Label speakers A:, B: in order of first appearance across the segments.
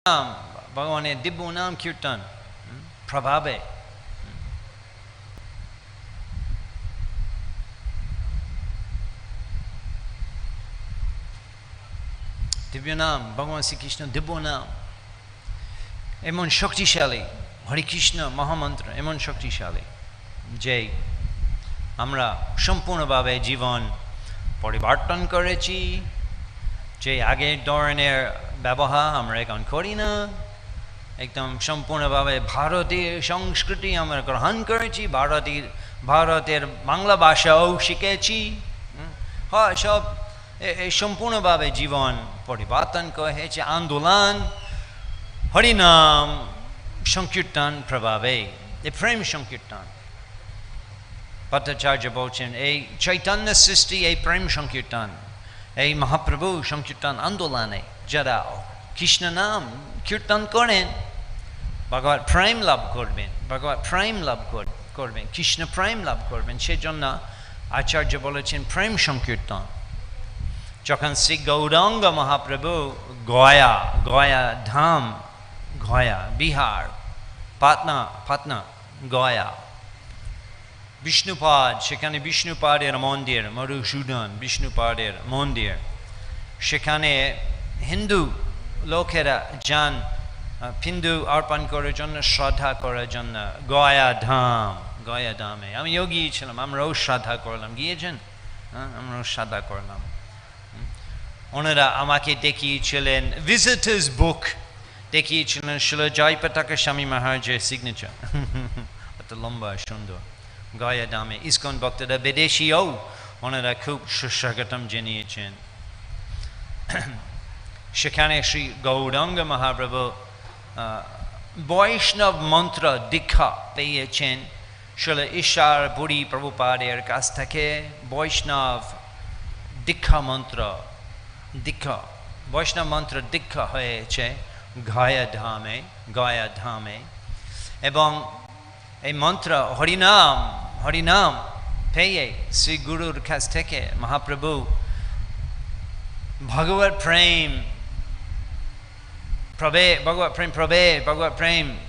A: নাম ভগবানের দিব্য নাম কীর্তন প্রভাবে দিব্য নাম ভগবান শ্রীকৃষ্ণ দিব্য নাম এমন শক্তিশালী, হরে কৃষ্ণ মহামন্ত্র এমন শক্তিশালী যে আমরা সম্পূর্ণভাবে জীবন পরিবর্তন করেছি। যে আগের ধরনের ব্যবহার আমরা এখন করি না, একদম সম্পূর্ণভাবে ভারতীয় সংস্কৃতি আমরা গ্রহণ করেছি, ভারতের বাংলা ভাষাও শিখেছি। হয় সব সম্পূর্ণভাবে জীবন পরিবর্তন হয়েছে আন্দোলন হরিনাম সংকীর্তন প্রভাবে, এই প্রেম সংকীর্তন। ভট্টাচার্য বলছেন এই চৈতন্য সৃষ্টি এই প্রেম সংকীর্তন, এই মহাপ্রভু সংকীর্তন আন্দোলনে যারা কৃষ্ণ নাম কীর্তন করেন ভগবত প্রেম লাভ করবেন, ভগবত প্রেম লাভ করবেন, কৃষ্ণ প্রেম লাভ করবেন। সেজন্য আচার্য বলেছেন প্রেম সংকীর্তন। যখন শ্রী গৌরাঙ্গ মহাপ্রভু গয়া ধাম, গয়া বিহার, পাটনা গয়া বিষ্ণুপাদ, সেখানে বিষ্ণুপাদের মন্দির, মধুসূদন বিষ্ণুপাদের মন্দির, সেখানে হিন্দু লোকেরা যান হিন্দু অর্পণ করার জন্য, শ্রদ্ধা করার জন্য গয়া ধামে। আমিও গিয়েছিলাম, আমরাও শ্রদ্ধা করলাম। গিয়েছেন? আমরাও শ্রদ্ধা করলাম। ওনারা আমাকে দেখিয়েছিলেন ভিজিটার্স বুক, দেখিয়েছিলেন শিল জয়পতাকা স্বামী মহারাজের সিগনেচার, এত লম্বা সুন্দর। গয়া ধামে ইসকন ভক্তরা বিদেশিও ওনারা খুব সুস্বাগতম জানিয়েছেন। সেখানে শ্রী গৌরাঙ্গ মহাপ্রভু বৈষ্ণব মন্ত্র দীক্ষা পেয়েছেন শিল ঈশ্বর পুরী প্রভুপাদের কাছ থেকে। বৈষ্ণব মন্ত্র দীক্ষা হয়েছে গয়া ধামে। এবং এই মন্ত্র হরিনাম পেয়ে শ্রী গুরুর কাছ থেকে মহাপ্রভু ভগবত প্রেম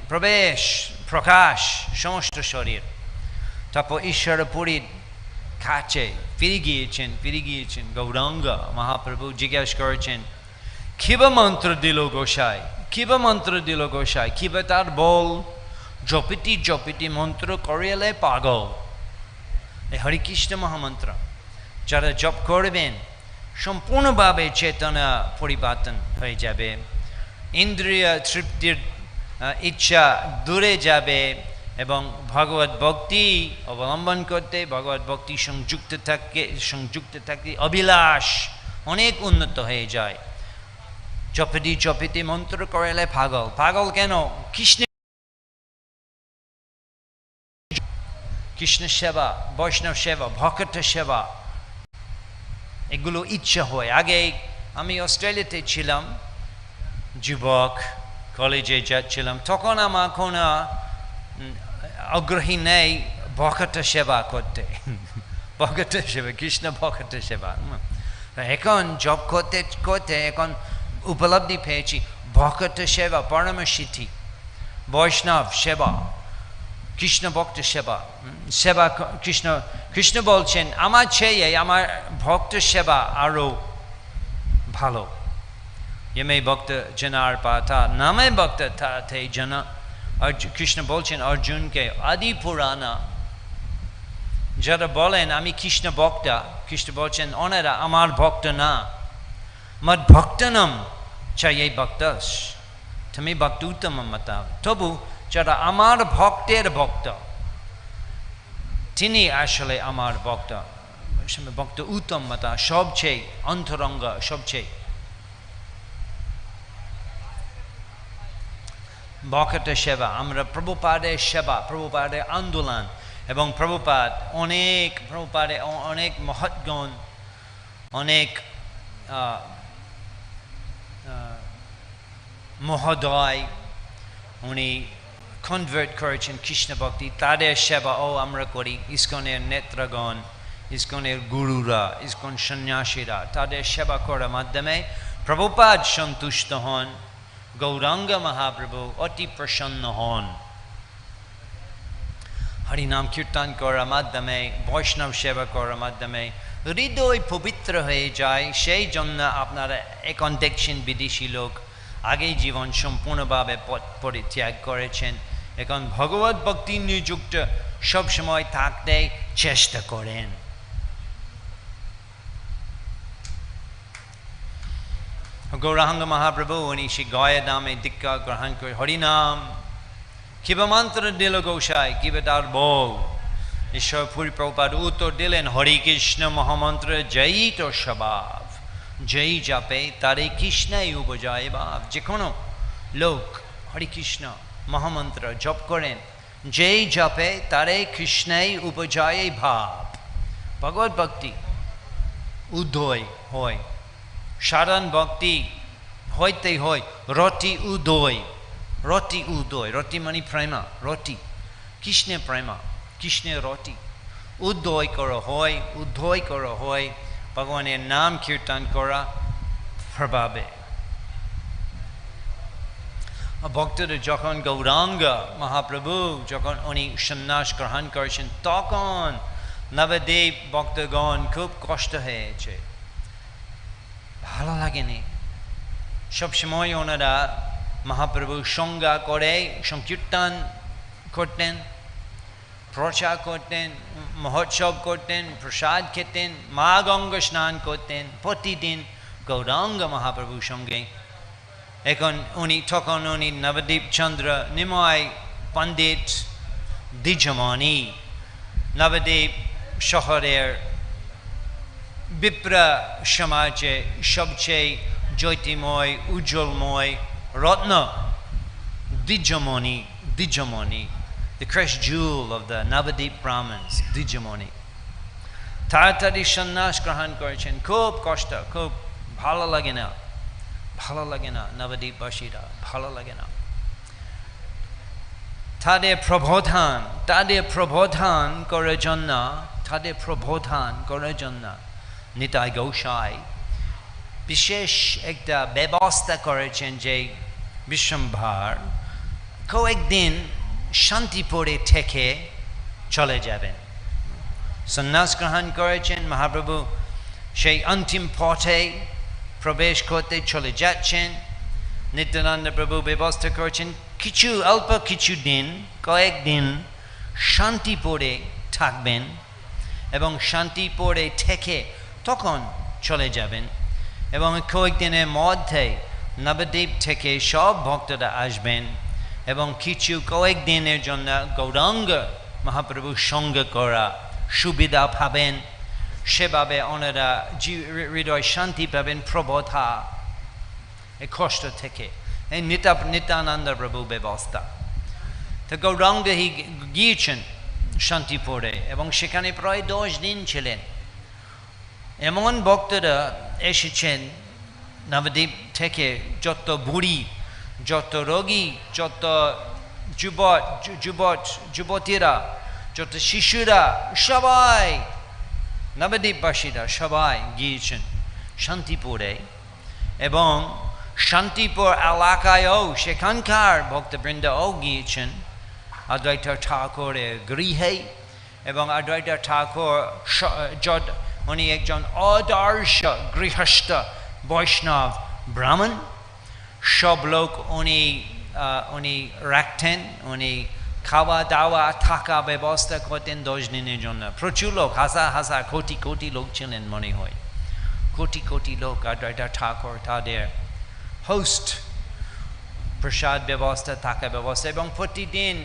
A: প্রবেশ প্রকাশ সমস্ত শরীর। তারপর ঈশ্বর পুরীর কাছে ফিরে গিয়েছেন। গৌরাঙ্গ মহাপ্রভু জিজ্ঞাসা করেছেন কিবা মন্ত্র দিল গোসাই, কিবা তার বল, জপিটি মন্ত্র করিয়ালে পাগল। এই হরে কৃষ্ণ মহামন্ত্র যারা জপ করবেন সম্পূর্ণভাবে চেতনা পরিবর্তন হয়ে যাবে, ইন্দ্রিয় তৃপ্তির ইচ্ছা দূরে যাবে এবং ভগবত ভক্তি অবলম্বন করতে, ভগবত ভক্তি সংযুক্ত থাকতে অভিলাষ অনেক উন্নত হয়ে যায়। জপিটি মন্ত্র করিলে পাগল কেন? কৃষ্ণ সেবা, বৈষ্ণব সেবা, ভক্ত সেবা এগুলো ইচ্ছা হয়। আগে আমি অস্ট্রেলিয়াতে ছিলাম, যুবক কলেজে যাচ্ছিলাম, তখন আমার কোনো আগ্রহী নেই ভক্ত সেবা করতে, কৃষ্ণ ভক্ত সেবা। এখন জব করতে এখন উপলব্ধি পেয়েছি ভক্ত সেবা পরম সিদ্ধি, বৈষ্ণব সেবা, কৃষ্ণ ভক্ত সেবা কৃষ্ণ বলছেন আমার চেয়ে আমার ভক্ত সেবা আরো ভালো। ইমে ভক্ত জনার পাতা নামে ভক্ত थे जना। কৃষ্ণ বলছেন অর্জুনকে আদি পুরানা যারা বলেন আমি কৃষ্ণ বলছেন ওনারা আমার ভক্ত না। মদ ভক্তনম চাই ভক্তস তুমি ভক্ত উত্তম মতা। তবু যারা আমার ভক্তের ভক্ত তিনি আসলে আমার ভক্ত উত্তম মতা, সবচেয়ে অন্তরঙ্গ, সবচেয়ে ভক্ত সেবা। আমরা প্রভুপাদের সেবা, প্রভুপাদের আন্দোলন এবং প্রভুপাদের অনেক মহৎগণ, অনেক মহোদয় উনি কনভার্ট করেছেন কৃষ্ণ ভক্তি, তাদের সেবা আমরা করি। ইসকনের নেত্রগণ, ইসকনের গুরুরা, ইসকন সন্ন্যাসীরা তাদের সেবা করার মাধ্যমে প্রভুপাদ সন্তুষ্ট হন গৌরাঙ্গ মহাপ্রভু অতি প্রসন্ন হন। হরিনাম কীর্তন করার মাধ্যমে, বৈষ্ণব সেবা করার মাধ্যমে হৃদয় পবিত্র হয়ে যায়। সেই জন্য আপনারা এখন দেখছেন বিদেশি লোক আগেই জীবন সম্পূর্ণভাবে পরিত্যাগ করেছেন, এখন ভগবত ভক্তি নিযুক্ত সবসময় থাকতে চেষ্টা করেন। গৌরাঙ্গ মহাপ্রভু উনি সে গয়া নামে দীক্ষা গ্রহণ করে হরিনাম কিবা মন্ত্র দিল গোসাই, কিবা তার বউ। ঈশ্বর পুরী প্রভুপাদ উত্তর দিলেন, হরি কৃষ্ণ মহামন্ত্র জয়ী তো স্বভাব, জয়ী জাপে তারে কৃষ্ণাই উপজয় ভাব। যে কোনো লোক হরি কৃষ্ণ মহামন্ত্র জপ করেন, যেই জপে তারে কৃষ্ণাই উপজয় ভাব। ভগবত ভক্তি উদয় হয়, সাধারণ ভক্তি হইতে হয় রতি উদয়। রতি উদয়, রতি মানে প্রেমা, রতি কৃষ্ণের প্রেমা, কৃষ্ণের রতি উদয় করা হয়, উদয় করা হয় ভগবানের নাম কীর্তন করা প্রভাবে। ভক্তরা যখন গৌরাঙ্গ মহাপ্রভু যখন উনি সন্ন্যাস গ্রহণ করেছেন, তখন নবদ্বীপ ভক্তগণ খুব কষ্ট হয়েছে, ভালো লাগেনি। সবসময় ওনারা মহাপ্রভু সঙ্গা করে সংকীর্তন করতেন, প্রচার করতেন, মহোৎসব করতেন, প্রসাদ খেতেন, মা গঙ্গা স্নান করতেন প্রতিদিন গৌরাঙ্গ মহাপ্রভুর সঙ্গে। এখন তখন উনি নবদ্বীপ চন্দ্র নিময় পণ্ডিত দ্বিজমণি, নবদ্বীপ শহরের বিপ্র সমাজে সবচেয়ে জ্যোতিময় উজ্জ্বলময় রত্ন দ্বিজমণি, দ্বিজমণি, the crest jewel of the Navadip Brahmins, দ্বিজমণি। তাড়াতাড়ি সন্ন্যাস গ্রহণ করেছেন, খুব কষ্ট, খুব ভালো লাগে না, ভালো লাগে না, নবদ্বীপবাসীরা ভালো লাগে না। তাদের প্রবোধান করার জন্য নিতাই গোসাই বিশেষ একটা ব্যবস্থা করেছেন যে বিশ্বম্ভর কয়েকদিন শান্তিপুরে থেকে চলে যাবেন। সন্ন্যাস গ্রহণ করেছেন মহাপ্রভু, সেই অন্তিম পথে প্রবেশ করতে চলে যাচ্ছেন। নিত্যানন্দ প্রভু ব্যবস্থা করেছেন অল্প কিছু দিন, কয়েকদিন শান্তিপুরে থাকবেন এবং শান্তিপুরে থেকে তখন চলে যাবেন। এবং কয়েকদিনের মধ্যে নবদ্বীপ থেকে সব ভক্তরা আসবেন এবং কয়েকদিনের জন্য গৌরাঙ্গ মহাপ্রভুর সঙ্গ করা সুবিধা পাবেন। সেভাবে ওনারা হৃদয় শান্তি পাবেন প্রবোধা এই কষ্ট থেকে। এই নিত্যানন্দ প্রভু ব্যবস্থা। তো গৌরাঙ্গ গিয়েছেন শান্তিপুরে এবং সেখানে প্রায় 10 দিন ছিলেন। এমন ভক্তরা এসেছেন নবদ্বীপ থেকে, যত বুড়ি, যত রোগী, যত যুবতীরা, যত শিশুরা, সবাই নবদ্বীপবাসীরা সবাই গিয়েছেন শান্তিপুরে। এবং শান্তিপুর এলাকায়ও সেখানকার ভক্তবৃন্দও গিয়েছেন অদ্বৈত ঠাকুরের গৃহে। এবং অদ্বৈত ঠাকুর উনি একজন আদর্শ গৃহস্থ বৈষ্ণব ব্রাহ্মণ। সব লোক উনি রাখতেন, উনি খাওয়া দাওয়া থাকা ব্যবস্থা করতেন 10 দিনের জন্য। প্রচুর লোক, হাজার কোটি লোক ছিলেন মনে হয়, কোটি লোক অদ্বৈত ঠাকুর তাদের হোস্ট, প্রসাদ ব্যবস্থা, থাকা ব্যবস্থা এবং প্রতিদিন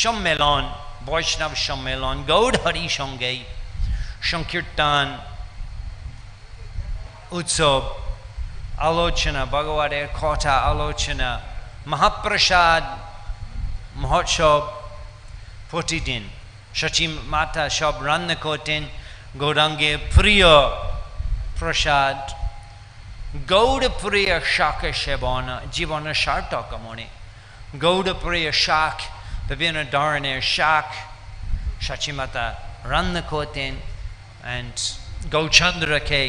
A: সম্মেলন, বৈষ্ণব সম্মেলন, গৌড় হরি সঙ্গে সংকীর্তন, উৎসব, আলোচনা, ভগবানের কথা আলোচনা, মহাপ্রসাদ মহোৎসব প্রতিদিন। সচী মাতা সব রান্না করতেন গৌরাঙ্গের প্রিয় প্রসাদ, গৌড় প্রিয় শাক সেবন জীবনের সার্থক মনে। গৌড় প্রিয় শাক, বিভিন্ন ধরনের শাক সচী মাতা রান্না করতেন and গৌচন্দ্রকে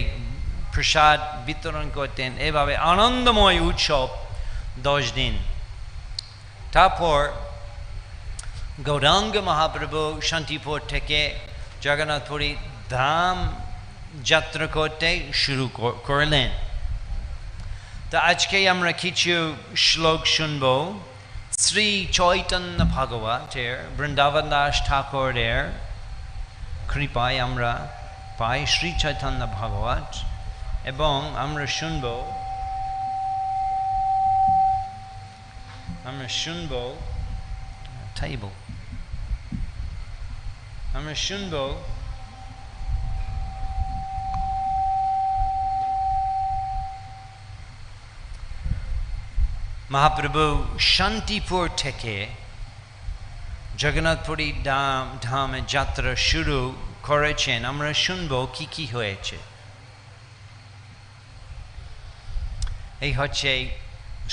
A: প্রসাদ বিতরণ করতেন। এভাবে আনন্দময় উৎসব 10 দিন। তারপর গৌরাঙ্গ মহাপ্রভু শান্তিপুর থেকে জগন্নাথপুরী ধাম যাত্রা করতে শুরু করলেন। তো আজকে আমরা কিছু শ্লোক শুনব শ্রী চৈতন্য ভাগবতের, বৃন্দাবন দাস ঠাকুরের কৃপায় আমরা পাই শ্রী চৈতন্য ভাগবত, এবং আমরা শুনব মহাপ্রভু শান্তিপুর থেকে জগন্নাথপুরী ধামে যাত্রা শুরু করেছেন। আমরা শুনব কি কি হয়েছে। এই হচ্ছে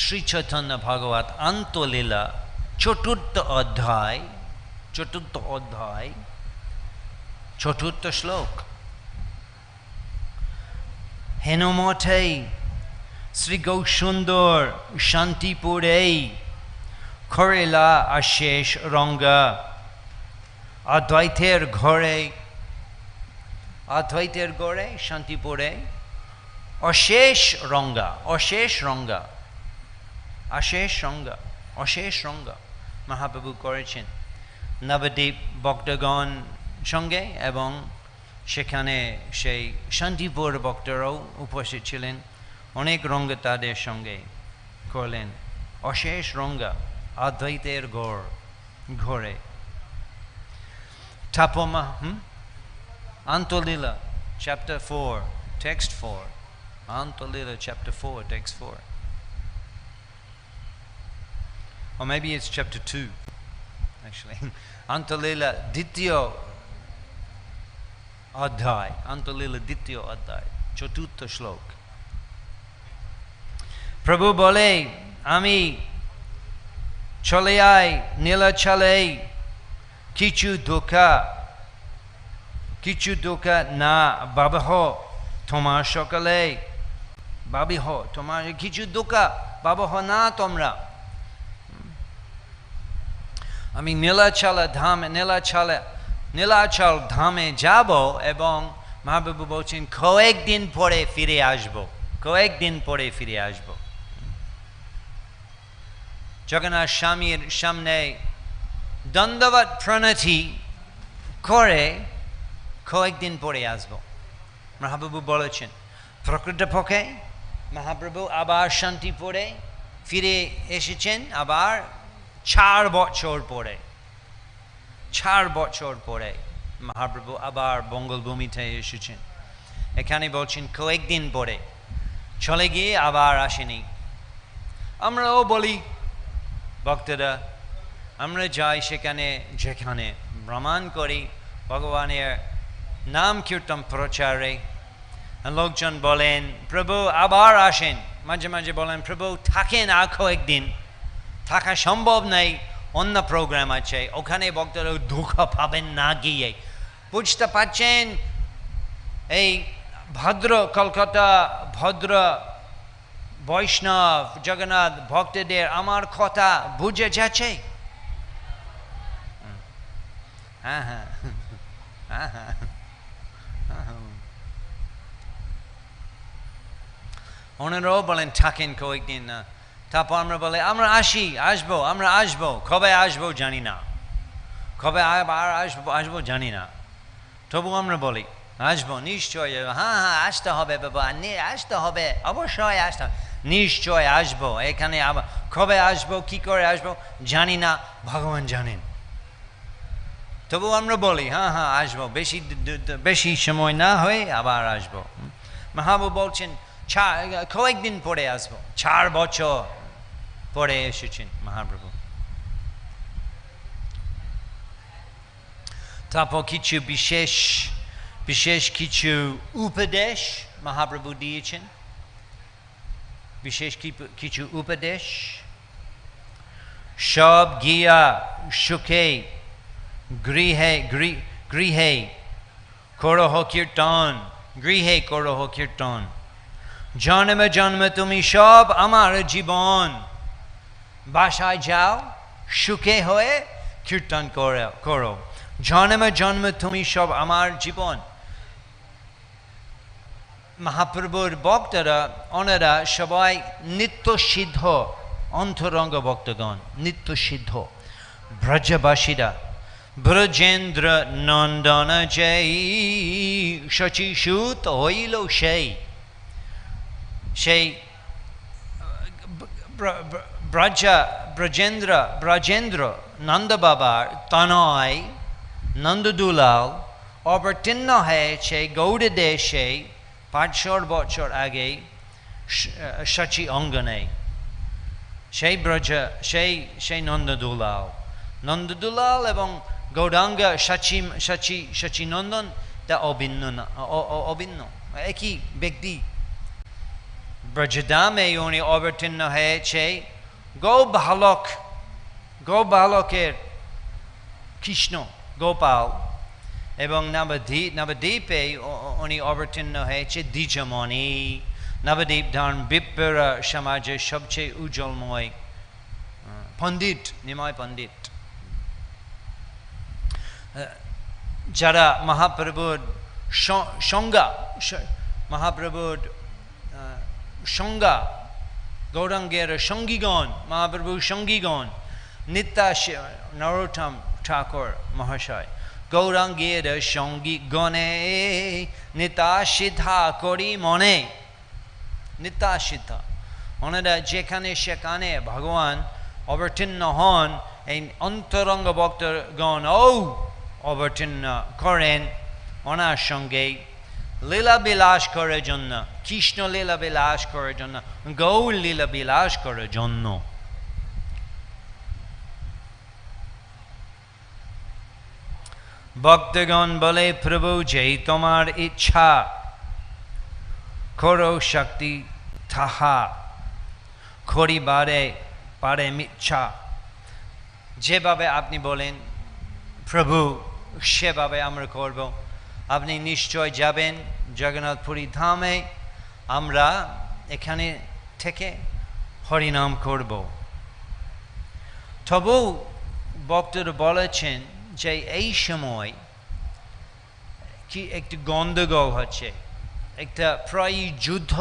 A: শ্রী চৈতন্য ভাগবত আন্তলীলা চতুর্থ অধ্যায়, চতুর্থ শ্লোক। হেনমঠে শ্রী গৌসুন্দর শান্তিপুরে করেলা অশেষ রঙ্গা, অদ্বৈতের ঘরে শান্তিপুরে অশেষ রঙ্গা মহাপ্রভু করেছেন নবদ্বীপ ভক্তগণ সঙ্গে, এবং সেখানে সেই শান্তিপুর ভক্তরাও উপস্থিত ছিলেন। অনেক রঙ্গ তাদের সঙ্গে করলেন, অশেষ রঙ্গা অদ্বৈতের ঘরে। Tapoma, Antolila, chapter 4, text 4. Antolila, chapter 4, text 4. Or maybe it's chapter 2, actually. Antolila, Dityo Adhai. Antolila, Dityo Adhai. Chatutta shlok. Prabhu bole, Ami Cholayai, Nila Chalei, Kichu duka na babaho tomar shokale, babiho tomar kichu duka babaho na tomra. আমি নীলাচল ধামে যাব, এবং মহাপ্রভু বলছেন কয়েকদিন পরে ফিরে আসব। জগন্নাথ স্বামীর সামনে দণ্ডবত প্রণতি করে কয়েকদিন পরে আসব মহাপ্রভু বলেছেন। প্রকৃতপক্ষে মহাপ্রভু আবার শান্তিপুরে ফিরে এসেছেন আবার 4 বছর পরে মহাপ্রভু আবার বঙ্গলভূমিতে এসেছেন। এখানে বলছেন কয়েকদিন পরে, চলে গিয়ে আবার আসেনি। আমরাও বলি ভক্তরা, আমরা যাই যেখানে ভ্রমণ করি ভগবানের নাম কীর্তন প্রচারে, লোকজন বলেন প্রভু আবার আসেন, মাঝে মাঝে বলেন প্রভু থাকেন আর কয়েকদিন, থাকা সম্ভব নেই, অন্য প্রোগ্রাম আছে, ওখানে ভক্তরা দুঃখ পাবেন না গিয়ে। বুঝতে পারছেন এই কলকাতা ভদ্র বৈষ্ণব জগন্নাথ ভক্তদের আমার কথা বুঝে যাচ্ছে? হ্যাঁ, ওনারাও বলেন থাকেন কয়েকদিন। তারপর আমরা বলে আমরা আসবো, কবে আসবো জানি না, কবে আবার আসবো জানি না। তবু আমরা বলি আসবো, নিশ্চয়, হ্যাঁ আসতে হবে বাবা, আসতে হবে, অবশ্যই আসতে হবে, নিশ্চয় আসবো। এখানে আবার কবে আসবো, কি করে আসবো জানি না, ভগবান জানেন। তবু আমরা বলি হ্যাঁ আসবো, বেশি সময় না হয়ে আবার আসবো। মহাপ্রভু বলছেন কয়েকদিন পরে আসবো, 4 বছর পরে এসেছেন মহাপ্রভু। তারপর কিছু বিশেষ কিছু উপদেশ মহাপ্রভু দিয়েছেন, বিশেষ কিছু উপদেশ। সব গিয়া সুখে গৃহে করহ কীর্তন, জন্মে জন্মে তুমি সব আমার জীবন, বাসায় যাও, সুখে হয়ে কীর্তন করো। জন্মে জন্মে তুমি সব আমার জীবন। মহাপ্রভুর ভক্তরা ওনারা সবাই নিত্য সিদ্ধ অন্তরঙ্গ ভক্তগণ, নিত্য সিদ্ধ ব্রজবাসীরা। ব্রজেন্দ্র নন্দন জয় শচীসূত হইল সেই, সেই ব্রজেন্দ্র নন্দ বাবার তনয় নন্দদুলাল অবতীর্ণ হয়েছে গৌড় দেশে 500 বছর আগে শচী অঙ্গনে। সেই সেই নন্দদুলাল এবং গৌরাঙ্গ শচী নন্দন তা অভিন্ন একই ব্যক্তি। ব্রজধামে উনি অবতীর্ণ হয়েছে গোবালকের কৃষ্ণ গোপাল, এবং নবদ্বীপে উনি অবতীর্ণ হয়েছে দ্বিজমণি। নবদ্বীপ ধারণ বিপ্র সমাজের সবচেয়ে উজ্জ্বলময় পণ্ডিত, নিময় পণ্ডিত, যারা মহাপ্রভুর সংজ্ঞা গৌরাঙ্গের সঙ্গীগণ, মহাপ্রভুর সঙ্গীগণ, নরোত্তম ঠাকুর মহাশয় গৌরাঙ্গের সঙ্গী গণে নিতাসিদ্ধা করি মনে। নিতাসিদ্ধা ওনারা যেখানে সেখানে ভগবান অবতীর্ণ হন, এই অন্তরঙ্গ ভক্তগণ অবতীর্ণ করেন ওনার সঙ্গে লীলা বিলাস করার জন্য, কৃষ্ণ লীলা বিলাস করার জন্য, গৌর লীলা বিলাস করার জন্য। ভক্তগণ বলে, প্রভু যেই তোমার ইচ্ছা, করো শক্তি তাহা, করিবারে পারে মিচ্ছা। যেভাবে আপনি বলেন প্রভু, সেভাবে আমরা করব। আপনি নিশ্চয় যাবেন জগন্নাথপুরী ধামে, আমরা এখানে থেকে হরিনাম করব। তবু ভক্তরা বলেছেন যে এই সময় কি একটি গন্ডগোল হচ্ছে, একটা প্রায় যুদ্ধ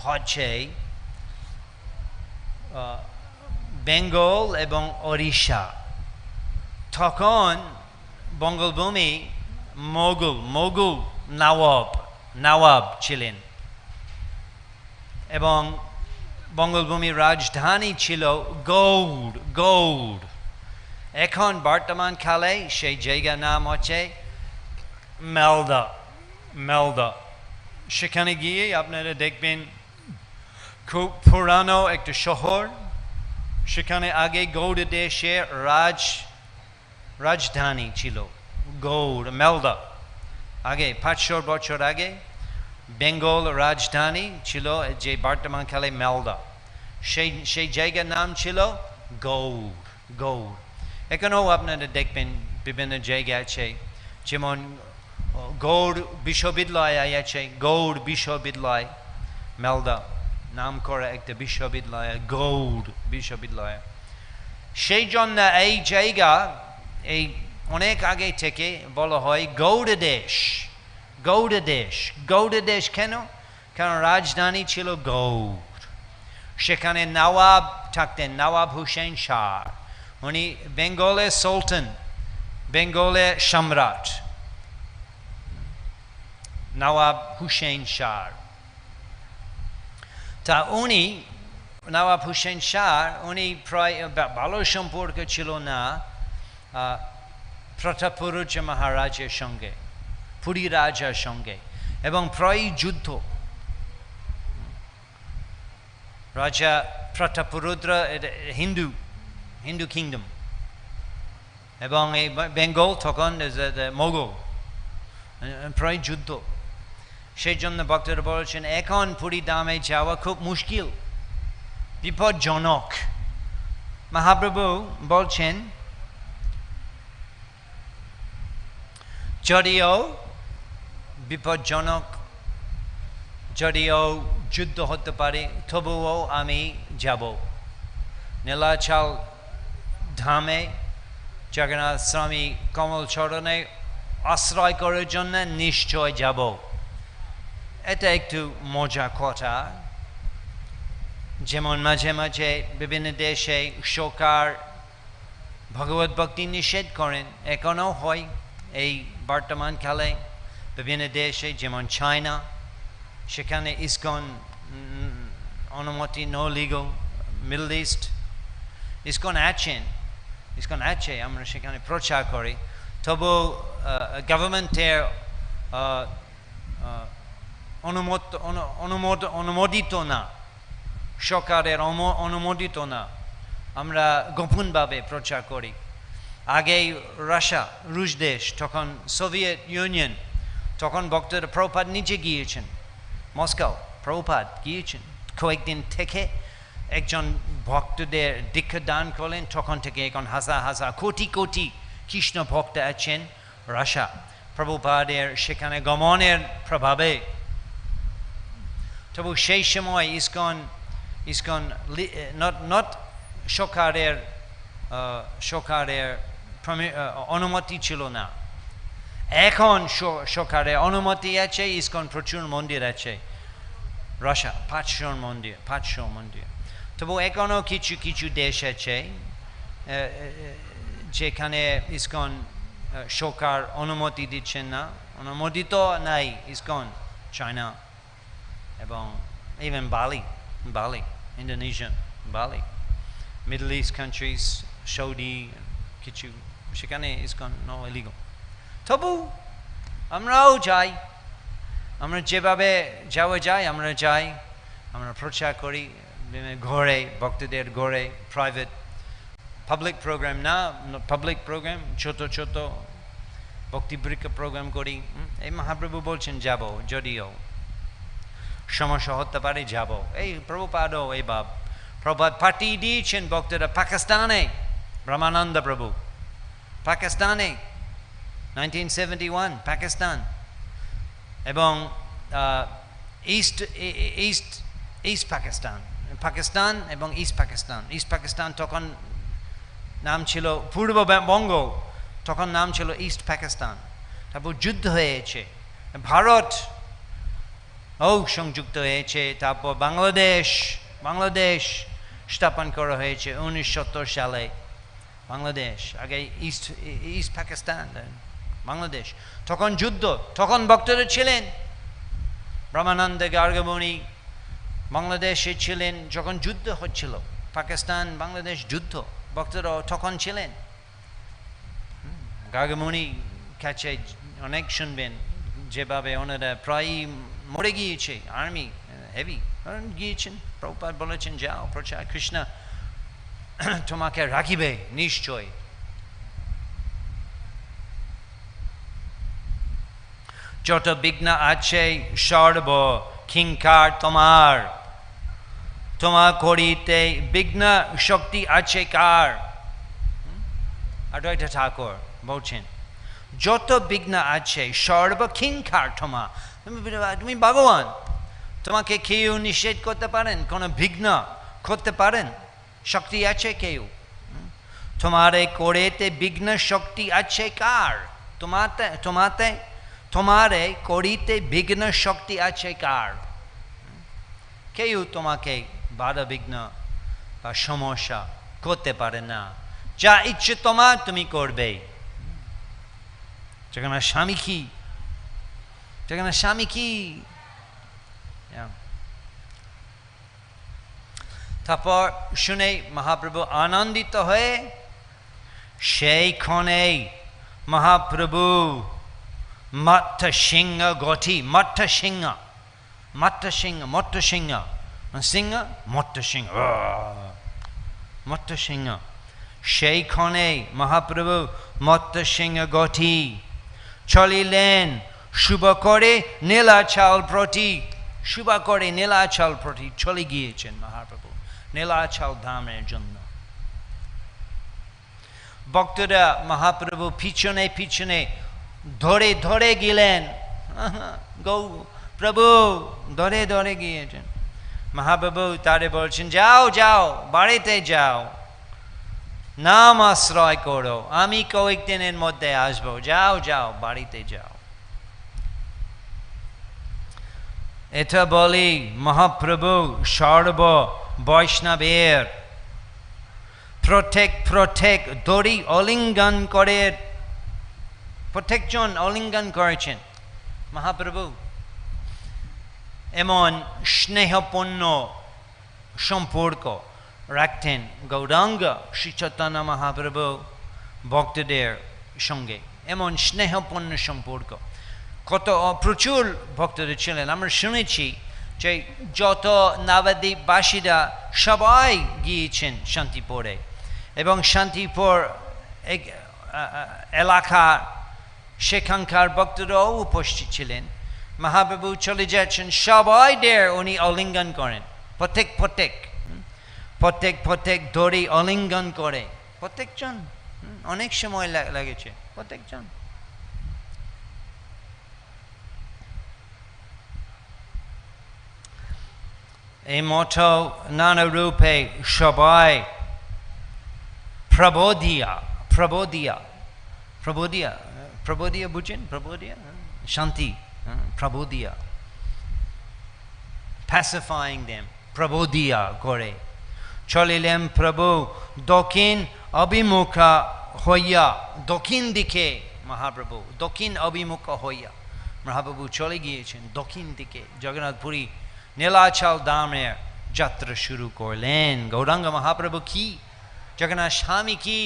A: হচ্ছে বেঙ্গল এবং ওড়িশা। তখন বঙ্গভূমি মোগল নবাব ছিলেন, এবং বঙ্গভূমির রাজধানী ছিল গৌড়। এখন বর্তমান কালে সেই জায়গার নাম হচ্ছে মালদা। সেখানে গিয়ে আপনারা দেখবেন খুব পুরানো একটা শহর। সেখানে আগে গৌড় দেশের রাজধানী ছিল মালদা। আগে 500 বছর আগে বেঙ্গল রাজধানী ছিল যে বর্তমান কালে মালদা। সেই জায়গার নাম ছিল গৌড়। এখানেও আপনারা দেখবেন বিভিন্ন জায়গা আছে, যেমন গৌড় বিশ্ববিদ্যালয় আছে, গৌড় বিশ্ববিদ্যালয় মালদা নাম করা একটা বিশ্ববিদ্যালয়, গৌড় বিশ্ববিদ্যালয়। সেই জন্য এই জায়গা এই অনেক আগে থেকে বলা হয় গৌড় দেশ। কেন? কারণ রাজধানী ছিল গৌড়। সেখানে নবাব থাকতেন, নবাব হুসেন শাহ। উনি বেঙ্গলের সুলতান, বেঙ্গলের সম্রাট নবাব হুসেন শাহ। তা উনি নবাব হুসেন শাহ উনি প্রায় ভালো সম্পর্ক ছিল না প্রতাপরুদ্র মহারাজের সঙ্গে, পুরী রাজার সঙ্গে, এবং প্রায় যুদ্ধ। রাজা প্রতাপরুদ্র হিন্দু কিংডম, এবং এই বেঙ্গল তখন মোগল, প্রায় যুদ্ধ। সেই জন্য ভক্তরা বলেছেন এখন পুরী ধামে যাওয়া খুব মুশকিল, বিপজ্জনক। মহাপ্রভু বলছেন যদিও বিপজ্জনক, যদিও যুদ্ধ হতে পারে, তবুও আমি যাব। নীলাচল ধামে জগন্নাথ স্বামী কমল চরণে আশ্রয় করার জন্য নিশ্চয় যাব। এটা একটু মজা কথা। যেমন মাঝে মাঝে বিভিন্ন দেশে সরকার ভগবত ভক্তি নিষেধ করেন, এখনো হয় এই বর্তমান কালে বিভিন্ন দেশে, যেমন চায়না, সেখানে ইসকন অনুমতি no legal. Middle east ISKCON আছে, আমরা সেখানে প্রচার করি। তবু গভর্নমেন্টের অনুমোদিত না, সরকারের অনুমোদিত না, আমরা গোপনভাবে প্রচার করি। আগে রুশ দেশ, তখন সোভিয়েত ইউনিয়ন, তখন ভক্তরা প্রভুপাদ নিজে গিয়েছেন মস্কো, প্রভুপাদ গিয়েছেন, কয়েকদিন থেকে একজন ভক্তদের দীক্ষা দান করলেন। তখন থেকে এখন হাজার হাজার কোটি কোটি কৃষ্ণ ভক্ত আছেন রাশা, প্রভুপাদের সেখানে গমনের প্রভাবে। তবু সেই সময় ইসকন নট সরকারের অনুমতি ছিল না। এখন সরকারের অনুমতি আছে, ইসকন প্রচুর মন্দির আছে রাশা, 500 মন্দির। তবু এখনো কিছু কিছু দেশ আছে যেখানে ইসকন সরকার অনুমতি দিচ্ছেন না, অনুমোদিত নাই ইসকন। চায়না এবং ইভেন বালি, ইন্দোনেশিয়া, বালি, মিডল ইস্ট কান্ট্রিজ, সৌদি, কিছু, সেখানে ইসকন নো ইলিগাল। তবু আমরাও যাই, আমরা যেভাবে যাওয়া যায় আমরা যাই, আমরা প্রচার করি ঘরে, ভক্তদের ঘরে, প্রাইভেট, পাবলিক প্রোগ্রাম না, পাবলিক প্রোগ্রাম ছোট ছোট ভক্তিবৃক্ষ প্রোগ্রাম করি। এই মহাপ্রভু বলছেন যাব, যদিও সমস্যা হতে পারে যাব। এই প্রভুপাদও এই প্রভুপাদ পাঠিয়ে দিয়েছেন ভক্তরা পাকিস্তানে, ব্রহ্মানন্দ প্রভু পাকিস্তানে 1971 পাকিস্তান, এবং ইস্ট পাকিস্তান এবং ইস্ট পাকিস্তান তখন নাম ছিল পূর্ববঙ্গ, তখন নাম ছিল ইস্ট পাকিস্তান। তারপর যুদ্ধ হয়েছে, ভারত সংযুক্ত হয়েছে, তারপর বাংলাদেশ স্থাপন করা হয়েছে 1970 সালে। বাংলাদেশ আগে ইস্ট পাকিস্তান, বাংলাদেশ। তখন যুদ্ধ, তখন ভক্তরা ছিলেন, ব্রহ্মানন্দ গার্গমণি বাংলাদেশে ছিলেন যখন যুদ্ধ হচ্ছিল, পাকিস্তান বাংলাদেশ যুদ্ধ, ভক্তরা তখন ছিলেন। গার্গমণি কাছে অনেক শুনবেন যেভাবে ওনারা প্রায়ই মরে গিয়েছে, আর্মি হেভি গিয়েছেন। প্রভুপাদ বলেছেন যাও প্রচার, কৃষ্ণ তোমাকে রাখিবে নিশ্চয়। যত বিঘ্ন আছে সর্ব কিঙ্কার তোমার করিতে বিঘ্ন শক্তি আছে কার। অদ্বৈত ঠাকুর বলছেন যত বিঘ্ন আছে সর্ব কিঙ্কার তোমার, তুমি ভগবান, তোমাকে কেউ নিষেধ করতে পারেন, কোনো বিঘ্ন করতে পারেন? শক্তি আছে কেউ? তোমারে করেতে বিঘ্ন শক্তি আছে কার? তোমারে করিতে বিঘ্ন শক্তি আছে কার? কেউ তোমাকে বাধা বিঘ্ন বা সমস্যা করতে পারে না, যা ইচ্ছে তোমার তুমি করবে। যেখানে স্বামী কি তারপর শুনে মহাপ্রভু আনন্দিত হয়ে সেইক্ষণে মহাপ্রভু মত্ত সিংহ সেইক্ষণে মহাপ্রভু মত্ত সিংহ গঠি চলিলেন শুভ করে নীলাচল প্রতি চলে গিয়েছেন মহাপ্রভু নীলাচল ধামের জন্য। ভক্তরা মহাপ্রভু পিছনে পিছনে ধরে গেলেন, প্রভু ধরে গিয়েছেন। মহাপ্রভু তারে বলছেন, যাও যাও, বাড়িতে যাও, নাম আশ্রয় করো, আমি কয়েকদিনের মধ্যে আসবো, যাও যাও, বাড়িতে যাও। এটা বলি মহাপ্রভু সর্ব বৈষ্ণবের প্রত্যেক দড়ি অলিঙ্গন করে, প্রত্যেকজন অলিঙ্গন করেছেন। মহাপ্রভু এমন স্নেহপূর্ণ সম্পর্ক রাখতেন গৌরাঙ্গ শ্রী চৈতন্য মহাপ্রভু ভক্তদের সঙ্গে, এমন স্নেহপূর্ণ সম্পর্ক। কত প্রচুর ভক্তদের ছিলেন। আমরা শুনেছি যে যত নবদ্বীপবাসীরা সবাই গিয়েছেন শান্তিপুরে, এবং শান্তিপুর এলাকা সেখানকার ভক্তরাও উপস্থিত ছিলেন। মহাপ্রভু চলে যাচ্ছেন, সবাইদের উনি অলিঙ্গন করেন, প্রত্যেক দড়ি অলিঙ্গন করে, প্রত্যেকজন। অনেক সময় লেগেছে, প্রত্যেকজন। এই মঠ নানা রূপে সবাই প্রবোধিয়া বুঝেন? প্রবোধিয়া শান্তি, প্রবোধিয়া, প্যাসিফাইং দেম, প্রবোধিয়া করে চলিলেন প্রভু দক্ষিণ অভিমুখা হইয়া। দক্ষিণ দিকে মহাপ্রভু দক্ষিণ অভিমুখ হইয়া মহাপ্রভু চলে গিয়েছেন দক্ষিণ দিকে। জগন্নাথপুরী নীলাচল ধামের যাত্রা শুরু করলেন। গৌরাঙ্গ মহাপ্রভু কি, জগন্নাথ স্বামী কি,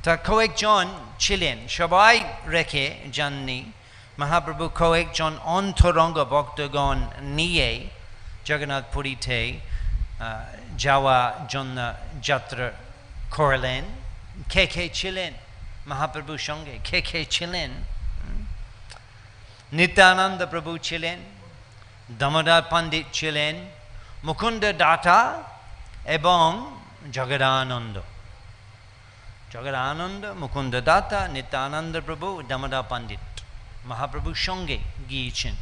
A: তা কয়েকজন ছিলেন, সবাই রেখে যাননি। মহাপ্রভু কয়েকজন অন্তরঙ্গ ভক্তগণ নিয়ে জগন্নাথপুরীতে যাওয়া জন্য যাত্রা করলেন। কে ছিলেন মহাপ্রভুর সঙ্গে? কে ছিলেন? নিত্যানন্দ প্রভু ছিলেন, দামোদর পণ্ডিত ছিলেন, মুকুন্দ দাতা এবং জগদানন্দ। মুকুন্দ দাতা, নিত্যানন্দ প্রভু, দামোদর পণ্ডিত মহাপ্রভুর সঙ্গে গিয়েছেন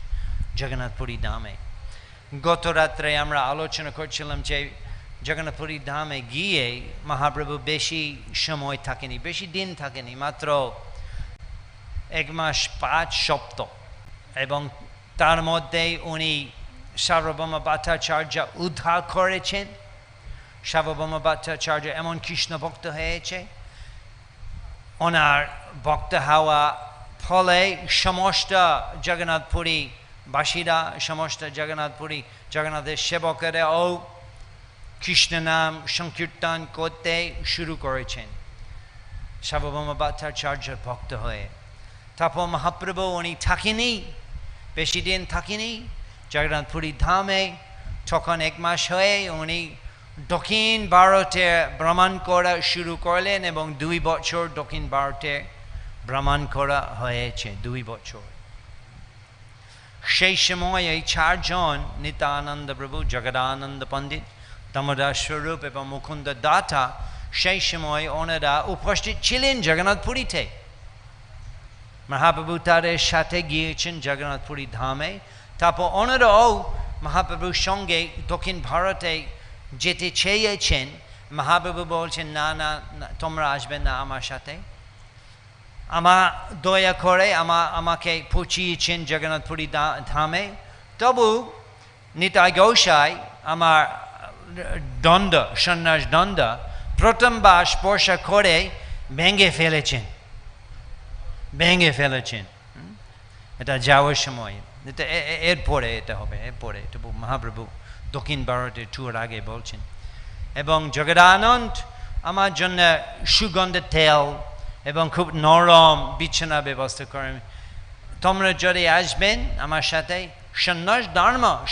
A: জগন্নাথপুরী ধামে। গত রাত্রে আমরা আলোচনা করছিলাম যে জগন্নাথপুরী ধামে গিয়ে মহাপ্রভু বেশি সময় থাকেনি, বেশি দিন থাকেনি, মাত্র 1 মাস 5 সপ্তাহ। এবং তার মধ্যে উনি সার্বভৌম ভট্টাচার্য উদ্ধার করেছেন। সার্বভৌম ভট্টাচার্য এমন কৃষ্ণ ভক্ত হয়েছে, ওনার ভক্ত হওয়া ফলে সমস্ত জগন্নাথপুরী বাসীরা, সমস্ত জগন্নাথের সেবকেরাও কৃষ্ণ নাম সংকীর্তন করতে শুরু করেছেন সার্বভৌম ভট্টাচার্যের ভক্ত হয়ে। তারপর মহাপ্রভু উনি থাকেনি, বেশি দিন থাকেনি জগন্নাথপুরী ধামে। তখন 1 মাস হয়ে উনি দক্ষিণ ভারতে ভ্রমণ করা শুরু করলেন, এবং 2 বছর দক্ষিণ ভারতে ভ্রমণ করা হয়েছে, 2 বছর। সেই সময় এই 4 জন, নিত্যানন্দ প্রভু, জগদানন্দ পণ্ডিত, দামোদর স্বরূপ এবং মুকুন্দ দাতা, সেই সময় ওনারা উপস্থিত ছিলেন জগন্নাথপুরীতে। মহাপ্রভু তাদের সাথে গিয়েছেন জগন্নাথপুরী ধামে। তারপর ওনারাও মহাপ্রভুর সঙ্গে দক্ষিণ ভারতে যেতে চেয়েছেন। মহাপ্রভু বলছেন, না না, তোমরা আসবে না আমার সাথে। দয়া করে আমাকে পৌঁছিয়েছেন জগন্নাথপুরী ধামে। তবু নিতাই গোসাই আমার সন্ন্যাস দণ্ড প্রথমবার স্পর্শ করে ভেঙে ফেলেছেন। এটা যাওয়ার সময়, এটা এরপরে এটা হবে, এরপরে মহাপ্রভু দক্ষিণ ভারতের ট্যুর আগে বলছেন। এবং জগদানন্দ আমার জন্য সুগন্ধ তেল এবং খুব নরম বিছানা ব্যবস্থা করেন। তোমরা যদি আসবেন আমার সাথে,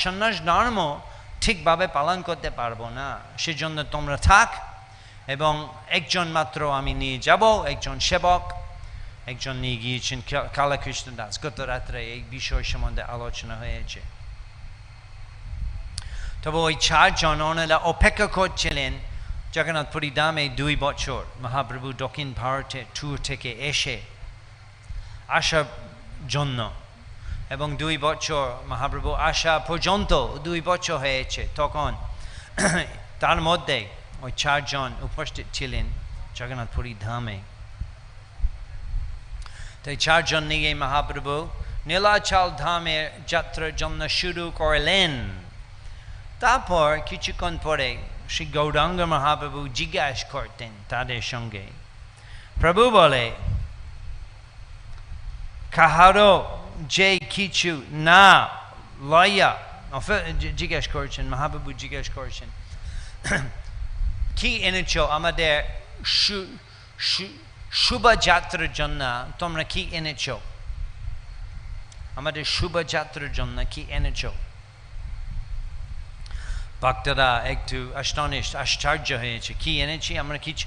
A: সন্ন্যাস ধর্ম ঠিকভাবে পালন করতে পারবো না, সেজন্য তোমরা থাক। এবং একজন মাত্র আমি নিয়ে যাব, একজন সেবক, একজন নিয়ে গিয়েছেন কালাকৃষ্ণ দাস। গত রাত্রে এই বিষয় সম্বন্ধে আলোচনা হয়েছে। তবে ওই 4 জন ওনারা অপেক্ষা করছিলেন জগন্নাথপুরী ধামে 2 বছর মহাপ্রভু দক্ষিণ ভারতে ট্যুর থেকে আসার জন্য। এবং 2 বছর মহাপ্রভু আসা পর্যন্ত 2 বছর হয়েছে তখন তার মধ্যে ওই 4 জন উপস্থিত ছিলেন জগন্নাথপুরী ধামে। তাই 4 জন নিয়ে মহাপ্রভু নীলাচল ধামের যাত্রার জন্য শুরু করলেন। তারপর কিছুক্ষণ পরে শ্রী গৌরাঙ্গ মহাপ্রভু জিজ্ঞাসা করতেন তাদের সঙ্গে, প্রভু বলে, কাহারও যে কিছু না লইয়া, জিজ্ঞাসা করছেন মহাপ্রভু, জিজ্ঞাসা করছেন কি এনেছ আমাদের শুভযাত্রার জন্য, তোমরা কি এনেছ, আমাদের শুভযাত্রার জন্য কি এনেছ? ভক্তরা একটু আশ্চর্য হয়েছে, কি এনেছি আমরা? কিছু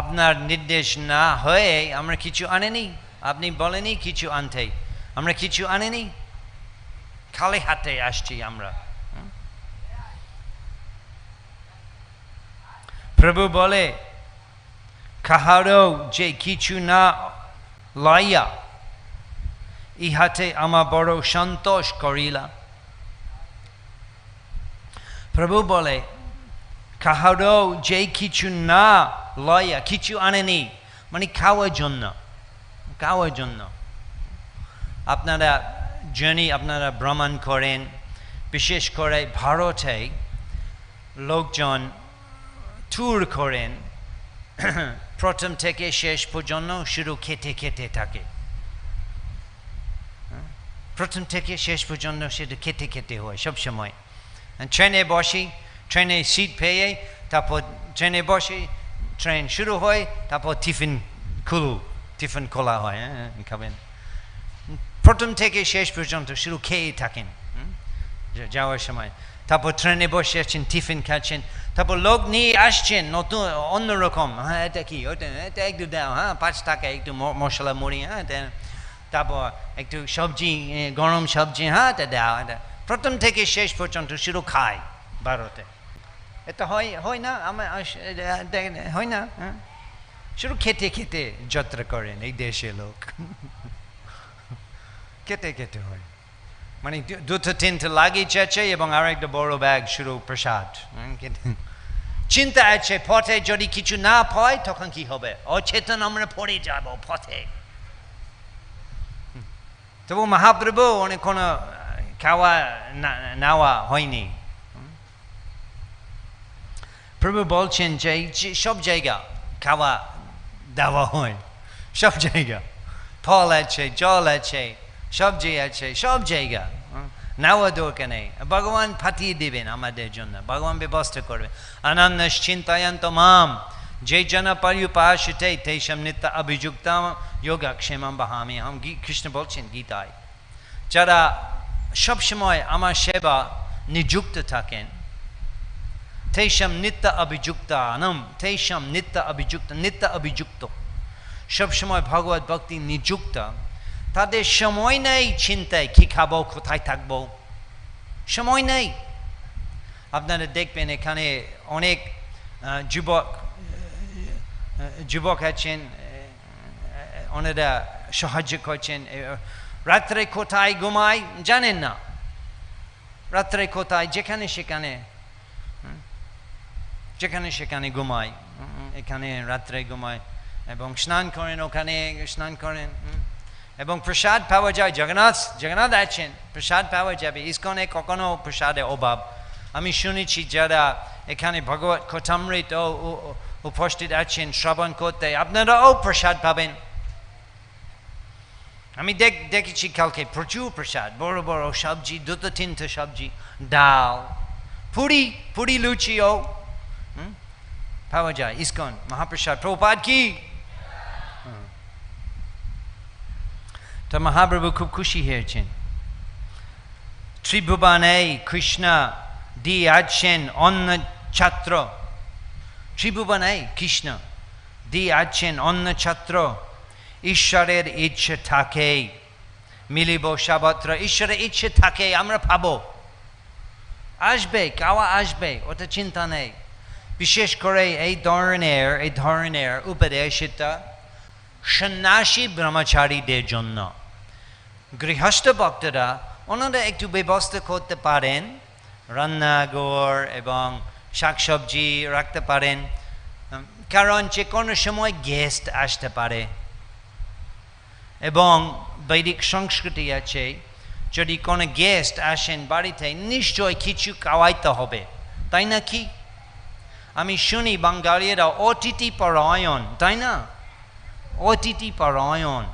A: আপনার নির্দেশ না হয়ে আমরা কিছু আনেনি, আপনি বলেনি কিছু আনতে, আমরা কিছু আনেনি, খালি হাতে আসছি আমরা। প্রভু বলে, কাহারও যে কিছু না লইয়া ইহাতে আমার বড় সন্তোষ করিলা। প্রভু বলে, কাহারও যে কিছু না লইয়া, কিছু আনেনি মানে খাওয়ার জন্য, খাওয়ার জন্য। আপনারা জানি, আপনারা ভ্রমণ করেন, বিশেষ করে ভারতে লোকজন ট্যুর করেন, প্রথম থেকে শেষ পর্যন্ত শুধু খেতে খেতে থাকে, প্রথম থেকে শেষ পর্যন্ত শুধু খেতে খেতে হয় সব সময়। ট্রেনে বসি, ট্রেনে সিট পেয়ে, তারপর ট্রেনে বসে, ট্রেন শুরু হয়, তারপর টিফিন খোলা হয়, খাবেন। প্রথম থেকে শেষ পর্যন্ত শুধু খেয়েই থাকেন যাওয়ার সময়। তারপর ট্রেনে বসে আছেন, টিফিন খাচ্ছেন, তারপর লোক নিয়ে আসছেন নতুন অন্যরকম, হ্যাঁ এটা কি, ওটা এটা একটু দাও, হ্যাঁ 5 টাকা একটু মশলা মুড়ি, হ্যাঁ তারপর একটু সবজি, গরম সবজি, হ্যাঁ এটা দাও। এটা প্রথম থেকে শেষ পর্যন্ত শুরু খায় ভারতে। এটা হয় না, হয় না, হ্যাঁ শুধু খেতে খেতে যাত্রা করেন এই দেশে লোক, খেতে খেতে হয়। মানে 2-3টা লাগেজ আছে এবং আর একটা বড় ব্যাগ শুরু প্রসাদ। চিন্তা আছে পথে যদি কিছু না পাই তখন কি হবে, অচেতন আমরা পড়ে যাব পথে। তবু মহাপ্রভু অনেক কোনো খাওয়া নেওয়া হয়নি। প্রভু বলছেন যে সব জায়গা খাওয়া দেওয়া হয়, সব জায়গা ফল আছে, জল আছে, সবজি আছে, সব জায়গা নেওয়া দরকার নেই। ভগবান পাঠিয়ে দেবেন আমাদের জন্য, ভগবান ব্যবস্থা করবে। অনন্যশ্চিন্তয়ন্ত মাম যে জন পর্যুপাসতে তেষাং নিত্য অভিযুক্তম যোগক্ষেমম বহামি। কৃষ্ণ বলছেন গীতায়, যারা সবসময় আমার সেবা নিযুক্ত থাকেন, তেষাং নিত্য অভিযুক্তানাম, তেষাং নিত্য অভিযুক্ত, সবসময় ভগবত ভক্তি নিযুক্ত, তাদের সময় নেই চিন্তায় কি খাবো, কোথায় থাকবো, সময় নেই। আপনারা দেখবেন এখানে অনেক যুবক আছেন, ওনারা সাহায্য করছেন। রাত্রে কোথায় ঘুমায় জানেন না, রাত্রে কোথায়, যেখানে সেখানে ঘুমায়, এখানে রাত্রে ঘুমায় এবং স্নান করেন, ওখানে স্নান করেন এবং প্রসাদ পাওয়া যায়। জগন্নাথ আছেন, প্রসাদ পাওয়া যাবে। ইসকনে কখনো প্রসাদের অভাব। আমি শুনেছি যারা এখানে ভগবত কথামৃত উপস্থিত আছেন শ্রবণ করতে, আপনারাও প্রসাদ পাবেন। আমি দেখেছি কালকে প্রচুর প্রসাদ, বড় বড় সবজি, 2-3টা সবজি, ডাল, পুরি লুচিও পাওয়া যায়। ইসকন মহাপ্রসাদ, প্রভুপাদ কি। তো মহাপ্রভু খুব খুশি হয়েছেন। ত্রিভুবনে কৃষ্ণ দিয়েছেন অন্য ছাত্র, ত্রিভুবনে কৃষ্ণ দিয়েছেন অন্য ছাত্র। ঈশ্বরের ইচ্ছে থাকে মিলিব সর্বত্র, ঈশ্বরের ইচ্ছে থাকে আমরা পাবো, আসবে, খাওয়া আসবে, ওটা চিন্তা নেই। বিশেষ করে এই ধরনের উপদেশটা সন্ন্যাসী ব্রহ্মচারীদের জন্য। গৃহস্থ ভক্তরা ওনারা একটু ব্যবস্থা করতে পারেন, রান্নাঘর এবং শাকসবজি রাখতে পারেন, কারণ যে কোনো সময় গেস্ট আসতে পারে। এবং বৈদিক সংস্কৃতি আছে, যদি কোনো গেস্ট আসেন বাড়িতে নিশ্চয় কিছু খাওয়াইতে হবে, তাই না কি? আমি শুনি বাঙালিরা অতিথি পরায়ণ, তাই না? অতিথি পরায়ণ,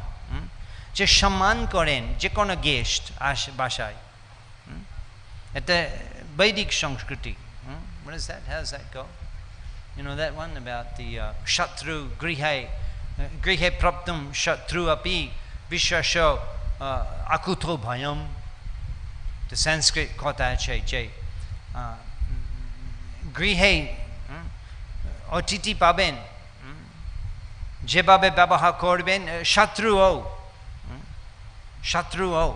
A: যে সম্মান করেন যে কোনো গেস্ট আসে বাসায়, এটা বৈদিক সংস্কৃতি। What is that? How does that go? You know that one about the shatru grihe praptum shatru api vishwasho akuto bhayam. The Sanskrit kotha আছে যে গৃহে অতিথি পাবেন, যেভাবে ব্যবহার করবেন শত্রুও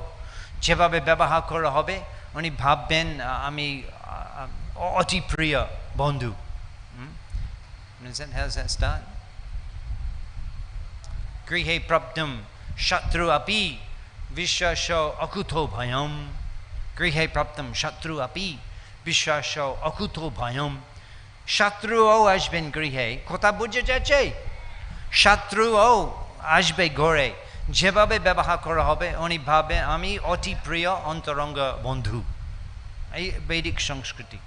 A: যেভাবে ব্যবহার করা হবে উনি ভাববেন আমি অতি প্রিয় বন্ধু। How's that start? Grihe praptum shatru api vishwasho akuto bhayam. Grihe praptum shatru api vishwasho akuto bhayam. শত্রুও আসবেন গৃহে, কথা বুঝে যাচ্ছে? শত্রুও আসবে ঘরে, যেভাবে ব্যবহার করা হবে উনি ভাবে আমি অতি প্রিয় অন্তরঙ্গ বন্ধু। এই বৈদিক সংস্কৃতি।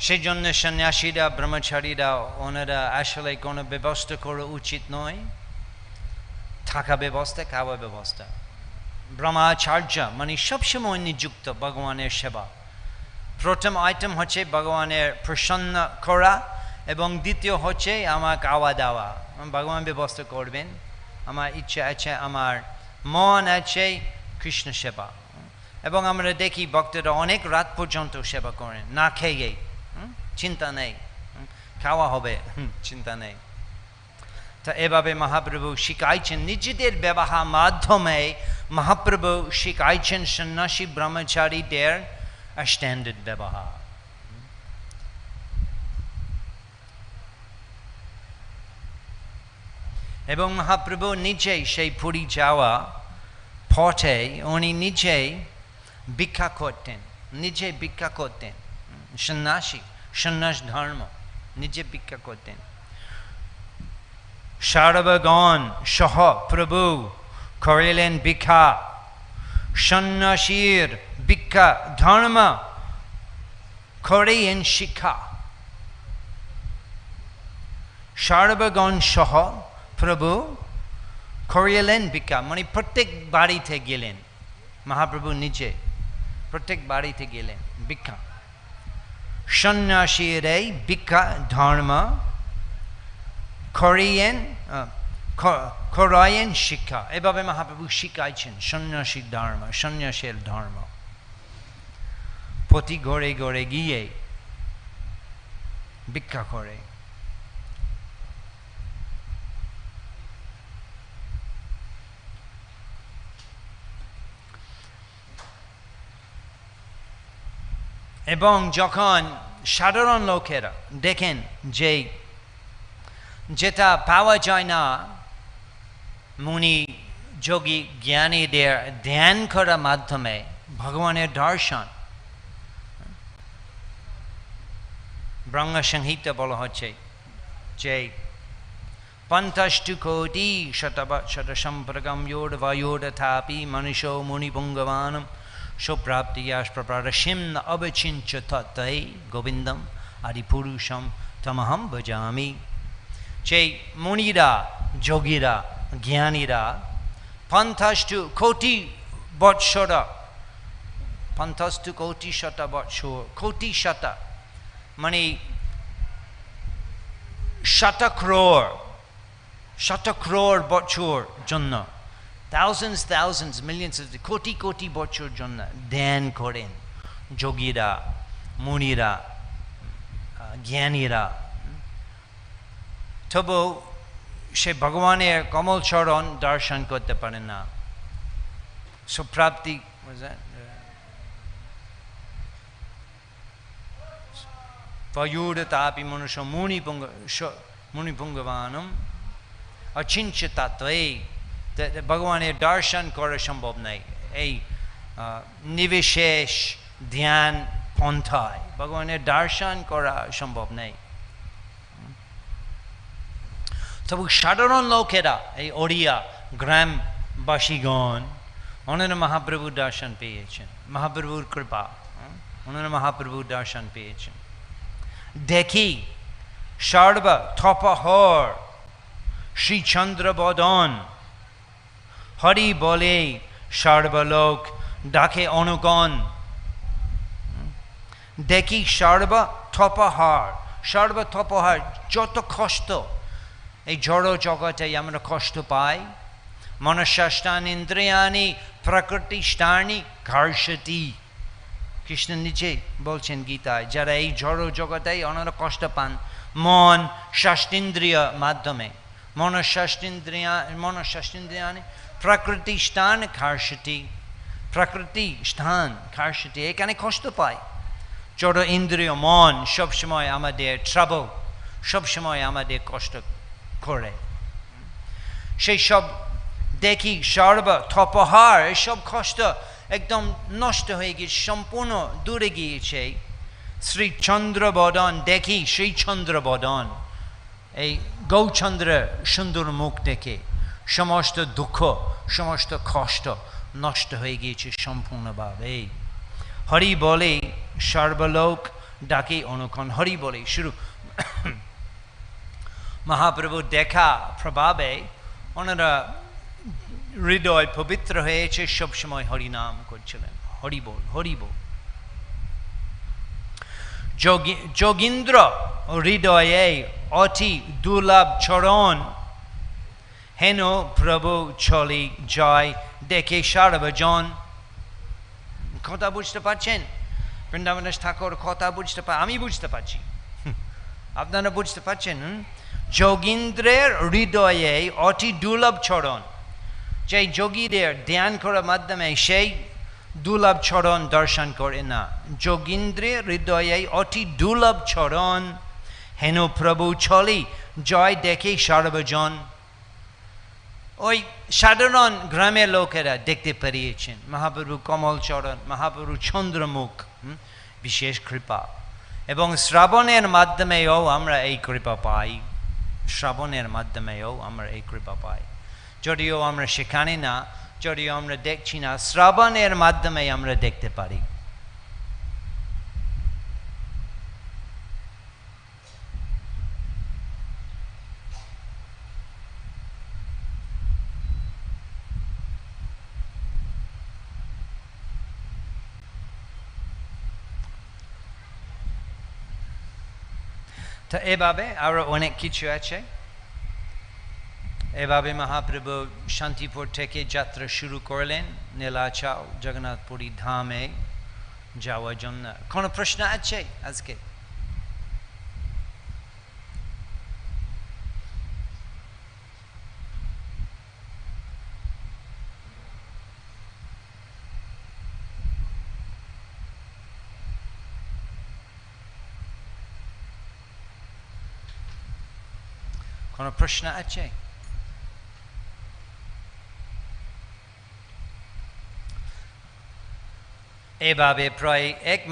A: সেই জন্য সন্ন্যাসীরা ব্রহ্মচারীরা ওনারা আসলে কোনো ব্যবস্থা করা উচিত নয়, থাকা ব্যবস্থা, খাওয়া ব্যবস্থা। ব্রহ্মচার্য মানে সবসময় নিযুক্ত ভগবানের সেবা। প্রথম আইটেম হচ্ছে ভগবানের প্রসন্ন করা, এবং দ্বিতীয় হচ্ছে আমার খাওয়া দাওয়া। ভগবান ব্যবস্থা করবেন, আমার ইচ্ছা আছে, আমার মন আছে কৃষ্ণ সেবা। এবং আমরা দেখি ভক্তরা অনেক রাত পর্যন্ত সেবা করেন না খেয়ে, চিন্তা নেই, খাওয়া হবে, চিন্তা নেই। তা এভাবে মহাপ্রভু শিখাইছেন, নিজেদের ব্যবহার মাধ্যমে মহাপ্রভু শিখাইছেন সন্ন্যাসী ব্রহ্মচারীদের স্ট্যান্ডার্ড ব্যবহার। এবং মহাপ্রভু নিজেই সেই পুরী যাওয়া পথে উনি নিজেই ভিক্ষা করতেন, সন্ন্যাসী, সন্ন্যাস ধর্ম, নিজে ভিক্ষা করতেন। সার্বগণ সহ প্রভু করিলেন ভিক্ষা, সন্ন্যাসীর ভিক্ষা ধর্ম করেন শিক্ষা। সার্বগণ সহ প্রভু করিলেন ভিক্ষা, মানে প্রত্যেক বাড়িতে গেলেন, মহাপ্রভু নিজে প্রত্যেক বাড়িতে গেলেন ভিক্ষা। সন্ন্যাসীর এই ভিক্ষা ধর্ম করায়েন শিক্ষা। এভাবে মহাপ্রভু শিখাইছেন সন্ন্যাসীর ধর্ম, সন্ন্যাসের ধর্ম। প্রতি ঘরে ঘরে গিয়ে ভিক্ষা করে। এবং যখন সাধারণ লোকেরা দেখেন যে যেটা পাওয়া যায় না মুনি যোগী জ্ঞানীদের ধ্যান করার মাধ্যমে ভগবানের দর্শন, ব্রহ্ম সংহিতা বলা হচ্ছে যে পঞ্চাশটু কোটি শত সম্পর্কম যোড বায়োড থাপি মনুষ্য মুনি পুঙ্গবানম সুপ্রাপ্তিয়াস প্রপ্রারশিম অবচিঞ্চ তৈ গোবিন্দম আদিপুরুষম তমহম ভজামি। সেই মুনিরা, যোগীরা, জ্ঞানীরা 50 কোটি বৎসর, 50 কোটি শত বৎসর, কোটি শত মানে শত ক্রোড় বছর জন্য, thousands, millions of crore crore বছর জন্য ধ্যান করেন যোগীরা, মুনিরা, জ্ঞানীরা। তবু সে ভগবানের কমল চরণ দর্শন করতে পারেন না। সুপ্রাপ্তি Payudatapi manusha munipungavaanam achinchitattve Bhagavan darshan kora sambhav nai ei nivishesh dhyan panthai Bhagavan darshan kora sambhav nai তবু সাধারণ লোকেরা এই ওড়িয়া গ্রাম বাসীগণ ওনারা মহাপ্রভু দর্শন পেয়েছেন মহাপ্রভুর কৃপা ওনারা মহাপ্রভু দর্শন পেয়েছেন দেখি সর্ব থপহর শ্রী চন্দ্রবদন হরি বলে সর্বলোক ডাকে অনুগণ দেখি সর্ব থপহর যত কষ্ট এই জড় জগতে আমরা কষ্ট পাই মনঃশাস্তানি ইন্দ্রিয়ানি প্রকৃতিষ্ঠানি ঘর্ষতি কৃষ্ণ নিচে বলছেন গীতায় যারা এই জড় জগতে ওনারা কষ্ট পান মন ষষ্ঠেন্দ্রিয় মাধ্যমে মনঃশাস্ত্রেন্দ্রিয়ানি প্রকৃতিষ্ঠান ঘর্ষতি এখানে কষ্ট পায় জড় ইন্দ্রিয় মন সবসময় আমাদের ট্রাবল সবসময় আমাদের কষ্ট করে সেই সব দেখি সর্ব থপহার সব কষ্ট একদম নষ্ট হয়ে গিয়ে সম্পূর্ণ দূরে গিয়েছে শ্রী চন্দ্রবদন দেখি শ্রী চন্দ্রবদন এই গৌচন্দ্র সুন্দর মুখ দেখে সমস্ত দুঃখ সমস্ত কষ্ট নষ্ট হয়ে গিয়েছে সম্পূর্ণভাবে হরি বলে সর্বলোক ডাকে অনুক্ষণ হরি বলে শুরু মহাপ্রভু দেখা প্রভাবে ওনারা হৃদয় পবিত্র হয়েছে সবসময় হরিনাম করছিলেন হরি বল যোগীন্দ্র হৃদয়ে অতি দুর্লভ চরণ হেন প্রভু চলি জয় দেখে সর্বজন কথা বুঝতে পারছেন বৃন্দাবন ঠাকুর কথা বুঝতে আমি বুঝতে পারছি আপনারা বুঝতে পারছেন যোগীন্দ্রের হৃদয়ে অতি দুর্লভ চরণ সেই যোগীদের ধ্যান করার মাধ্যমে সেই দুর্লভ চরণ দর্শন করে না যোগীন্দ্রের হৃদয়ে অতি দুর্লভ চরণ হেন প্রভু চলি জয় দেখে সর্বজন ওই সাধারণ গ্রামের লোকেরা দেখতে পেরিয়েছেন মহাপ্রভু কমল চরণ মহাপ্রভু চন্দ্রমুখ বিশেষ কৃপা এবং শ্রাবণের মাধ্যমেও আমরা এই কৃপা পাই শ্রাবণের মাধ্যমেও আমরা এই কৃপা পাই যদিও আমরা সেখানে না যদিও আমরা দেখছি না শ্রাবণের মাধ্যমে আমরা দেখতে পারি তো এভাবে আরো অনেক কিছু আছে এভাবে মহাপ্রভু শান্তিপুর থেকে যাত্রা শুরু করলেন নীলাচল জগন্নাথপুরী ধামে যাওয়ার জন্য কোনো প্রশ্ন আছে আজকে কোনো প্রশ্ন আছে এভাবে প্রায় এক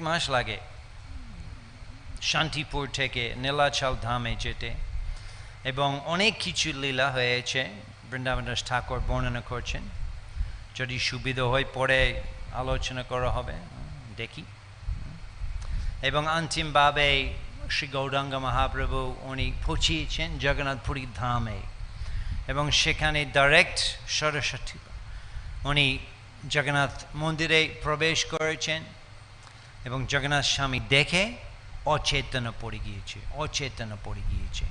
A: মাস লাগে শান্তিপুর থেকে নীলাচল ধামে যেতে এবং অনেক কিছু লীলা হয়েছে বৃন্দাবন দাস ঠাকুর বর্ণনা করছেন যদি সুবিধা হয় পরে আলোচনা করা হবে দেখি এবং অন্তিমভাবে শ্রী গৌরাঙ্গ মহাপ্রভু উনি পৌঁছিয়েছেন জগন্নাথপুরী ধামে এবং সেখানে ডাইরেক্ট সরস্বতী উনি জগন্নাথ মন্দিরে প্রবেশ করেছেন এবং জগন্নাথ স্বামী দেখে অচেতন পড়ে গিয়েছে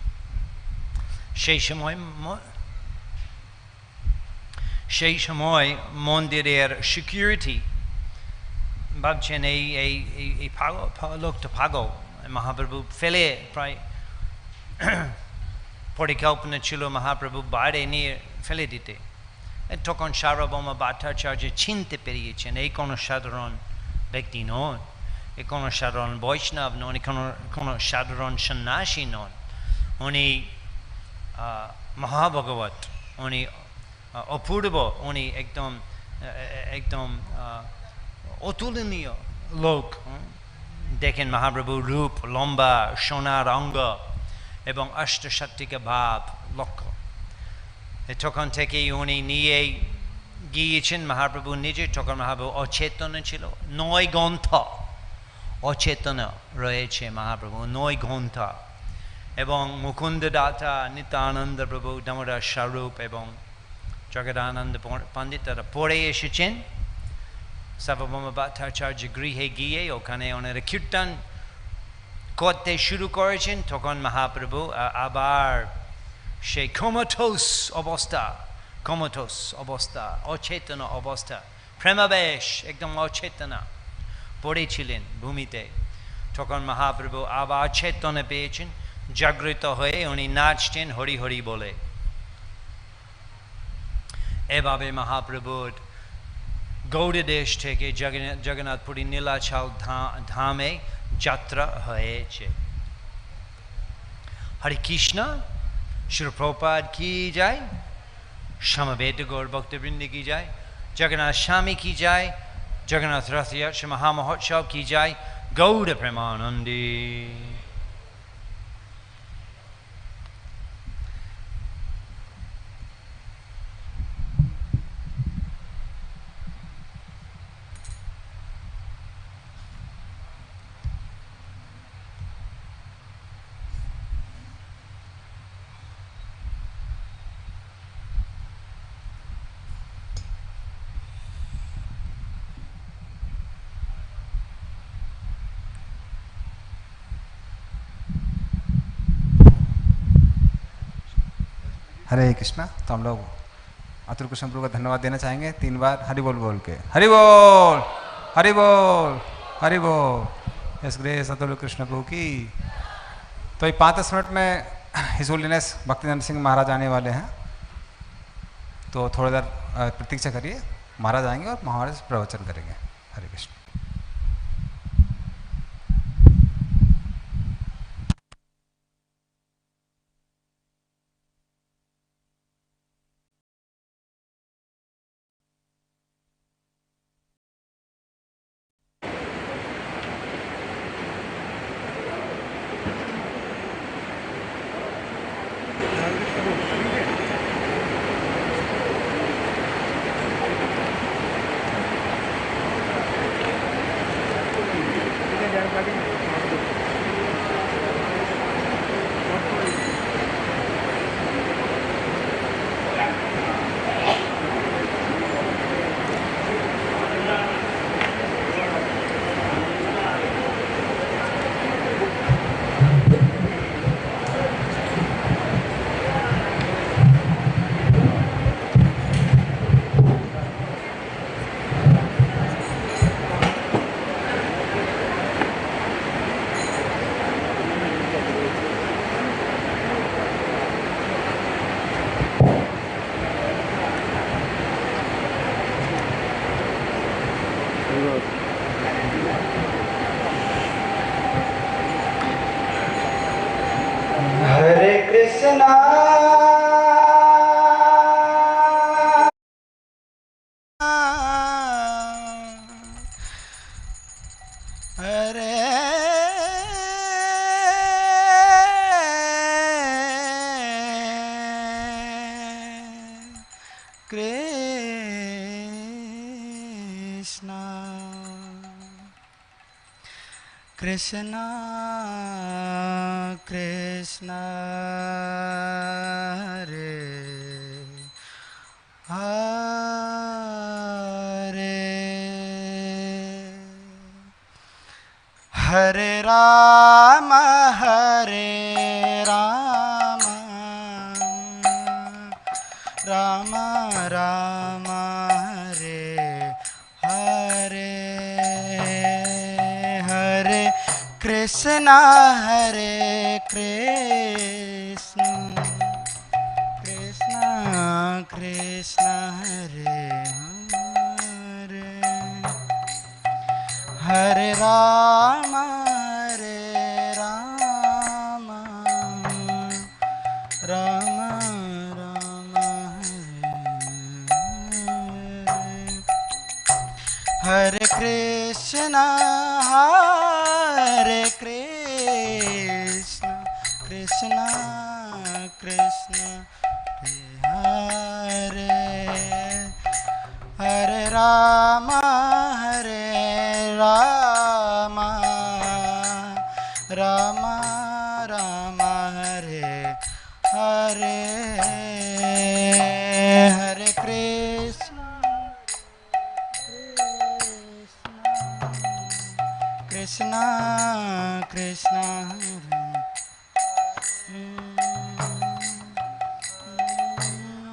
A: সেই সময় মন্দিরের সিকিউরিটি ভাবছেন এই লোকটা পাগল মহাপ্রভু ফেলে প্রায় পরিকল্পনা ছিল মহাপ্রভু বাইরে নিয়ে ফেলে দিতে তখন সার্বভৌম ভট্টাচার্য চিনতে পেরিয়েছেন এই কোনো সাধারণ ব্যক্তি নন এ কোনো সাধারণ বৈষ্ণব নন, কোনো সাধারণ সন্ন্যাসী নন, উনি মহাভগবত, উনি অপূর্ব, উনি একদম একদম অতুলনীয় লোক। দেখেন মহাপ্রভুর রূপ, লম্বা সোনার অঙ্গ এবং অষ্টসাত্ত্বিক ভাব লক্ষ্য। তখন থেকেই উনি নিয়ে গিয়েছেন মহাপ্রভু নিজে। তখন মহাপ্রভু অচেতন ছিল, 9 ঘণ্টা অচেতন রয়েছে মহাপ্রভু, 9 ঘণ্টা। এবং মুকুন্দ দাতা, নিত্যানন্দ প্রভু, দামোদর স্বরূপ এবং জগদানন্দ পণ্ডিত তারা পড়ে এসেছেন সার্বভৌম ভট্টাচার্য গৃহে গিয়ে। ওখানে ওনারা কীর্তন করতে শুরু করেছেন। তখন মহাপ্রভু আবার সেই কোমাটোস অবস্থা, অচেতন অবস্থা, প্রেমাবেশ, একদম অচেতনা পড়েছিলেন ভূমিতে। তখন মহাপ্রভু আবার চেতনা পেয়েছেন, জাগৃত হয়ে উনি নাচছেন হরি হরি বলে। এভাবে মহাপ্রভুর গৌড়দেশ থেকে জগন্নাথপুরী নীলাচল ধামে যাত্রা হয়েছে। হরে কৃষ্ণ, শ্রীল প্রভুপাদ কি যায়, সমবেত গৌর ভক্তবৃন্দ কি যায়, জগন্নাথ স্বামী কি যায়, জগন্নাথ রথযাত্রা মহামহোৎসব কি যায়, গৌর প্রেমানন্দে।
B: हरे कृष्णा। तो हम लोग अतुल कृष्ण प्रभु का धन्यवाद देना चाहेंगे 3 बार हरि बोल बोल के। हरि बोल, हरि बोल, हरि बोल। यस ग्रेस अतुल कृष्ण प्रभु की। तो ये 5-10 मिनट में हिज होलीनेस भक्तिनंद सिंह महाराज आने वाले हैं, तो थोड़ी देर प्रतीक्षा करिए, महाराज आएंगे और महाराज प्रवचन करेंगे। हरे कृष्ण।
C: हरे कृष्णा हरे कृष्णा कृष्णा कृष्णा हरे हरे हरे राम राम राम हरे हरे हरे कृष्णा हरे Krishna Krishna Krishna Hare Hare Hare Ram Hare Krishna, Hare Krishna, Krishna Krishna, Hare Hare Rama, Hare Rama, Rama Rama, Hare Hare, Hare Krishna, Krishna Krishna,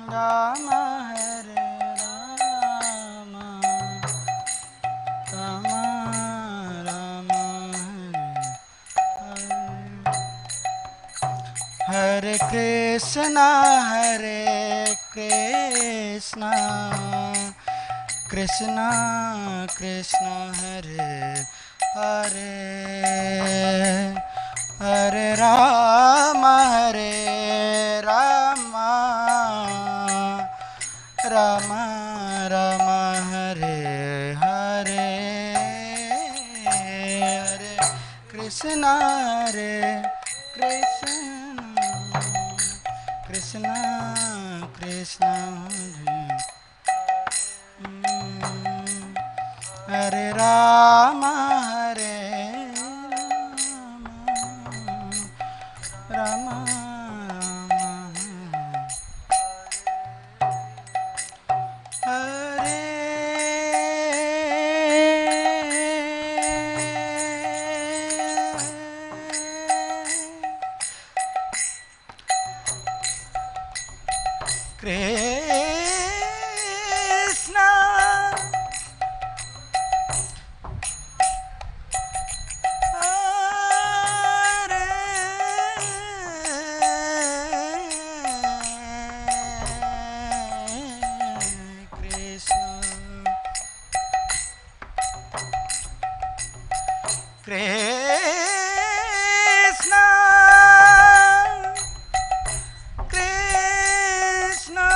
C: Rama Hare Rama, Rama Rama, Hare Krishna, Hare Krishna, Krishna Krishna, Hare Hare, Hare Rama, Hare Rama, Rama Rama, Hare Hare, Hare Krishna, Hare Krishna, Krishna Krishna, Hare Rama, Hare Rama, Rama Hare Krishna, Krishna, Krishna,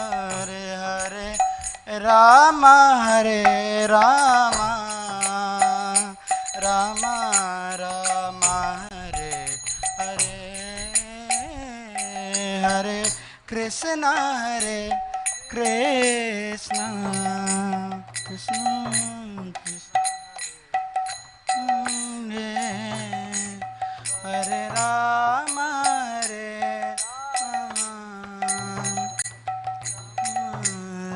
C: Hare Hare Rama, Hare Rama, Rama Rama, Hare Hare, Hare Krishna, Hare Krishna, Krishna Krishna, Hare Rama, Hare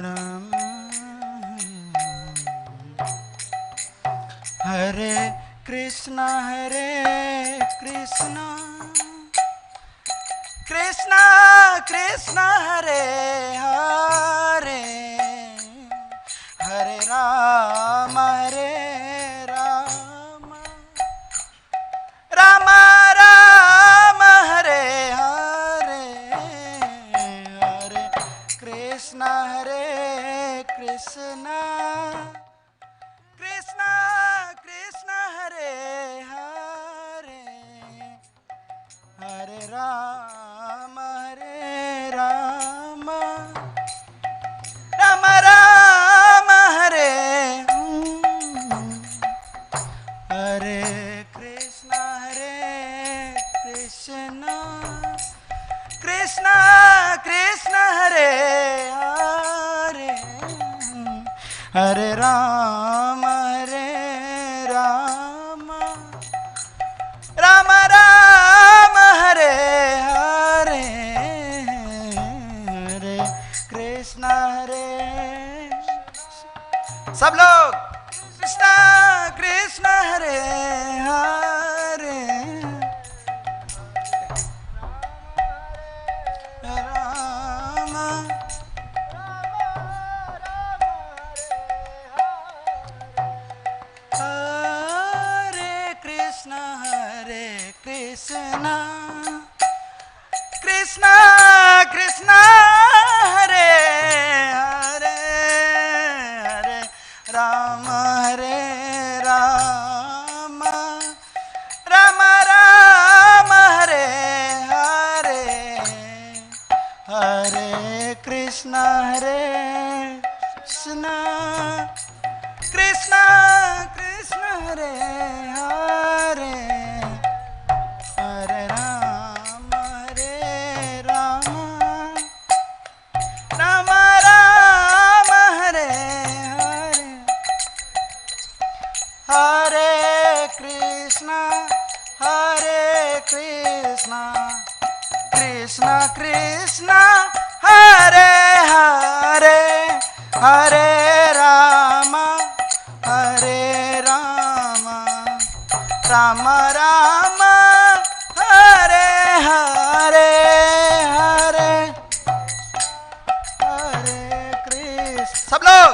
C: Rama, Hare Krishna, Hare Krishna, Krishna Krishna, Hare Hare, Hare Rama, Hare Rama, Rama Rama, Hare Hare, Hare Krishna, Hare Krishna, Krishna Krishna, Hare Hare, Hare Rama, Hare Rama, Rama Rama, Hare Hare Krishna, Hare Krishna, Krishna Krishna, Hare Hare, Hare Rama, Hare Rama, Rama Rama, Hare Hare, Hare Krishna, Hare, सब लोग कृष्णा कृष्णा, हरे हरे, राम हरे कृष्णा, हरे कृष्णा, कृष्णा कृष्णा, हरे Krishna Hare Krishna Krishna Krishna Hare Hare Hare Rama Hare Rama Rama Rama Hare Hare Hare Krishna Krishna Krishna Hare Hare Hare Rama Rama Rama Hare Hare Hare Hare Krishna सब लोग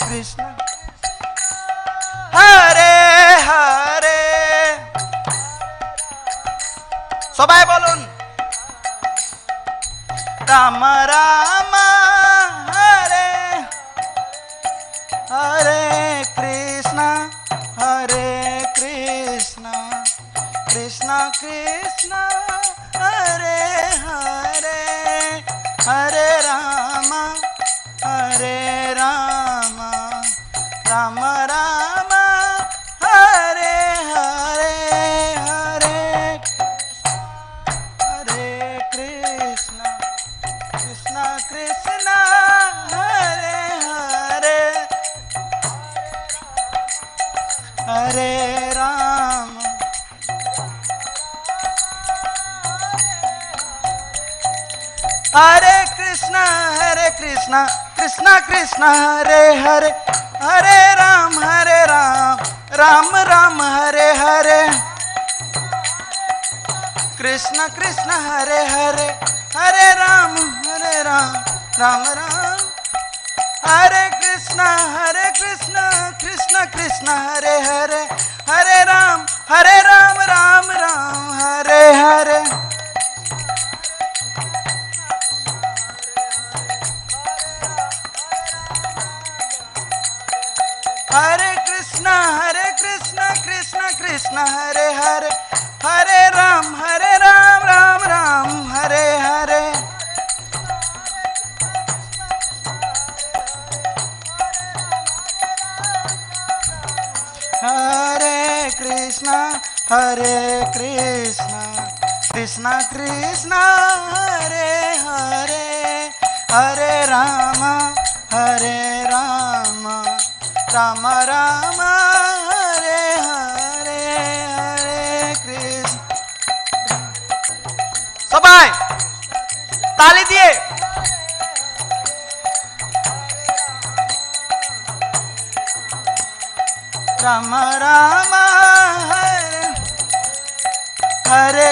C: कृष्ण हरे हरे সবাই বলুন রাম রাম হরে হরে কৃষ্ণ কৃষ্ণ কৃষ্ণ হরে হরে হরে রাম রাম রাম হরে হরে হরে হরে কৃষ্ণ কৃষ্ণ কৃষ্ণ হরে হরে হরে রাম हरे कृष्णा कृष्णा कृष्णा हरे हरे हरे राम राम राम हरे हरे कृष्णा कृष्णा हरे हरे हरे राम राम राम हरे कृष्णा कृष्णा कृष्णा हरे हरे हरे राम राम राम हरे हरे हरे कृष्णा कृष्णा कृष्णा हरे हरे हरे राम राम राम हरे हरे हरे कृष्णा कृष्णा कृष्णा हरे हरे हरे राम राम राम हरे हरे हरे कृष्ण সবাই তালি দিয়ে राम राम हरे हरे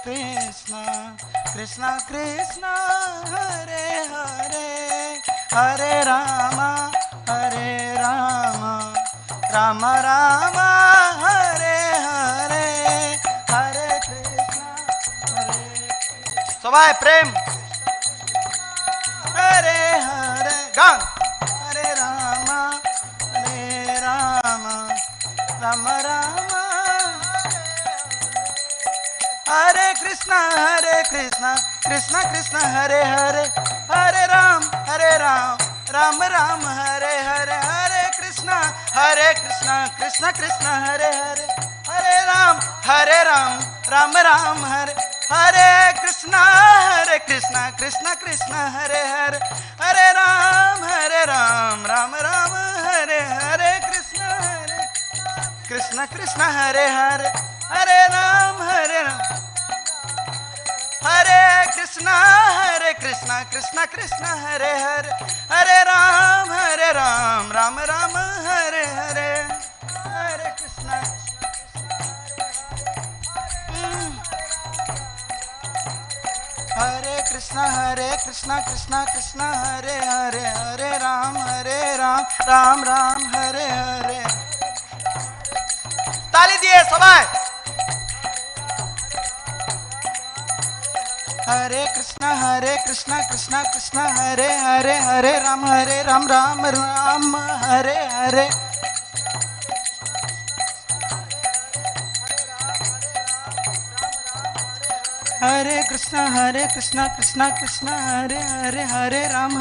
C: कृष्णा कृष्णा कृष्णा हरे हरे हरे राम राम राम हरे हरे हरे कृष्णा सबाई प्रेम हरे हरे गान हरे राम राम राम हरे कृष्णा कृष्णा कृष्णा हरे हरे हरे राम राम राम हरे हरे हरे कृष्णा कृष्णा कृष्णा हरे हरे हरे राम राम राम हरे हरे कृष्णा कृष्णा कृष्णा हरे हरे हरे राम राम राम हरे हरे कृष्णा कृष्णा हरे हरे हरे राम हरे कृष्णा कृष्णा कृष्णा हरे हरे हरे राम राम राम हरे हरे हरे कृष्णा हरे कृष्णा कृष्णा कृष्णा हरे हरे हरे राम राम राम हरे हरे ताली दिए सबाई हरे Krishna Krishna Krishna Hare Hare Hare Ram Ram Ram Hare Hare Hare Krishna Krishna Krishna Hare Hare Hare Ram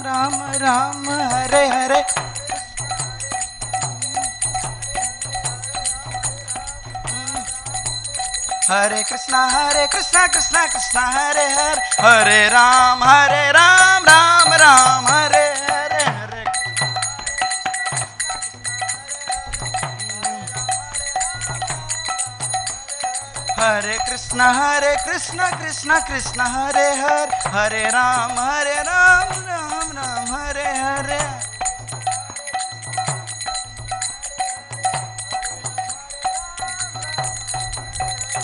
C: Ram Ram Hare Hare. Hare Krishna Krishna Krishna Hare Hare Hare Ram Ram Ram Hare Hare. Hare Krishna Krishna Krishna Hare Hare Hare Ram Ram Ram Hare Hare.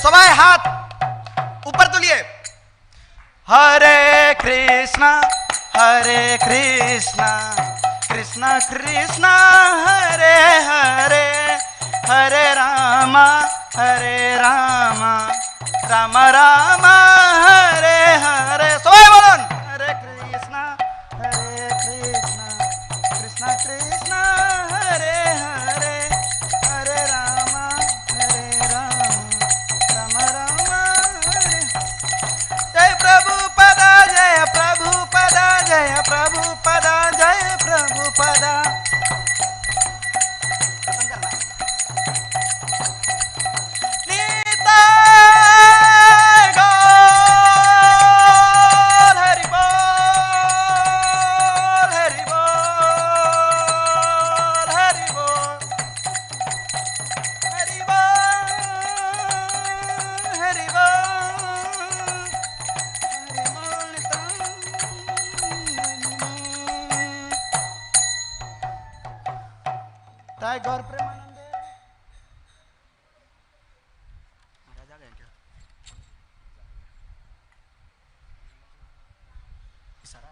C: सबाई हाथ ऊपर तुलिए. हरे कृष्णा कृष्णा कृष्णा हरे हरे हरे रामा राम राम हरे हरे. सबाई बोलन हरे कृष्णा कृष्णा कृष्णा हरे हरे हरे राम जय प्रभुपदा जय प्रभुपदा जय प्रभुपदा जय प्रभुपदा. गौर प्रेमानंद राजा गए क्या इशारा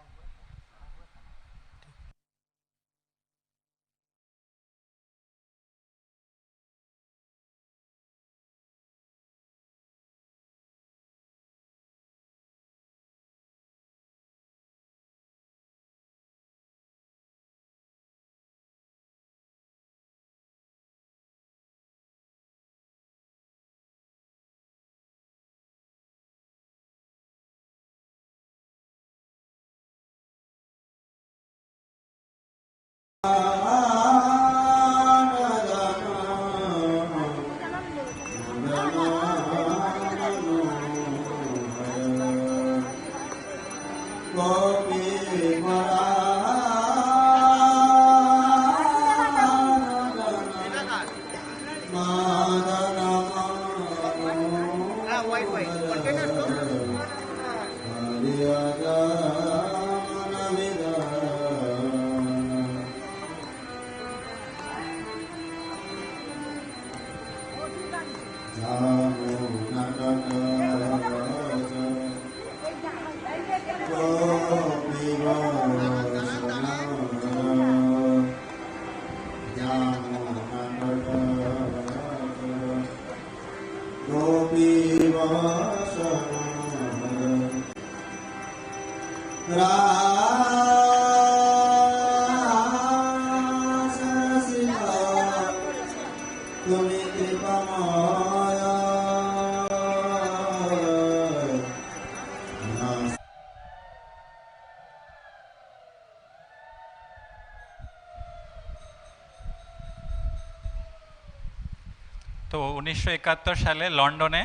D: তো 1971 সালে লন্ডনে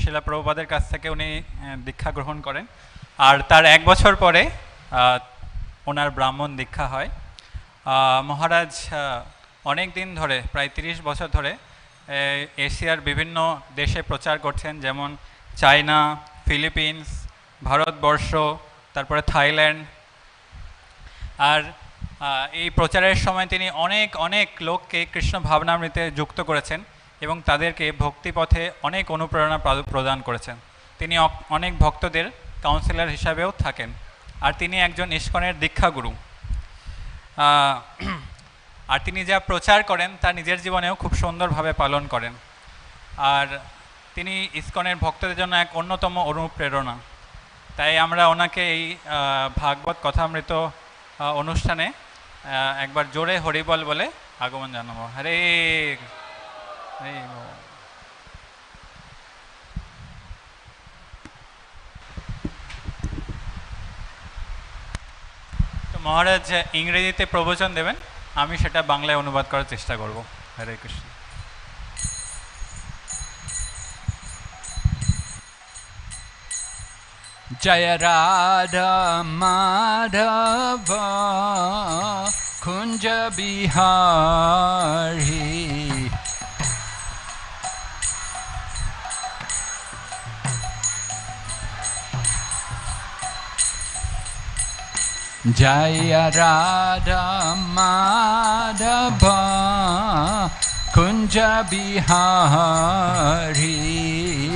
D: শিলা প্রভুপাদের কাছ থেকে উনি দীক্ষা গ্রহণ করেন আর তার এক বছর পরে ওনার ব্রাহ্মণ দীক্ষা হয়। মহারাজ অনেক দিন ধরে প্রায় 30 বছর ধরে এশিয়ার বিভিন্ন দেশে প্রচার করছেন, যেমন চায়না, ফিলিপিন্স, ভারতবর্ষ, তারপরে থাইল্যান্ড। আর এই প্রচারের সময় তিনি অনেক লোককে কৃষ্ণ ভাবনামৃতে যুক্ত করেছেন এবং তাদেরকে ভক্তিপথে অনেক অনুপ্রেরণা প্রদান করেছেন। তিনি অনেক ভক্তদের কাউন্সিলর হিসাবেও থাকেন আর তিনি একজন ইস্কনের দীক্ষাগুরু। আর তিনি যা প্রচার করেন তা নিজের জীবনেও খুব সুন্দরভাবে পালন করেন। আর তিনি ইস্কনের ভক্তদের জন্য এক অন্যতম অনুপ্রেরণা। তাই আমরা ওনাকে এই ভাগবত কথামৃত অনুষ্ঠানে একবার জোরে হরিবল বলে আগমন জানাবো। হরে হরে মহারাজ ইংরেজিতে প্রবচন দেবেন, আমি সেটা বাংলায় অনুবাদ করার চেষ্টা করব। হরে Krishna.
E: Jaya Radha Madhava Kunja Bihari Jaya Radha Madhava Kunja Bihari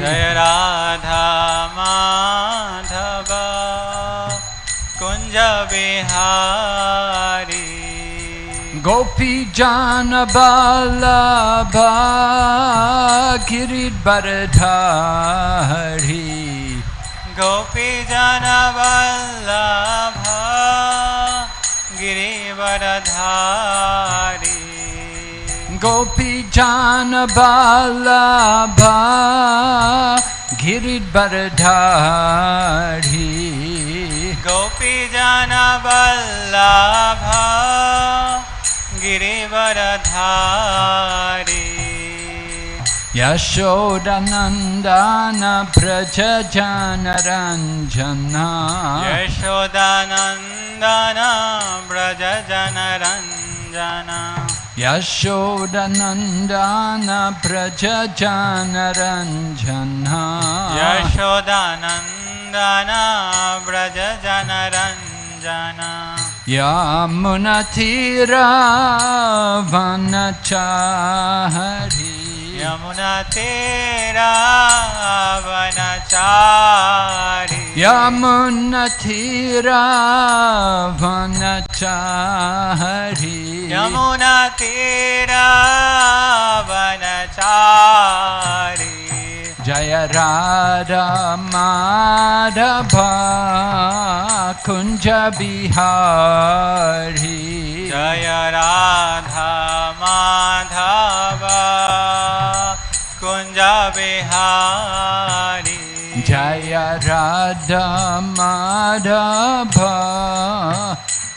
D: जय Radha Madhava Kunj Bihari
E: Gopi Jana Vallabha Giridharadhari
D: गोपी जन Vallabh Girivardhari
E: Gopi Jana Vallabha Giridharadhari
D: गोपी जन Vallabh Girivardhari
E: Yashodanandana Braja Jana Ranjana
D: यशोदानन्दना Vraj जनरञ्जना
E: Yashodanandana Braja Jana Ranjana
D: यशोदानन्दना Vraj जनरञ्जना
E: Yamunatira Vanachari
D: Yamuna तेरा वनचारी
E: Yamunatira Vanachari
D: यमुना तेरा वनचारी
E: Jaya Radha Madhava Kunja Bihari
D: जय Radha Madhava Kunj Bihari
E: Jaya Radha Madhava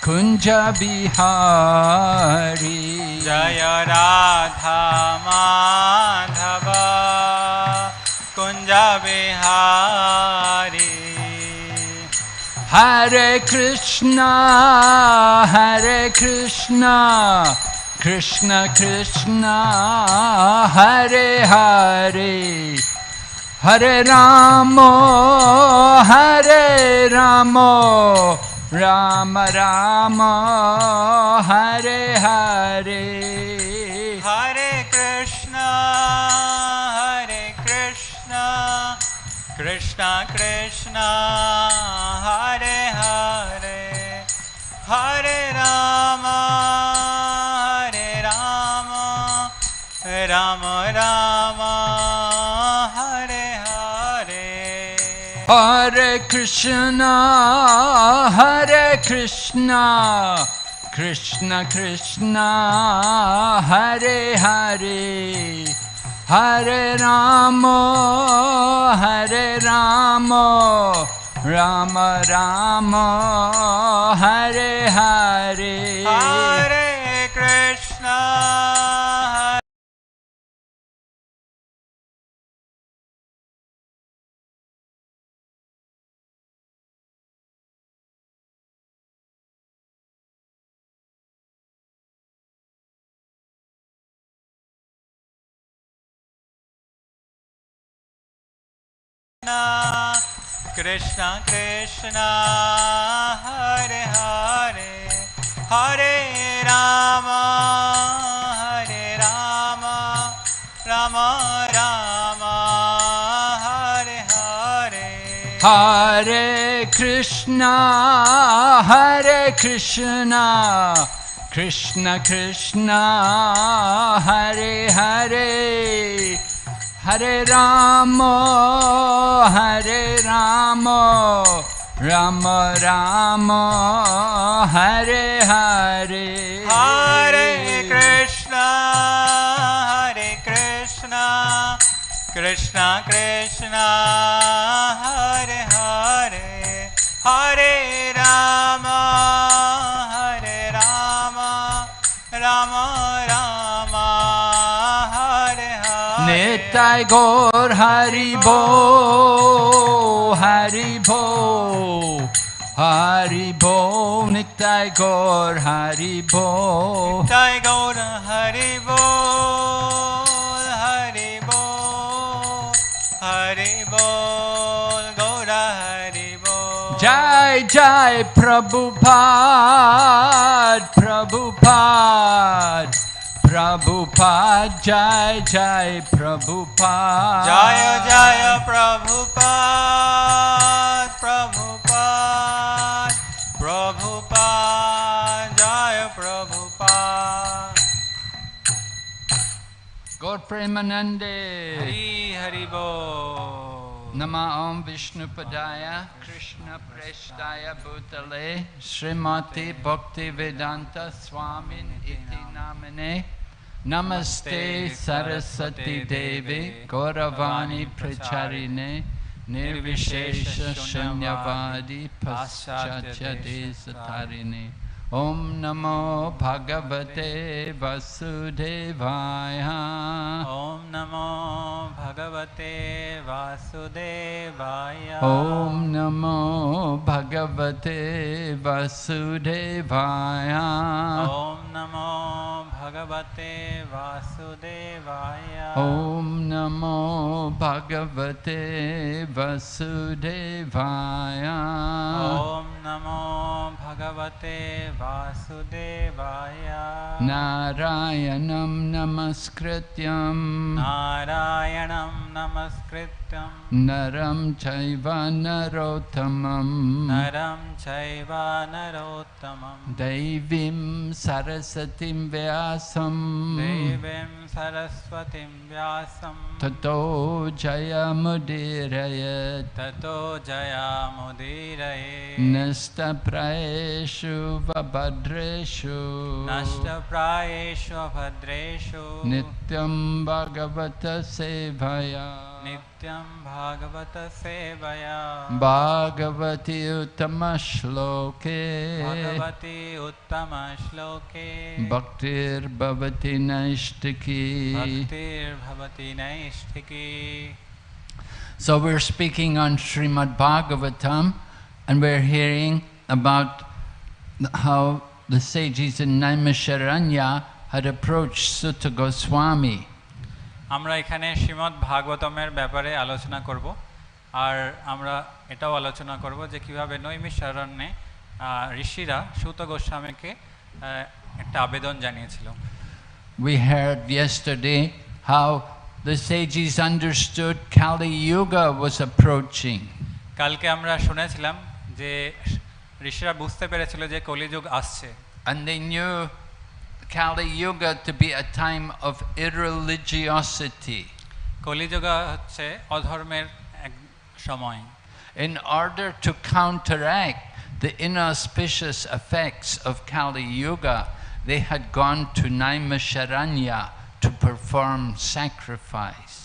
E: Kunja Bihari
D: जय Radha Madhava Kunj Bihari
E: Hare Krishna Krishna Krishna Hare Hare Hare Rama Rama Rama Hare Hare
D: Hare Krishna Krishna Krishna Hare Hare Hare Ram Ram Ram Hare Hare
E: Hare Krishna Krishna Krishna Hare Hare Hare Rama Rama Rama Hare Hare
D: Hare Krishna Krishna Krishna Hare Hare Hare Ram Ram Ram Hare Hare
E: Hare Krishna Krishna Krishna Hare Hare Hare Rama Rama Rama Hare Hare
D: Hare Krishna Krishna Krishna Hare Hare Hare Ram
E: Nitai Gaur Hari Bo, Hari Bo, Hari Bo, Nitai Gaur Hari Bo.
D: Nitai Gaur Hari Bol, Hari Bol, Hari Bol, Gaura Hari Bol.
E: Jai Jai Prabhupada, Prabhupada, Prabhupada, Jai Jai Prabhupada.
D: Jaya Jaya Prabhupada, Prabhupada, Prabhupada, Jaya Prabhupada.
E: Gaur Premanande.
D: Hari Hari Bol.
E: Nama Om Vishnu Padaya Krishna Preshtaya Bhutale Srimati Bhakti Vedanta Swamin Iti Namane Namaste Saraswati Devi Gauravani Pracharine Nirvishesha Shunyavadi Paschatya Desatarine Om Namo Bhagavate Vasudevaya
D: Om Namo Bhagavate Vasudevaya.
E: Om Namo Bhagavate Vasudevaya
D: Om Namo Bhagavate Vasudevaya.
E: Om Namo Bhagavate Vasudevaya
D: Om Namo Bhagavate Vasudevaya.
E: Narayanam Namaskrityam
D: Narayanam Namaskrityam
E: Naram Chaiva Narottamam
D: Naram Chaiva Narottamam
E: Devim Sarasatim Vyasam
D: Devim Saraswatim Vyasam
E: Tato Jayamudirayat
D: Tato Jaya Mudiraye
E: Nasta Praeshu Vabhadreshu
D: Nashta Prayeshu Bhadreshu
E: Nityam Bhagavata Sevaya
D: Nityam Bhagavata Sevaya
E: Bhagavati Uttama Shloke
D: Bhagavati Uttama Shloke
E: Bhaktir Bhavati Naishtiki.
D: Bhaktir Bhavati Naishtiki.
E: So we're speaking on Srimad Bhagavatam and we're hearing about how the sages in Naimisharanya had approached Sutta Goswami.
D: আমরা এখানে শ্রীমদ্ ভাগবতমের ব্যাপারে আলোচনা করব আর আমরা এটাও আলোচনা করব যে কিভাবে নৈমিষারণ্যে ঋষিরা সুত গোস্বামীকে একটা আবেদন জানিয়েছিল।
E: We heard yesterday how the sages understood Kali Yuga was approaching.
D: কালকে আমরা শুনেছিলাম যে ঋষিরা বুঝতে পেরেছিল যে কলিযুগ আসছে।
E: And they knew Kali Yuga to be a time of irreligiosity.
D: কলিযুগ হচ্ছে অধর্মের এক সময়।
E: In order to counteract the inauspicious effects of Kali Yuga, they had gone to Naimisharanya to perform sacrifice.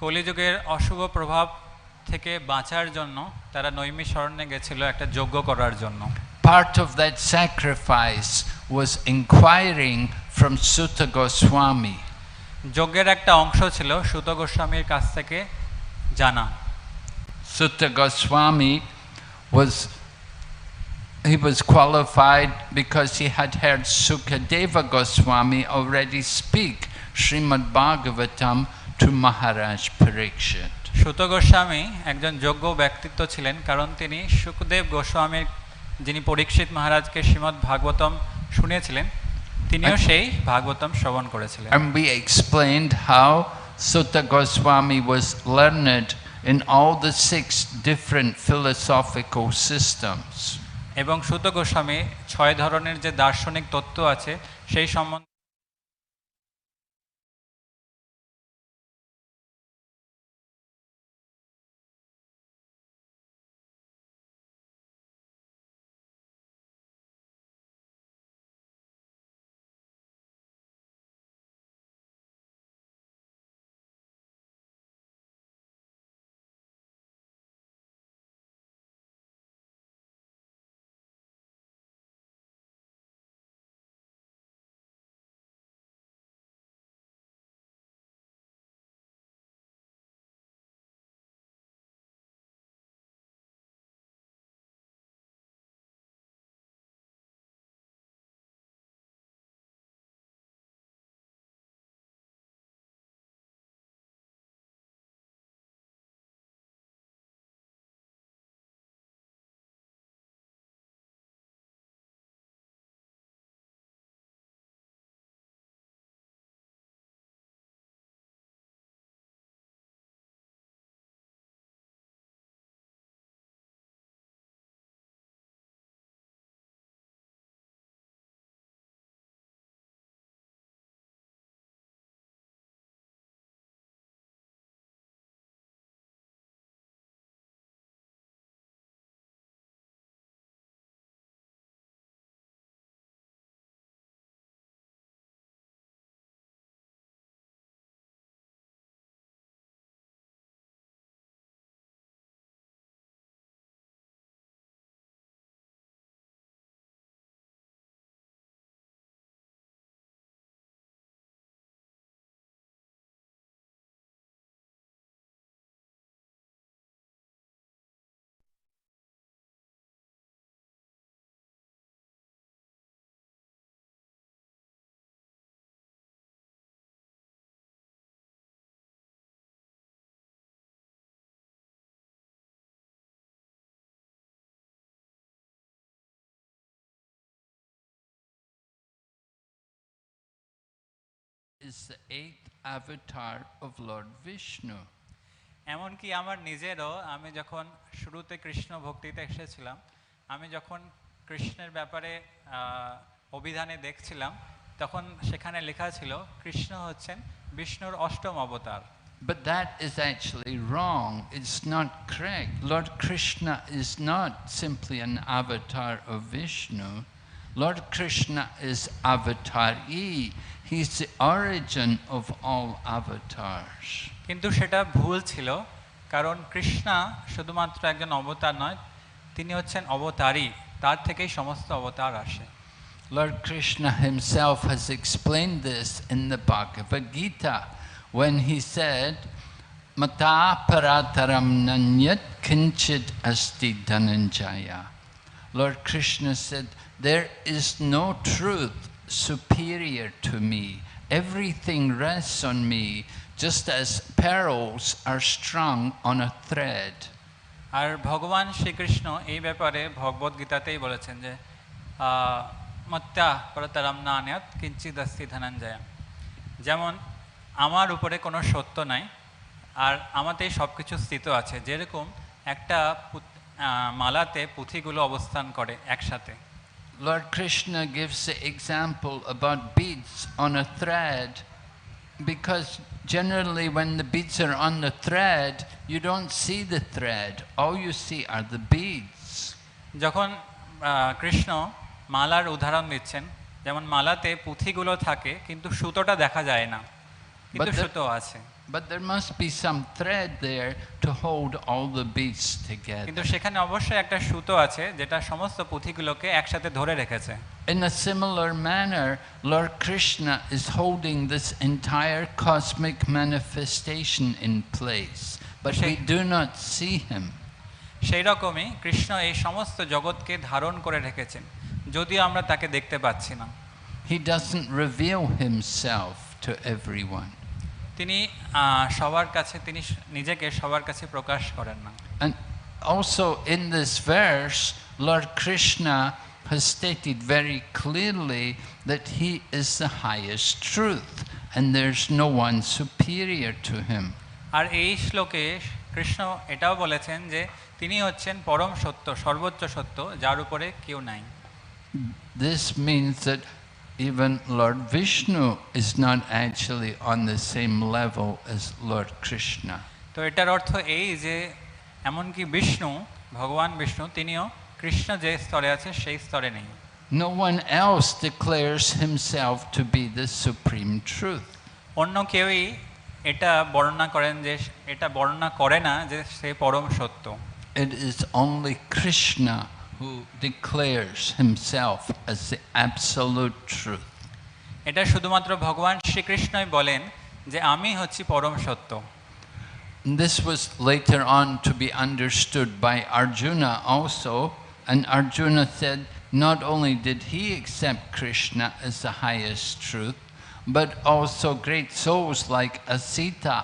D: কলিযুগের অশুভ প্রভাব থেকে বাঁচার জন্য তারা নৈমিষারণ্যে গেছিল একটা যজ্ঞ করার জন্য।
E: Part of that sacrifice was inquiring from Sutta Goswami.
D: যজ্ঞের একটা অংশ ছিল সুত গোস্বামীর কাছ থেকে জানা।
E: Sutta Goswami was qualified because he had heard Sukadeva Goswami already speak Srimad Bhagavatam to Maharaj Parikshit.
D: সুত গোস্বামী একজন যোগ্য ব্যক্তিত্ব ছিলেন কারণ তিনি সুখদেব গোস্বামীর যিনি পরীক্ষিত মহারাজকে শ্রীমদ্ ভাগবতম শুনিয়েছিলেন তিনিও সেই ভাগবতম শ্রবণ করেছিলেন।
E: And we explained how Sutta Goswami was learned in all the 6 different philosophical systems.
D: এবং সুত গোস্বামী 6 ধরনের যে দার্শনিক তত্ত্ব আছে সেই সম্বন্ধে
E: is the 8th avatar of Lord Vishnu.
D: এমনকি আমার নিজেরও, আমি যখন শুরুতে কৃষ্ণ ভক্তিতে এসেছিলাম, আমি যখন কৃষ্ণের ব্যাপারে অভিধানে দেখছিলাম, তখন সেখানে লেখা ছিল কৃষ্ণ হচ্ছেন বিষ্ণুর অষ্টম অবতার।
E: But that is actually wrong. It's not correct. Lord Krishna is not simply an avatar of Vishnu. Lord Krishna is avatar E. He's the origin of all avatars.
D: কিন্তু সেটা ভুল ছিল, কারণ কৃষ্ণা শুধুমাত্র একজন অবতার নয়, তিনি হচ্ছেন অবতারী, তার থেকেই সমস্ত অবতার আসে।
E: Lord Krishna himself has explained this in the Bhagavad Gita when he said, Mata parataram nanyat kinchit asti dhananjaya. Lord Krishna said, there is no truth superior to me. Everything rests on me, just as pearls are strung on a thread.
D: আর ভগবান শ্রীকৃষ্ণ এই ব্যাপারে ভগবদ গীতাতেই বলেছেন যে মত্তা পরতরম নান্যৎ কিঞ্চিদস্তি ধনঞ্জয়া, যেমন আমার উপরে কোনো সত্য নাই আর আমাতেই সব কিছু স্থিত আছে, যেরকম একটা মালাতে পুঁথিগুলো অবস্থান করে একসাথে।
E: Lord Krishna gives the example about beads on a thread, because generally when the beads are on the thread, you don't see the thread. All you see are the beads.
D: যখন কৃষ্ণ মালার উদাহরণ দিচ্ছেন, যেমন মালাতে পুঁথিগুলো থাকে কিন্তু সুতোটা দেখা যায় না, কিন্তু সুতো আছে।
E: But there must be some thread there to hold all the beads together.
D: কিন্তু সেখানে অবশ্যই একটা সুতো আছে যেটা সমস্ত পুঁথিগুলোকে একসাথে ধরে রেখেছে।
E: In a similar manner, Lord Krishna is holding this entire cosmic manifestation in place, but we do not see him.
D: সেই রকমই কৃষ্ণ এই সমস্ত জগৎকে ধারণ করে রেখেছেন, যদিও আমরা তাকে দেখতে পাচ্ছি না।
E: He doesn't reveal himself to everyone.
D: তিনি সবার কাছে, তিনি নিজেকে সবার কাছে প্রকাশ করেন না।
E: And also in this verse, Lord Krishna has stated very clearly that he is the highest truth and there's no one superior to him.
D: আর এই শ্লোকে কৃষ্ণ এটাও বলেছেন যে তিনি হচ্ছেন পরম সত্য, সর্বোচ্চ সত্য, যার উপরে কেউ নাই।
E: This means that even Lord Vishnu is not actually on the same level as Lord Krishna.
D: তো এটার অর্থ এই যে এমনকি বিষ্ণু, ভগবান বিষ্ণু, তিনিও কৃষ্ণ যে স্তরে আছে সেই স্তরে নেই।
E: No one else declares himself to be the supreme truth.
D: অন্য কেউই এটা বর্ণনা করেন যে, এটা বর্ণনা করে না যে সে পরম সত্য।
E: It is only Krishna who declares himself as the absolute truth.
D: এটা শুধুমাত্র ভগবান শ্রীকৃষ্ণই বলেন যে আমি হচ্ছি পরম সত্য।
E: This was later on to be understood by Arjuna also, and Arjuna said not only did he accept Krishna as the highest truth, but also great souls like Asita,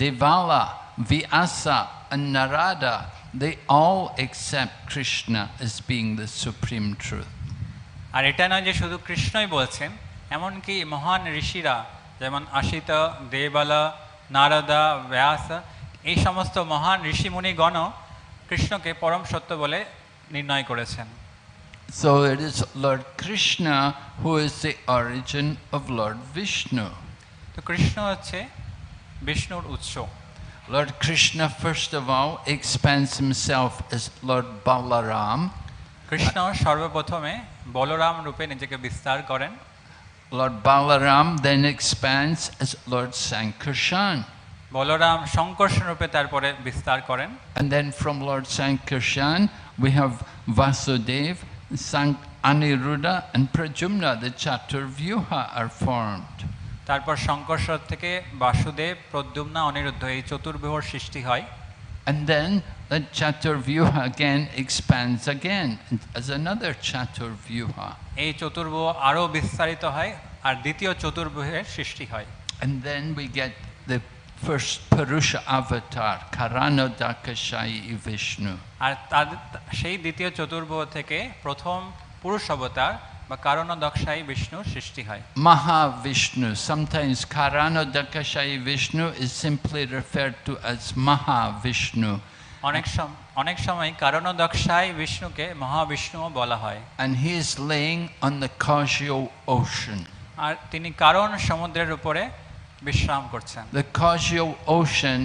E: Devala, Vyasa and Narada, they all accept Krishna as being the supreme truth.
D: আর এটা নয় যে শুধু কৃষ্ণই বলছেন, এমনকি মহান ঋষিরা যেমন আসিতা, দেবালা, নারদা, ব্যাস, এই সমস্ত মহান ঋষিমুনিগণও কৃষ্ণকে পরম সত্য বলে নির্ণয় করেছেন।
E: So it is Lord Krishna who is the origin of Lord Vishnu.
D: তো কৃষ্ণ হচ্ছে বিষ্ণুর উৎস।
E: Lord Krishna first of all expands himself as Lord Balaram.
D: Krishna সর্বপ্রথমে বলরাম রূপে নিজেকে বিস্তার করেন।
E: Lord Balaram then expands as Lord Sankarshan.
D: Balaram শঙ্কর্ষণ রূপে তারপরে বিস্তার করেন।
E: And then from Lord Sankarshan we have Vasudev, Aniruddha and Pradyumna, the Chaturvyuha are formed.
D: তারপর শঙ্কর্ষণ থেকে বাসুদেব, প্রদ্যুম্ন, অনিরুদ্ধ এই চতুর্ব্যূহর সৃষ্টি হয়।
E: And then the Chaturvyuha again expands again as another Chaturvyuha.
D: এই চতুর্ব্যূহ আরো বিস্তারিত হয় আর দ্বিতীয় চতুর্ব্যূহের সৃষ্টি হয়।
E: And then we get the first Purusha avatar, Karanodakashayi Vishnu.
D: আর সেই দ্বিতীয় চতুর্ব্যূহ থেকে প্রথম পুরুষ অবতার বা কারণোদকশায়ী বিষ্ণুর সৃষ্টি হয়।
E: Mahavishnu. Sometimes Karanodakashayi Vishnu is simply referred to as Mahavishnu.
D: অনেক সময় কারণোদকশায়ী বিষ্ণুকে মহাবিষ্ণুও বলা হয়।
E: And he is laying on the causal ocean.
D: আর তিনি কারণ সমুদ্রের উপরে বিশ্রাম করছেন।
E: The causal ocean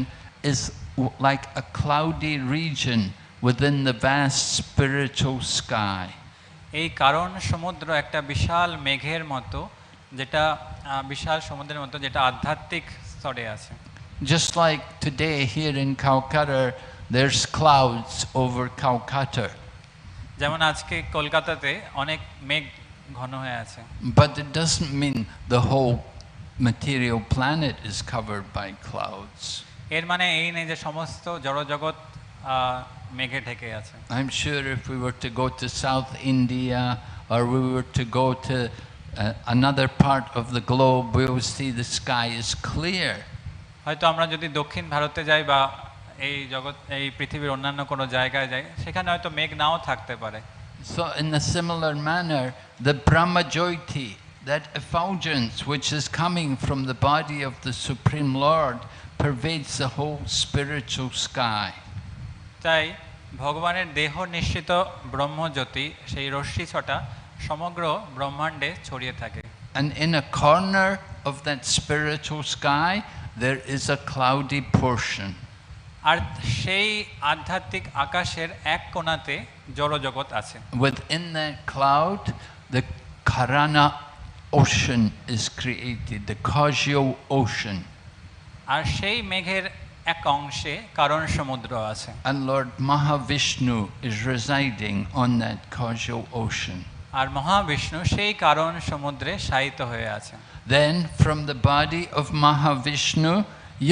E: is like a cloudy region within the vast spiritual sky.
D: এই কারণ সমুদ্র একটা বিশাল মেঘের মতো, যেটা বিশাল সমুদ্রের মতো, যেটা আধ্যাত্মিক স্তরে আছে।
E: Just like today here in Kolkata, there's clouds over Kolkata.
D: যেমন আজকে কলকাতাতে অনেক মেঘ ঘন হয়ে আছে।
E: But it doesn't mean the whole material planet is covered by clouds.
D: এর মানে এই নেই যে সমস্ত জড়জগৎ মেঘে ঢেকে আছে।
E: I'm sure if we were to go to South India or we were to go to another part of the globe, we will see the sky is clear.
D: হয়তো আমরা যদি দক্ষিণ ভারতে যাই বা এই পৃথিবীর অন্যান্য কোনো জায়গায় যাই, সেখানে হয়তো মেঘ নাও থাকতে পারে।
E: So in a similar manner, the Brahma Jyoti, that effulgence which is coming from the body of the Supreme Lord, pervades the whole spiritual sky.
D: তাই ভগবানের দেহ নিশ্চিত ব্রহ্মজ্যোতি, সেই রশ্মি ছটা সমগ্র ব্রহ্মাণ্ডে ছড়িয়ে থাকে।
E: And in a corner of that spiritual sky, there is a cloudy portion.
D: আর সেই আধ্যাত্মিক আকাশের এক কোণাতে জড়জগৎ আছে।
E: Within that cloud, the Karana ocean is created, the causal ocean.
D: আর সেই মেঘের এক অংশে কারণ সমুদ্র আছে।
E: And Lord Mahavishnu is residing on that causal ocean.
D: আর মহাবিষ্ণু সেই কারণ সমুদ্রে শায়িত হয়ে আছে।
E: Then from the body of Mahavishnu,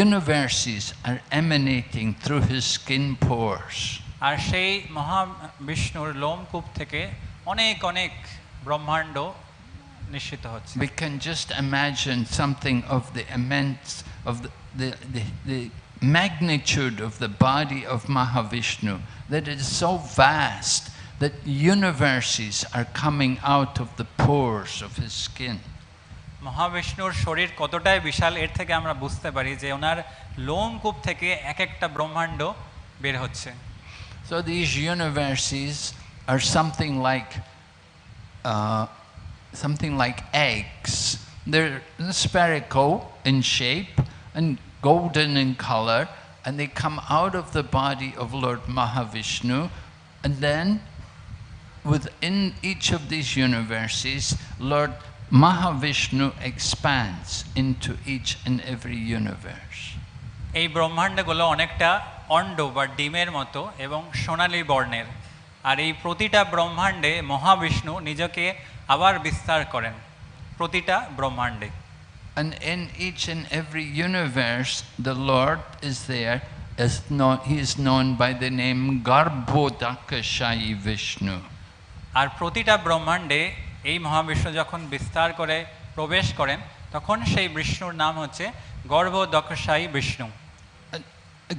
E: universes are emanating through his skin pores.
D: আর সেই মহাবিষ্ণুর লোমকূপ থেকে অনেক অনেক ব্রহ্মাণ্ড নিশ্চিত হচ্ছে।
E: We can just imagine something of the immense, of the magnitude of the body of Mahavishnu, that it is so vast that universes are coming out of the pores of his skin.
D: মহাবিষ্ণুর শরীর কতটাই বিশাল, এর থেকে আমরা বুঝতে পারি যে ওনার লোমকূপ থেকে এক একটা ব্রহ্মাণ্ড বের হচ্ছে।
E: So these universes are something like eggs. They're spherical in shape and golden in color, and they come out of the body of Lord Mahavishnu, and then within each of these universes, Lord Mahavishnu expands into each and every universe.
D: এই ব্রহ্মাণ্ডগুলো অনেকটা end বা ডিমের মতো এবং সোনালী বর্ণের, আর এই প্রতিটা ব্রহ্মাণ্ডে মহাবিষ্ণু নিজেকে আবার বিস্তার করেন, প্রতিটা ব্রহ্মাণ্ডে।
E: And in each and every universe, the Lord is there. He is known by the name Garbhodakashayi Vishnu.
D: আর প্রতিটা ব্রহ্মাণ্ডে এই মহাবিষ্ণু যখন বিস্তার করে প্রবেশ করেন, তখন সেই বিষ্ণুর নাম হচ্ছে গর্ভদক্ষশায়ী Vishnu.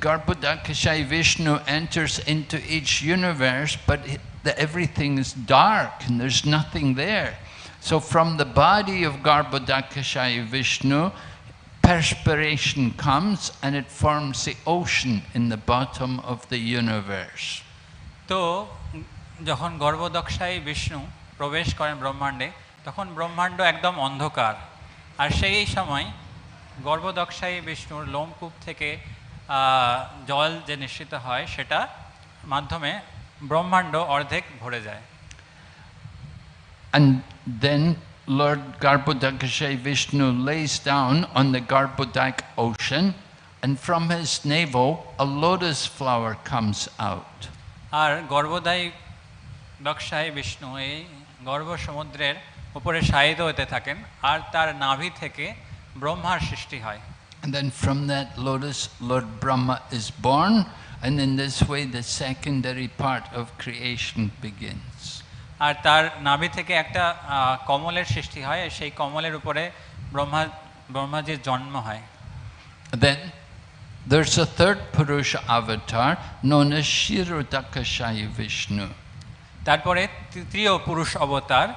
E: Garbhodakashayi Vishnu enters into each universe, but everything is dark and there's nothing there. So from the body of Garbhodakashayi Vishnu, perspiration comes and it forms the ocean in the bottom of the universe.
D: তো যখন গর্ভদক্ষশায়ী বিষ্ণু প্রবেশ করেন ব্রহ্মাণ্ডে, তখন ব্রহ্মাণ্ড একদম অন্ধকার, আর সেই সময় গর্ভদক্ষশায়ী বিষ্ণুর লোমকূপ থেকে জল যে নিঃসৃত হয়, সেটা মাধ্যমে ব্রহ্মাণ্ড অর্ধেক ভরে যায়।
E: And then Lord Garbhodakashayi Vishnu lays down on the Garbhodak ocean, and from his navel a lotus flower comes out.
D: আর গর্ভদক্ষশায়ী বিষ্ণু এই গর্ভ সমুদ্রের উপরে শায়িত হতে থাকেন, আর তার নাভি থেকে ব্রহ্মার সৃষ্টি হয়।
E: And then from that lotus, Lord Brahma is born, and in this way the secondary part of creation begins.
D: আর তার নাভি থেকে একটা কমলের সৃষ্টি হয়, সেই কমলের উপরে ব্রহ্মাজির জন্ম হয়।
E: Then there's a third Purusha avatar known as Kshirodakashayi Vishnu.
D: তারপরে তৃতীয় পুরুষ অবতার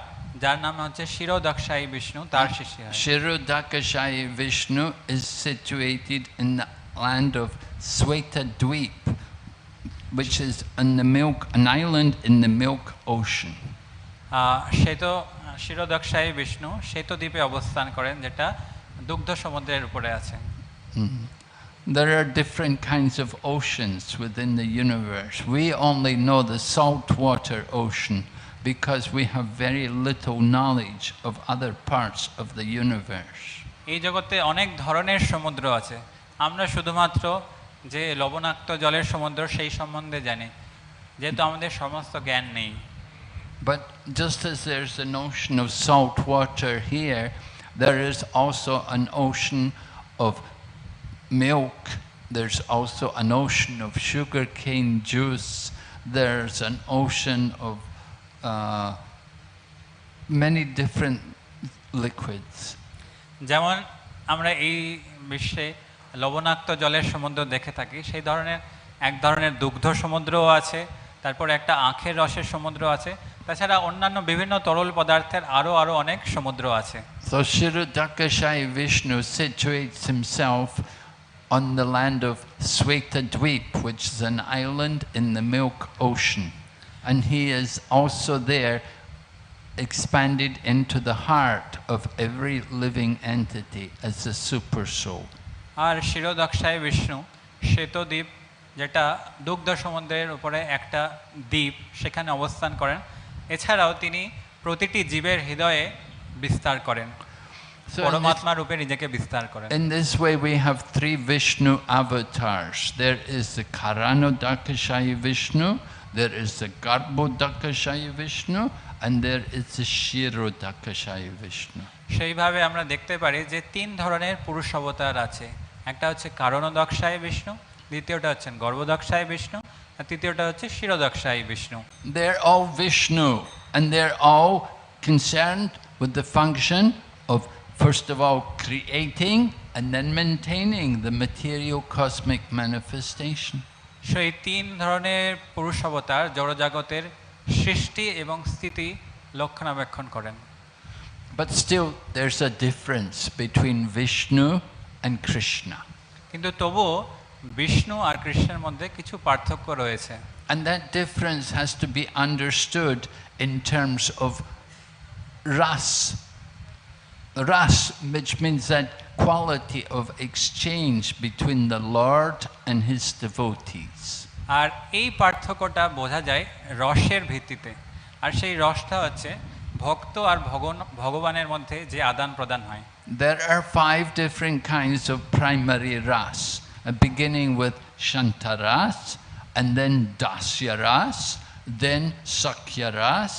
D: যার নাম হচ্ছে শিরোদক্ষায়ী বিষ্ণু, তার শিষ্য হয়।
E: Shirodakashayi Vishnu is situated in the land of Swetadweep, which is an island in the Milk Ocean.
D: শিরোদক্ষায়ী Vishnu শ্বেতদ্বীপে অবস্থান করেন, যেটা দুগ্ধ সমুদ্রের উপরে আছে।
E: There are different kinds of oceans within the universe. We only know the saltwater ocean because we have very little knowledge of other parts of the universe.
D: এই জগতে অনেক ধরনের সমুদ্র আছে, আমরা শুধুমাত্র যে লবণাক্ত জলের সমুদ্র সেই সম্বন্ধে জানি, যেহেতু আমাদের সমস্ত জ্ঞান নেই।
E: But just as there's an ocean of salt water here, there is also an ocean of milk, there's also an ocean of sugarcane juice, there's an ocean of many different liquids.
D: যেমন আমরা এই বিশ্বে লবণাক্ত জলের সমুদ্র দেখে থাকি, সেই ধরনের এক ধরনের দুগ্ধ সমুদ্রও আছে, তারপর একটা আখের রসের সমুদ্র আছে, তাছাড়া অন্যান্য বিভিন্ন তরল পদার্থের আরও অনেক সমুদ্র আছে।
E: So Shirodakashayi Vishnu situates himself on the land of Swetadweep, which is an island in the Milk Ocean. And he is also there expanded into the heart of every living entity as a super soul.
D: আর শিরোদক্ষায় বিষ্ণু শ্বেতদ্বীপ, যেটা দুগ্ধ সমুদ্রের উপরে একটা দ্বীপ, সেখানে অবস্থান করেন। এছাড়াও তিনি প্রতিটি জীবের হৃদয়ে বিস্তার করেন, পরমাত্মা রূপে নিজেকে বিস্তার করেন।
E: In this way we have three Vishnu avatars. There is the Karanodakashayi Vishnu, there is the Garbhodakashayi Vishnu, and there is the Shirodakashayi Vishnu.
D: সেইভাবে আমরা দেখতে পারি যে তিন ধরনের পুরুষ অবতার আছে। একটা হচ্ছে কারণদক্ষায় বিষ্ণু, দ্বিতীয়টা হচ্ছেন গর্ভদক্ষায় বিষ্ণু, আর তৃতীয়টা হচ্ছে শিরোদক্ষায় Vishnu.
E: They're all Vishnu, and they're all concerned with the function of, first of all, creating and then maintaining the material cosmic manifestation.
D: সেই তিন ধরনের পুরুষ অবতার জড়জগতের সৃষ্টি এবং স্থিতি রক্ষণাবেক্ষণ করেন।
E: But still there's a difference between Vishnu and Krishna.
D: কিন্তু তবুও বিষ্ণু আর কৃষ্ণের মধ্যে কিছু পার্থক্য রয়েছে।
E: And that difference has to be understood in terms of ras. Ras, which means that quality of exchange between the Lord and his devotees.
D: আর এই পার্থক্যটা বোঝা যায় রসের ভিত্তিতে, আর সেই রসটা হচ্ছে ভক্ত আর ভগবানের মধ্যে যে আদান প্রদান হয়।
E: There are 5 different kinds of primary ras, beginning with Shantaras, and then Dasya ras, then Sakya ras,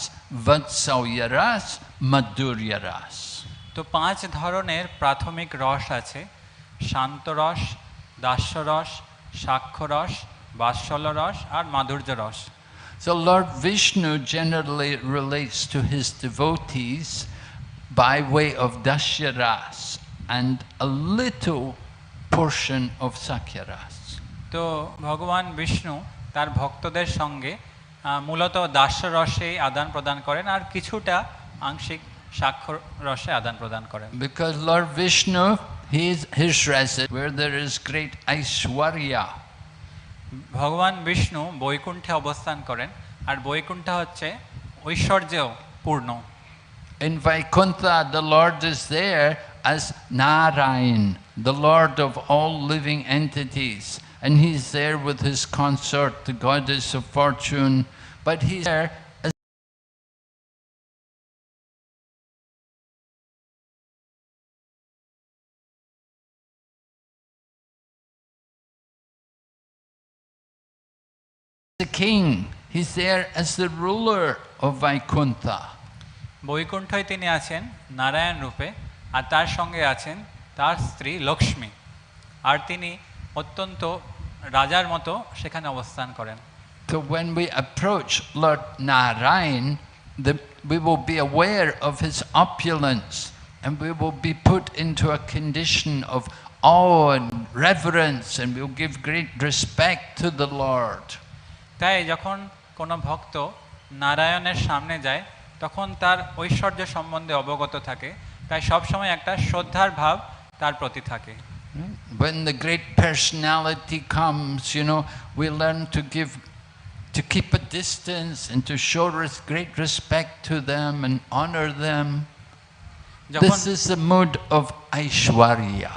E: Vatsalya ras, Madhurya ras.
D: তো 5 ধরনের প্রাথমিক রস আছে: শান্ত রস, দাস্য রস, সাক্ষ্য রস, বাৎসল্য রস আর মাধুর্য রস।
E: So Lord Vishnu generally relates to his devotees by way of Dasya ras and a little portion of Sakya ras.
D: তো ভগবান বিষ্ণু তার ভক্তদের সঙ্গে মূলত দাস্য রসে আদান প্রদান করেন আর কিছুটা আংশিক সাক্ষ্য রসে আদান প্রদান করেন।
E: Because Lord Vishnu, his residence where there is great Aishwarya.
D: ভগবান বিষ্ণু বৈকুণ্ঠে অবস্থান করেন, আর বৈকুণ্ঠ হচ্ছে ঐশ্বর্য পূর্ণ।
E: In Vaikuntha, the Lord is there as Narayan, the Lord of all living entities, and he's there with his consort, the goddess of fortune, but he's there as the king. He's there as the ruler of Vaikuntha.
D: বৈকুণ্ঠয় তিনি আছেন নারায়ণ রূপে, আর তার সঙ্গে আছেন তার স্ত্রী লক্ষ্মী, আর তিনি অত্যন্ত রাজার মতো সেখানে অবস্থান করেন।
E: So when we approach Lord Narayan, we will be aware of his opulence, and we will be put into a condition of awe and reverence, and we'll give great respect to the Lord.
D: তাই যখন কোনো ভক্ত নারায়ণের সামনে যায়, তখন তার ঐশ্বর্য সম্বন্ধে অবগত থাকে, তাই সবসময় একটা শ্রদ্ধার ভাব তার প্রতি থাকে।
E: When the great personality comes, we learn to keep a distance and to show great respect to them and honor them. This is the mood of Aishwarya.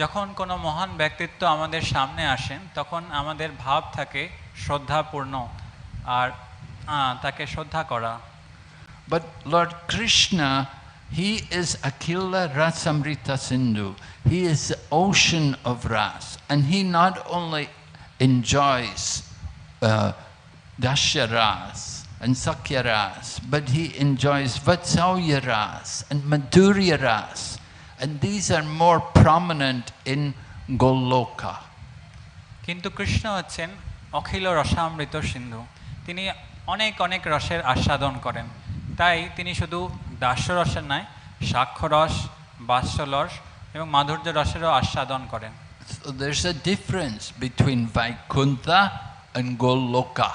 D: যখন কোনো মহান ব্যক্তিত্ব আমাদের সামনে আসেন, তখন আমাদের ভাব থাকে শ্রদ্ধাপূর্ণ আর তাকে শ্রদ্ধা করা।
E: But Lord Krishna, he is Akhila Rasamrita Sindhu. He is the ocean of ras, and he not only enjoys Dasya ras and Sakya ras, but he enjoys Vatsalya ras and Madhurya ras, and these are more prominent in Goloka.
D: কিন্তু কৃষ্ণ হচ্ছেন অখিল রসামৃত সিন্ধু, তিনি অনেক অনেক রসের আস্বাদন করেন, তাই তিনি শুধু দাস্যরসের নয়, সাক্ষ্যরস, বাৎসরস এবং মাধুর্য রসেরও আস্বাদন করেন।
E: So there's a difference between Vaikuntha and Goloka.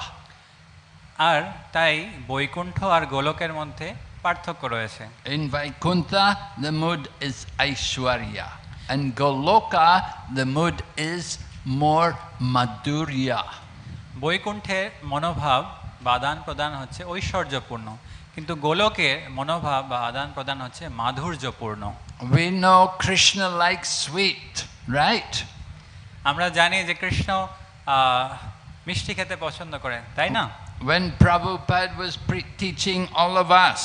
D: আর তাই বৈকুণ্ঠ আর গোলকের মধ্যে পার্থক্য রয়েছে।
E: In Vaikuntha, the mood is Aishwarya, and Goloka, the mood is more Madhurya.
D: বৈকুণ্ঠের মনোভাব বা আদান প্রদান হচ্ছে ঐশ্বর্যপূর্ণ, কিন্তু গোলকের মনোভাব বা আদান প্রদান হচ্ছে মাধুর্যপূর্ণ।
E: We know Krishna likes sweet, right?
D: আমরা জানি যে কৃষ্ণ মিষ্টি খেতে পছন্দ করেন, তাই না?
E: When Prabhupada was teaching all of us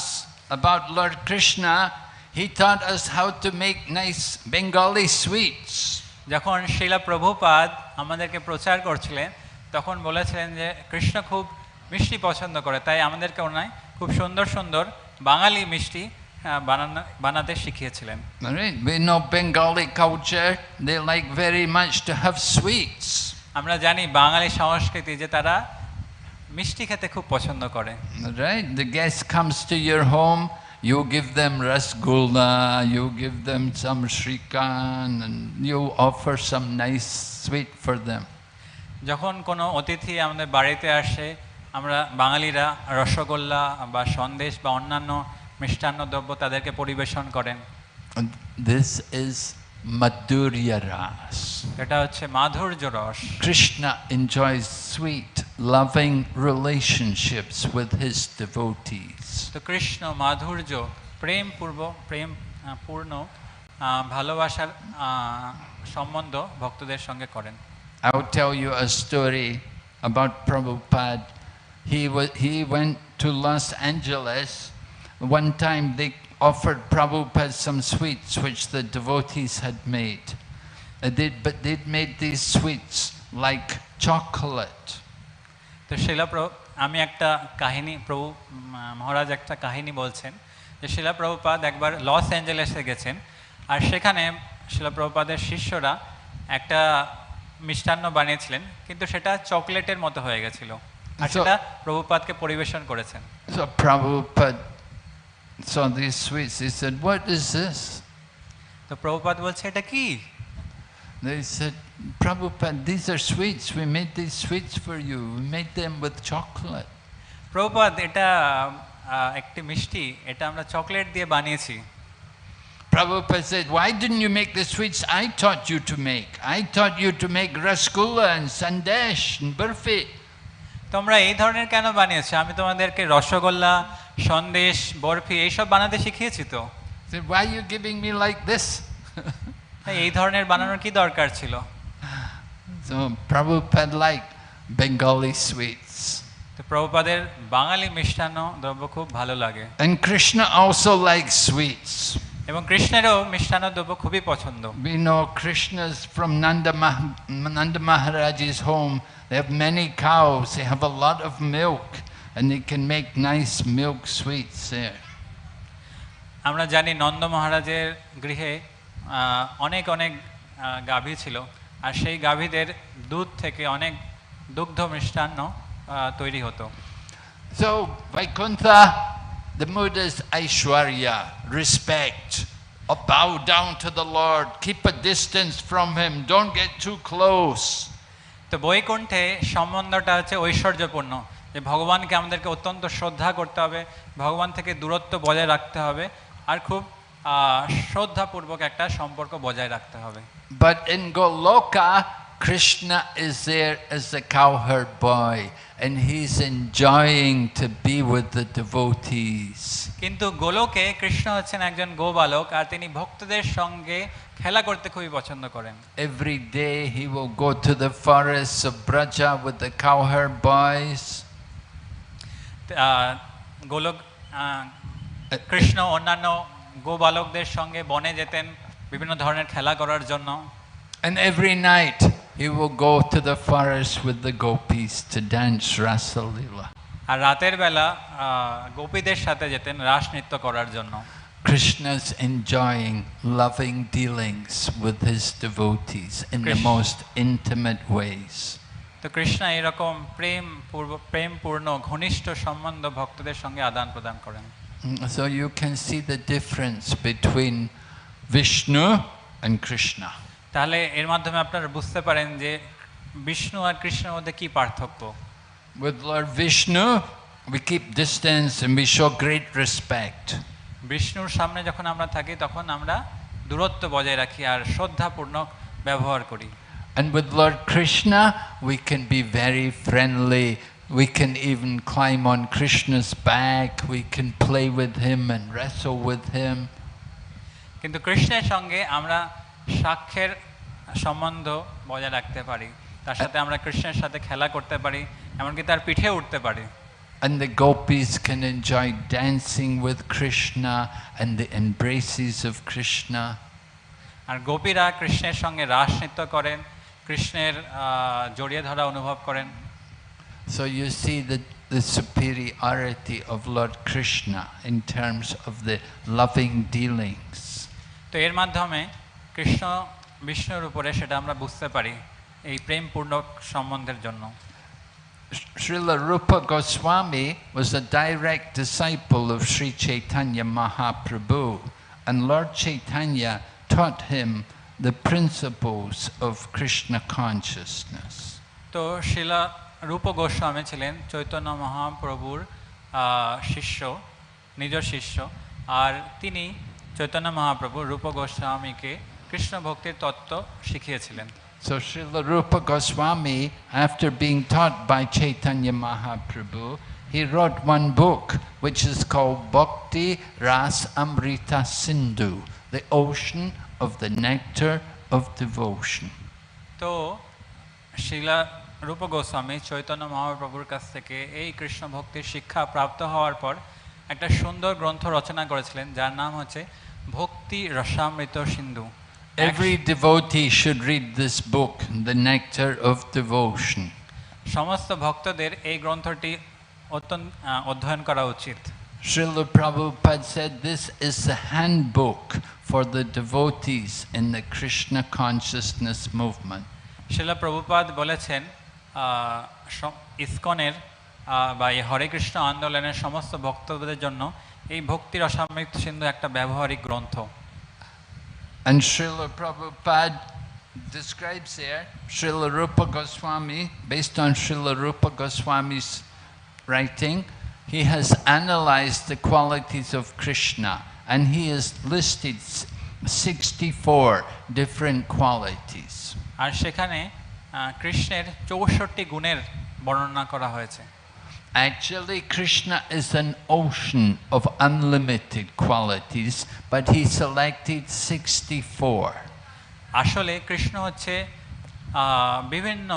E: about Lord Krishna, he taught us how to make nice Bengali sweets.
D: যখন শ্রীলা প্রভুপাদ আমাদেরকে প্রচার করছিলেন, তখন বলেছিলেন যে কৃষ্ণ খুব মিষ্টি পছন্দ করে, তাই আমাদেরকে ওনায় খুব সুন্দর সুন্দর বাঙালি মিষ্টি বানাতে শিখিয়েছিলেন।
E: We know Bengali culture, they like very much to have sweets.
D: আমরা জানি বাঙালি সংস্কৃতি যে তারা মিষ্টি খেতে খুব পছন্দ করে।
E: Right? The guest comes to your home, you give them rasgulla, you give them some shrikand, and you offer some nice sweet for them.
D: যখন কোনো অতিথি আমাদের বাড়িতে আসে, আমরা বাঙালিরা রসগোল্লা বা সন্দেশ বা অন্যান্য মিষ্টান্ন দ্রব্য তাদেরকে পরিবেশন করেন।
E: This is Madhurya ras.
D: এটা হচ্ছে মাধুর্য রস।
E: Krishna enjoys sweet, loving relationships with his devotees.
D: তো কৃষ্ণ মাধুর্য প্রেম পূর্ণ ভালোবাসার সম্বন্ধ ভক্তদের সঙ্গে করেন।
E: I'll tell you a story about Prabhupada. He went to Los Angeles. One time they offered Prabhupada some sweets which the devotees had made. But they'd made these sweets like chocolate.
D: তো আমি একটা কাহিনী, প্রভু মহারাজ একটা কাহিনী বলছেন যে শিলা প্রভুপাদ একবার লস অ্যাঞ্জেলেসে গেছেন, আর সেখানে শিলা প্রভুপাদের শিষ্যরা একটা মিষ্টান্ন বানিয়েছিলেন, কিন্তু সেটা চকলেটের মতো হয়ে গেছিল, আর সেটা প্রভুপাদকে পরিবেশন করেছেন।
E: So Prabhupada saw these sweets. He said, "What is this?"
D: তো প্রভুপাদ বলছে, এটা কি?
E: They said, "Prabhupada, these are sweets. We made these sweets for you. We made them with chocolate."
D: Prabhupada, এটা একটি মিষ্টি, এটা আমরা চকলেট দিয়ে বানিয়েছি।
E: Prabhupada said, "Why didn't you make the sweets I taught you to make? I taught you to make rasgulla and sandesh and burfi."
D: তোমরা এই ধরনের কেন বানিয়েছো? আমি তোমাদেরকে রসগোল্লা, সন্দেশ, বরফি এইসব বানাতে শিখিয়েছি তো।
E: Said, "Why are you giving me like this?"
D: এই ধরনের বানানোর কি দরকার ছিল?
E: So Prabhupada liked Bengali sweets.
D: তো প্রভুপাদের বাঙালি মিষ্টান্ন দ্রব্য খুব ভালো লাগে।
E: And Krishna also likes sweets.
D: এবং কৃষ্ণেরও মিষ্টান্ন দ্রব্য খুবই পছন্দ।
E: We know Krishna's from Nanda Maharaj's home. They have many cows. They have a lot of milk, and they can make nice milk sweets there.
D: আমরা জানি নন্দ মহারাজের গৃহে অনেক অনেক গাভী ছিল, আর সেই গাভীদের দুধ থেকে অনেক দুগ্ধ মিষ্টান্ন তৈরি হতো।
E: So Vaikuntha, the mood is Aishwarya, respect. Bow down to the Lord, keep a distance from him, don't get too close.
D: তো বৈকুণ্ঠে সম্বন্ধটা হচ্ছে ঐশ্বর্যপূর্ণ, যে যে ভগবানকে আমাদেরকে অত্যন্ত শ্রদ্ধা করতে হবে, ভগবান থেকে দূরত্ব বজায় রাখতে হবে, আর খুব শ্রদ্ধাপূর্বক একটা সম্পর্ক বজায় রাখতে হবে।
E: But in Goloka, Krishna is there as the cowherd boy, and he's enjoying to be with the devotees.
D: কিন্তু গোলকে কৃষ্ণ হচ্ছেন একজন গোবালক, আর তিনি ভক্তদের সঙ্গে খেলা করতে খুবই পছন্দ করেন।
E: Every day he will go to the forests of Braja with the cowherd boys.
D: গোলক কৃষ্ণ অন্যান্য গোবালকদের সঙ্গে বনে যেতেন বিভিন্ন ধরনের খেলা করার জন্য।
E: And every night he will go to the forest with the gopis to dance Rasa Leela.
D: আর রাতের বেলা গোপীদের সাথে যেতেন রাস নৃত্য করার জন্য।
E: Krishna's enjoying loving dealings with his devotees in the most intimate ways.
D: তো কৃষ্ণ এরকম প্রেমপূর্ণ ঘনিষ্ঠ সম্বন্ধ ভক্তদের সঙ্গে আদান প্রদান করেন।
E: So you can see the difference between Vishnu and Krishna.
D: তাহলে এর মাধ্যমে আপনারা বুঝতে পারেন যে বিষ্ণু আর কৃষ্ণের মধ্যে কি পার্থক্য।
E: With Lord Vishnu, we keep distance and we show great respect.
D: বিষ্ণুর সামনে যখন আমরা থাকি তখন আমরা দূরত্ব বজায় রাখি আর শ্রদ্ধাপূর্ণ ব্যবহার করি।
E: And with Lord Krishna, we can be very friendly. We can even climb on Krishna's back. We can play with him and wrestle with him.
D: কিন্তু কৃষ্ণের সঙ্গে আমরা সাক্ষের সম্বন্ধ বজায় রাখতে পারি, তার সাথে আমরা কৃষ্ণের সাথে খেলা করতে পারি, এমনকি তার পিঠে উঠতে পারি।
E: And the gopis can enjoy dancing with Krishna and the embraces of Krishna.
D: আর গোপীরা কৃষ্ণের সঙ্গে রাস নৃত্য করেন, কৃষ্ণের জড়িয়ে ধরা অনুভব করেন।
E: So you see the superiority of Lord Krishna in terms of the loving dealings.
D: তো এর মাধ্যমে কৃষ্ণ বিষ্ণুর উপরে সেটা আমরা বুঝতে পারি এই প্রেমপূর্ণ সম্বন্ধের জন্য।
E: Srila Rupa Goswami was a direct disciple of Sri Chaitanya Mahaprabhu, and Lord Chaitanya taught him the principles of Krishna consciousness.
D: তো শিলা রূপ গোস্বামী ছিলেন চৈতন্য মহাপ্রভুর শিষ্য, নিজ শিষ্য, আর তিনি চৈতন্য মহাপ্রভু রূপ গোস্বামীকে কৃষ্ণ ভক্তির তত্ত্ব শিখিয়েছিলেন।
E: So Srila Rupa Goswami, after being taught by Chaitanya Mahaprabhu, he wrote one book which is called Bhakti Ras Amrita Sindhu, the ocean of the nectar of devotion.
D: তো শিলা রূপ গোস্বামী চৈতন্য মহাপ্রভুর কাছ থেকে এই কৃষ্ণ ভক্তির শিক্ষা প্রাপ্ত হওয়ার পর একটা সুন্দর গ্রন্থ রচনা করেছিলেন যার নাম হচ্ছে ভক্তি রসামৃত সিন্ধু।
E: Every devotee should read this book, The Nectar of Devotion.
D: সমস্ত ভক্তদের এই গ্রন্থটি অধ্যয়ন করা উচিত।
E: Srila Prabhupada said this is the handbook for the devotees in the Krishna consciousness movement.
D: শিলা প্রভুপাদ বলেছেন ইসকনের বা এই হরে কৃষ্ণ আন্দোলনের সমস্ত ভক্তদের জন্য এই ভক্তি রসামৃত সিন্ধু একটা ব্যবহারিক গ্রন্থ।
E: And Srila Prabhupada describes there, Srila Rupa Goswami, based on Srila Rupa Goswami's writing, he has analyzed the qualities of Krishna and he has listed 64 different qualities.
D: আর সেখানে কৃষ্ণের 64 গুণের বর্ণনা করা হয়েছে।
E: Actually, Krishna is an ocean of unlimited qualities, but he selected 64.
D: আসলে কৃষ্ণ হচ্ছে বিভিন্ন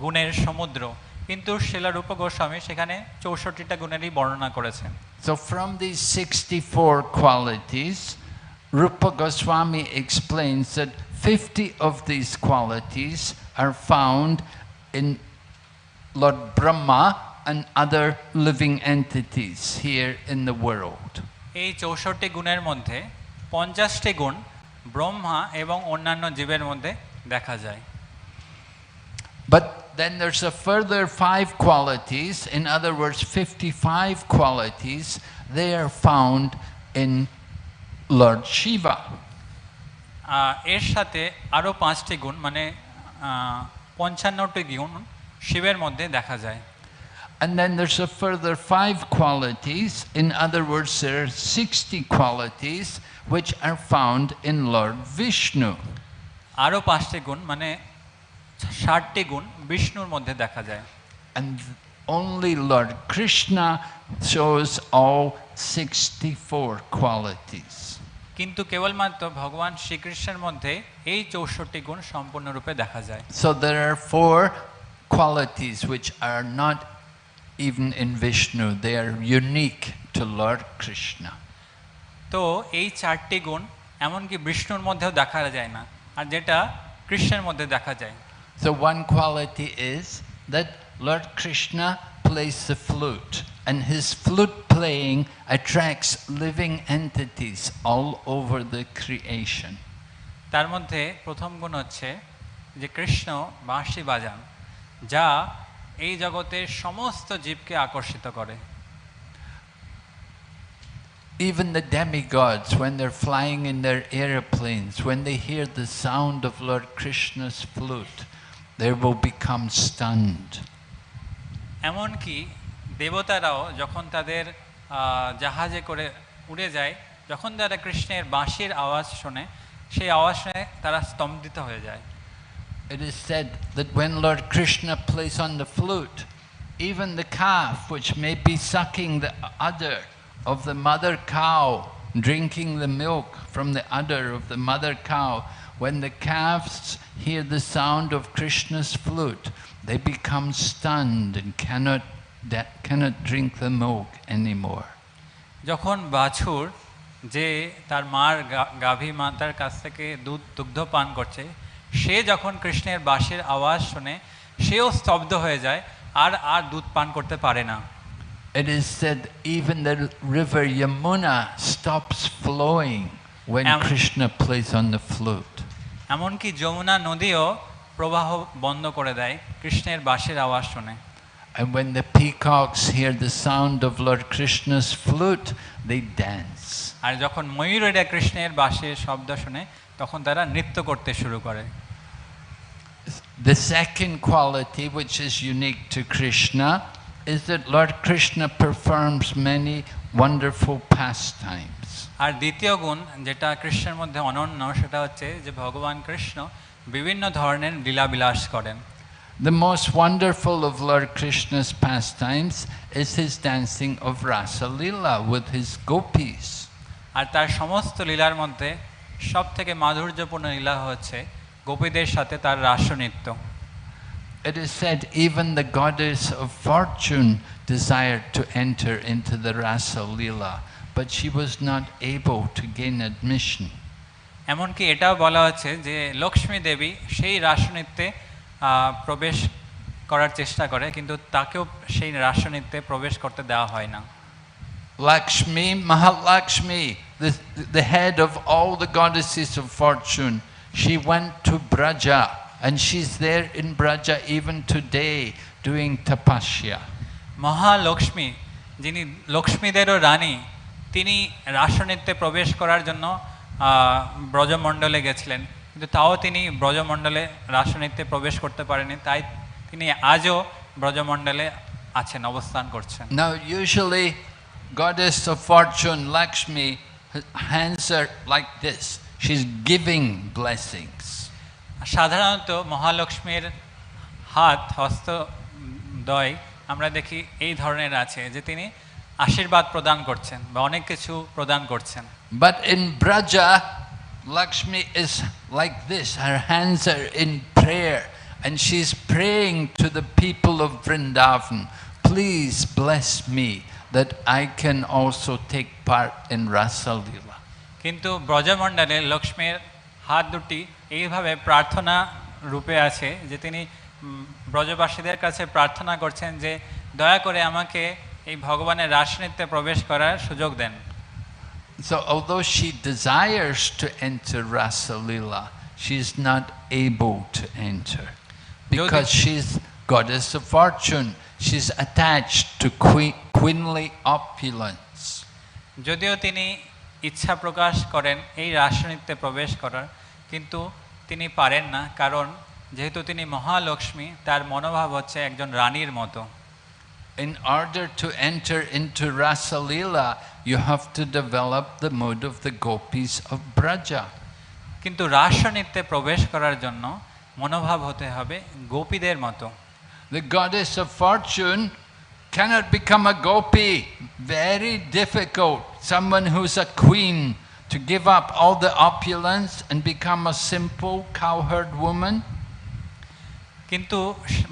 D: গুণের সমুদ্র, কিন্তু শিলা রূপ গোস্বামী সেখানে 64টা গুণেরই বর্ণনা করেছেন।
E: So from these 64 qualities, Rupa Goswami explains that 50 of these qualities are found in Lord Brahma and other living entities here in the world.
D: এই 64টি গুণের মধ্যে 50টি গুণ ব্রহ্মা এবং অন্যান্য জীবের মধ্যে দেখা যায়।
E: But then there's a further 5 qualities, in other words 55 qualities, they are found in Lord Shiva.
D: এর সাথে আরো 5টি গুণ মানে 55টি গুণ শিবের মধ্যে দেখা যায়।
E: And then there's a further 5 qualities. In other words, there are 60 qualities which are found in Lord Vishnu.
D: আরও 5টি গুণ মানে 60টি গুণ বিষ্ণুর মধ্যে দেখা যায়।
E: And only Lord Krishna shows all 64 qualities.
D: কিন্তু কেবলমাত্র ভগবান শ্রীকৃষ্ণের মধ্যে এই 64টি গুণ সম্পূর্ণরূপে দেখা যায়।
E: So there are 4 qualities which are not even in Vishnu. They are unique to Lord Krishna.
D: তো এই 4টি গুণ এমনকি বিষ্ণুর মধ্যেও দেখা যায় না, আর যেটা কৃষ্ণের মধ্যে দেখা যায়।
E: So one quality is that Lord Krishna plays the flute, and his flute playing attracts living entities all over the creation.
D: তার মধ্যে প্রথম গুণ হচ্ছে যে কৃষ্ণ বাঁশি বাজান, যা এই জগতের সমস্ত জীবকে আকর্ষিত করে।
E: Even the demigods, when they're flying in their airplanes, when they hear the sound of Lord Krishna's flute, they will become stunned.
D: এমনকি দেবতারাও যখন তাদের জাহাজে করে উড়ে যায়, যখন তারা কৃষ্ণের বাঁশির আওয়াজ শোনে, সেই আওয়াজ শুনে তারা স্তম্ভিত হয়ে যায়।
E: It is said that when Lord Krishna plays on the flute, even the calf which may be sucking the udder of the mother cow, drinking the milk from the udder of the mother cow, when the calves hear the sound of Krishna's flute, they become stunned and cannot drink the milk anymore.
D: যখন বাছুর যে তার মার গাভী মাতার কাছ থেকে দুগ্ধ পান করছে, সে যখন কৃষ্ণের বাঁশির আওয়াজ শুনে সেও স্তব্ধ হয়ে যায়, আর দুধ পান করতে পারে না।
E: It is said even the river Yamuna stops flowing when Krishna plays on the flute.
D: এমনকি যমুনা নদীও প্রবাহ বন্ধ করে দেয় কৃষ্ণের বাঁশির আওয়াজ শুনে।
E: And when the peacocks hear the sound of Lord Krishna's flute, they dance.
D: আর যখন ময়ূরেরা কৃষ্ণের বাঁশির শব্দ শুনে, তখন তারা নৃত্য করতে শুরু করে।
E: The second quality which is unique to Krishna is that Lord Krishna performs many wonderful pastimes.
D: আর দ্বিতীয় গুণ যেটা কৃষ্ণের মধ্যে অনন্য, সেটা হচ্ছে যে ভগবান কৃষ্ণ বিভিন্ন ধরনের লীলাবিলাস করেন।
E: The most wonderful of Lord Krishna's pastimes is his dancing of Rasa Leela with his gopis.
D: আর তার সমস্ত লীলার মধ্যে সবথেকে মাধুর্যপূর্ণ লীলা হচ্ছে গোপীদের সাথে তার রাসনৃত্য।
E: It is said even the goddess of fortune desired to enter into the Rasa Leela, but she was not able to gain admission.
D: এমনকি এটাও বলা হচ্ছে যে লক্ষ্মী দেবী সেই রাসনৃত্যে প্রবেশ করার চেষ্টা করে, কিন্তু তাকেও সেই রাসনৃত্যে প্রবেশ করতে দেওয়া হয় না।
E: Lakshmi, Mahalakshmi, the head of all the goddesses of fortune, she went to Braja, and she's there in Braja even today doing tapasya.
D: Mahalakshmi, যিনি লক্ষ্মীদেরও রানী, তিনি রাসনৃত্যে প্রবেশ করার জন্য ব্রজমণ্ডলে গেছিলেন, কিন্তু তাও তিনি ব্রজমণ্ডলে রাসনৃত্যে প্রবেশ করতে পারেনি, তাই তিনি আজও ব্রজমণ্ডলে আছেন, অবস্থান করছেন।
E: Now usually goddess of fortune Lakshmi, hands are like this, she's giving blessings.
D: সাধারণত মহালক্ষ্মীর হস্তদ্বয় আমরা দেখি এই ধরনের আছে, যে তিনি আশীর্বাদ প্রদান করছেন বা অনেক কিছু প্রদান করছেন।
E: But in Braja, Lakshmi is like this, her hands are in prayer, and she's praying to the people of Vrindavan, please bless me that I can also take part in Rasa Leela.
D: কিন্তু ব্রজমণ্ডলে লক্ষ্মীর হাত দুটি এইভাবে প্রার্থনা রূপে আছে যে তিনি ব্রজবাসীদের কাছে প্রার্থনা করছেন যে দয়া করে আমাকে এই ভগবানের রাসনৃত্যে প্রবেশ করার সুযোগ দেন।
E: So although she desires to enter Rasa Leela, she is not able to enter because she's goddess of fortune. She's attached to queenly opulence.
D: যদিও তিনি ইচ্ছা প্রকাশ করেন এই রাসনৃত্যে প্রবেশ করার, কিন্তু তিনি পারেন না, কারণ যেহেতু তিনি মহালক্ষ্মী, তার মনোভাব হচ্ছে একজন রানীর মতো।
E: in order to enter into Rasa Leela, you have to develop the mood of the gopis of Braja.
D: কিন্তু রাসনৃত্যে প্রবেশ করার জন্য মনোভাব হতে হবে গোপীদের মতো।
E: The goddess of fortune cannot become a gopi. Very difficult. Someone who's a queen to give up all the opulence and become a simple cowherd woman.
D: কিন্তু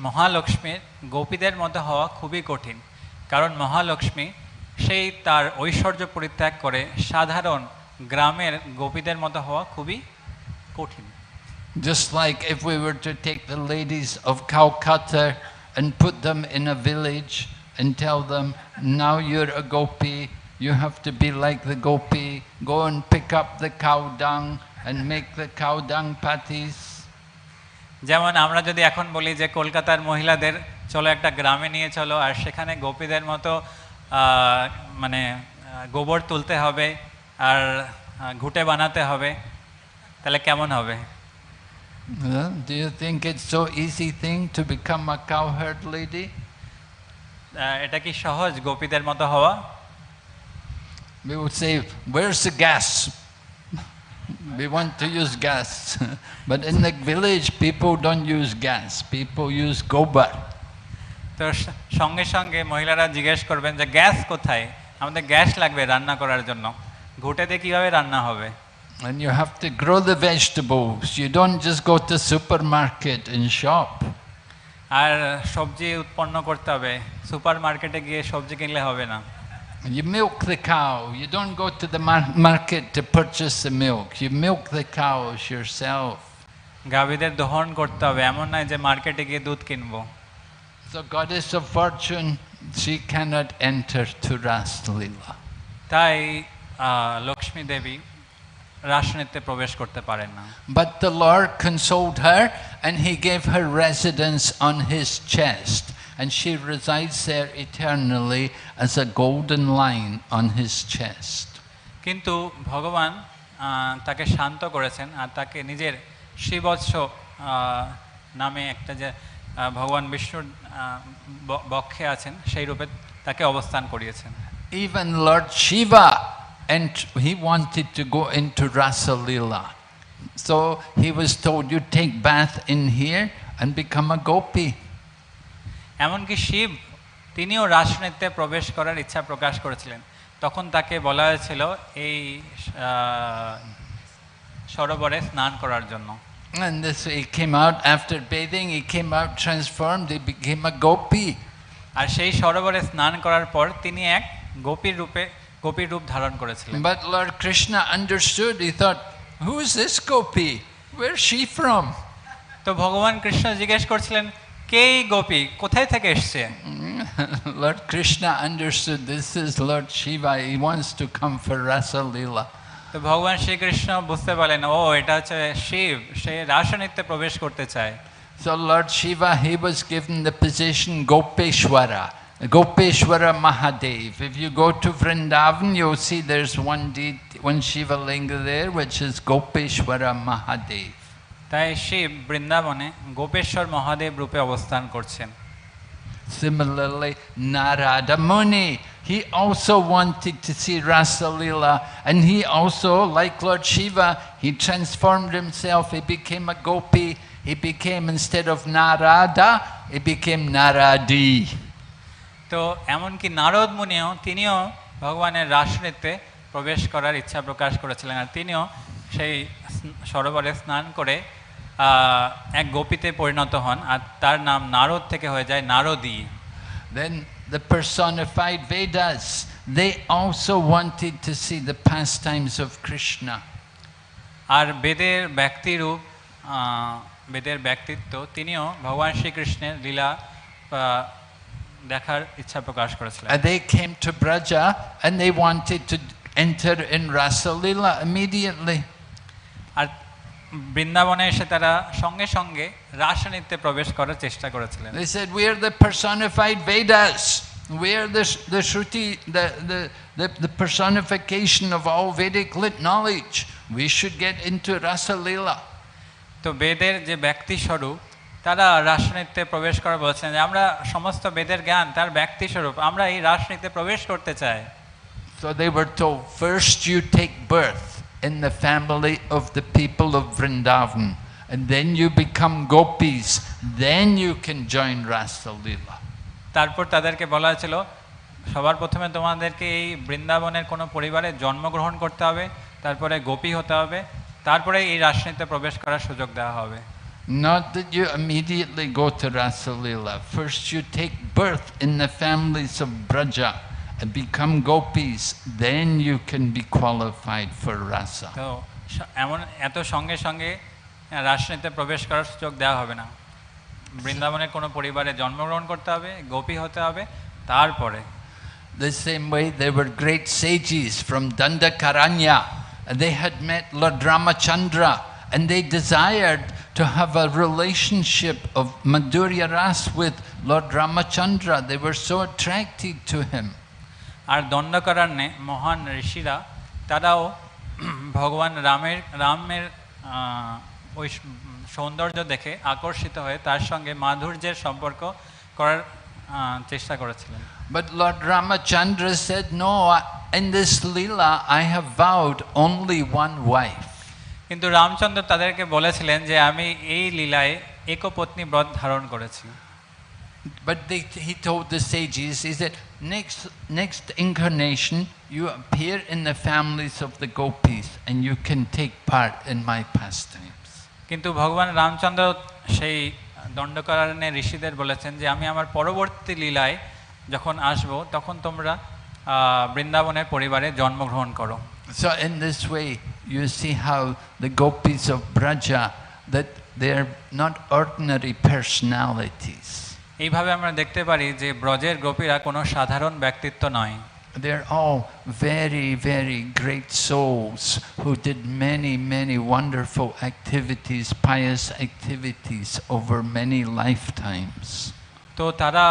D: মহালক্ষ্মীর গোপীদের মতো হওয়া খুবই কঠিন, কারণ মহালক্ষ্মী সেই তার ঐশ্বর্য পরিত্যাগ করে সাধারণ গ্রামের গোপীদের মতো হওয়া খুবই কঠিন।
E: Just like if we were to take the ladies of Kolkata and put them in a village and tell them, now you're a gopi, you have to be like the gopi, go and pick up the cow dung and make the cow dung patties.
D: যেমন আমরা যদি এখন বলি যে কলকাতার মহিলাদের চলো একটা গ্রামে নিয়ে চলো আর সেখানে গোপীদের মতো মানে গোবর তুলতে হবে আর ঘুঁটে বানাতে হবে, তাহলে কেমন হবে?
E: Do you think it's so easy thing to become a cowherd lady?
D: এটা কি সহজ গোপীদের মতো হওয়া?
E: We would say, where's the gas? We want to use gas. But in the village, people don't use gas. People use gobar.
D: তো সঙ্গে সঙ্গে মহিলারা জিজ্ঞেস করবেন যে গ্যাস কোথায়, আমাদের গ্যাস লাগবে রান্না করার জন্য, ঘুঁটেতে কিভাবে রান্না হবে?
E: And you have to grow the vegetables. You don't just go to supermarket and shop.
D: আর সবজি উৎপন্ন করতে হবে, সুপার মার্কেটে গিয়ে সবজি কিনলে হবে না।
E: You milk the cow. You don't go to the market to purchase the milk. You milk the cows yourself.
D: গাভীদের দহন করতে হবে, এমন নয় যে মার্কেটে গিয়ে দুধ কিনবো।
E: So goddess of fortune, she cannot enter to Rasa Leela.
D: তাই লক্ষ্মী দেবী রাসনৃত্যে প্রবেশ করতে পারেন না।
E: But the Lord consoled her and he gave her residence on his chest, and she resides there eternally as a golden line on his chest.
D: কিন্তু ভগবান তাকে শান্ত করেছেন আর তাকে নিজের শ্রীবৎস নামে একটা যে ভগবান বিষ্ণুর বক্ষে আছেন সেই রূপে তাকে অবস্থান করিয়েছেন।
E: Even Lord Shiva, and he wanted to go into Rasa Leela. So he was told, you take bath in here and become a gopi.
D: এমনকি শিব তিনিও রাসনৃত্যে প্রবেশ করার ইচ্ছা প্রকাশ করেছিলেন, তখন তাকে বলা হয়েছিল এই সরোবরে স্নান করার জন্য।
E: And this he came out after bathing, he came out transformed, he became a gopi.
D: আর সেই সরোবরে স্নান করার পর তিনি এক গোপীর রূপ ধারণ করেছিলেন।
E: But Lord Krishna understood, he thought, who is this gopi? Where's she from?
D: তো ভগবান কৃষ্ণ জিজ্ঞেস করছিলেন, কে এই গোপী, কোথায় থেকে এসেছে?
E: Lord Krishna understood, this is Lord Shiva, he wants to come for Rasa Leela.
D: তো ভগবান শ্রীকৃষ্ণ বুঝতে পারলেন, ও এটা হচ্ছে শিব, সে রাসনৃত্যে প্রবেশ করতে চায়।
E: So Lord Shiva, he was given the position Gopeshwara, Gopeshwara Mahadev. If you go to Vrindavan, you'll see there's one Shiva linga there, which is Gopeshwara Mahadev.
D: তাই শিব বৃন্দাবনে গোপেশ্বর মহাদেব রূপে অবস্থান করছেন।
E: Similarly, Narada Muni, he also wanted to see Rasa Leela, and he also, like Lord Shiva, he transformed himself, he became a gopi, he became, instead of Narada, he became Naradi.
D: তো এমনকি নারদ মুনিও তিনিও ভগবানের রাসনৃত্যে প্রবেশ করার ইচ্ছা প্রকাশ করেছিলেন, আর তিনিও সেই সরোবরে স্নান করে এক গোপীতে পরিণত হন, আর তার নাম নারদ থেকে হয়ে যায় নারদী।
E: Then the personified Vedas, they also wanted to see the pastimes of Krishna.
D: আর বেদের ব্যক্তিরূপ, বেদের ব্যক্তিত্ব, তিনিও ভগবান শ্রীকৃষ্ণের লীলা দেখার ইচ্ছা প্রকাশ করেছিলেন।
E: And they came to Braja and they wanted to enter in Rasa Leela immediately.
D: আর বৃন্দাবনে এসে তারা সঙ্গে সঙ্গে রাসনৃত্যে প্রবেশ করার চেষ্টা করেছিলেন।
E: They said, we are the personified Vedas. We are the Shruti, the personification of all Vedic lit knowledge. We should get into Rasa Leela.
D: তো বেদের যে ব্যক্তি স্বরূপ তারা রাসনৃত্যে প্রবেশ করা বলছেন যে আমরা সমস্ত বেদের জ্ঞান তার ব্যক্তিস্বরূপ, আমরা এই রাসনৃত্যে প্রবেশ করতে চাই।
E: So they were told, first you take birth in the family of the people of Vrindavan, and then you become gopis, then you can join Rasa Leela.
D: তারপর তাদেরকে বলা হয়েছিল সবার প্রথমে তোমাদেরকে এই বৃন্দাবনের কোনো পরিবারে জন্মগ্রহণ করতে হবে, তারপরে গোপী হতে হবে, তারপরে এই রাসনৃত্যে প্রবেশ করার সুযোগ দেওয়া হবে।
E: Not that you immediately go to Rasa Leela. First you take birth in the families of Braja and become gopis, then you can be qualified for Rasa.
D: তো এমন এত সঙ্গে সঙ্গে রাসনৃত্যে প্রবেশ করার সুযোগ দেওয়া হবে না, বৃন্দাবনের কোনো পরিবারে জন্মগ্রহণ করতে হবে, গোপী হতে হবে, তারপরে।
E: The same way there were great sages from Dandakaranya. They had met Lord Ramachandra and they desired to have a relationship of Madhurya Ras with Lord Ramachandra. They were so attracted to him.
D: আর দণ্ডকারণ্যে মহান ঋষিরা তারাও ভগবান রামের ওই সৌন্দর্য দেখে আকর্ষিত হয়ে তার সঙ্গে মাধুর্যের সম্পর্ক করার চেষ্টা করেছিলেন।
E: But Lord Ramachandra said, no, in this Leela I have vowed only one wife.
D: কিন্তু রামচন্দ্র তাদেরকে বলেছিলেন যে আমি এই লীলায় একপত্নী ব্রত ধারণ করেছি।
E: But he told the sages, he said, next incarnation you appear in the families of the gopis and you can take part in my pastimes.
D: কিন্তু ভগবান রামচন্দ্র সেই দণ্ডকারণ্যে ঋষিদের বলেছেন যে আমি আমার পরবর্তী লীলায় যখন আসব তখন তোমরা বৃন্দাবনের পরিবারে জন্মগ্রহণ করো।
E: So in this way you see how the gopis of Braja, that they are not ordinary personalities.
D: এইভাবে আমরা দেখতে পারি যে ব্রজের গোপীরা কোনো সাধারণ ব্যক্তিত্ব নয়।
E: They are all very, very great souls who did many, many wonderful activities, pious activities over many lifetimes.
D: তো তারা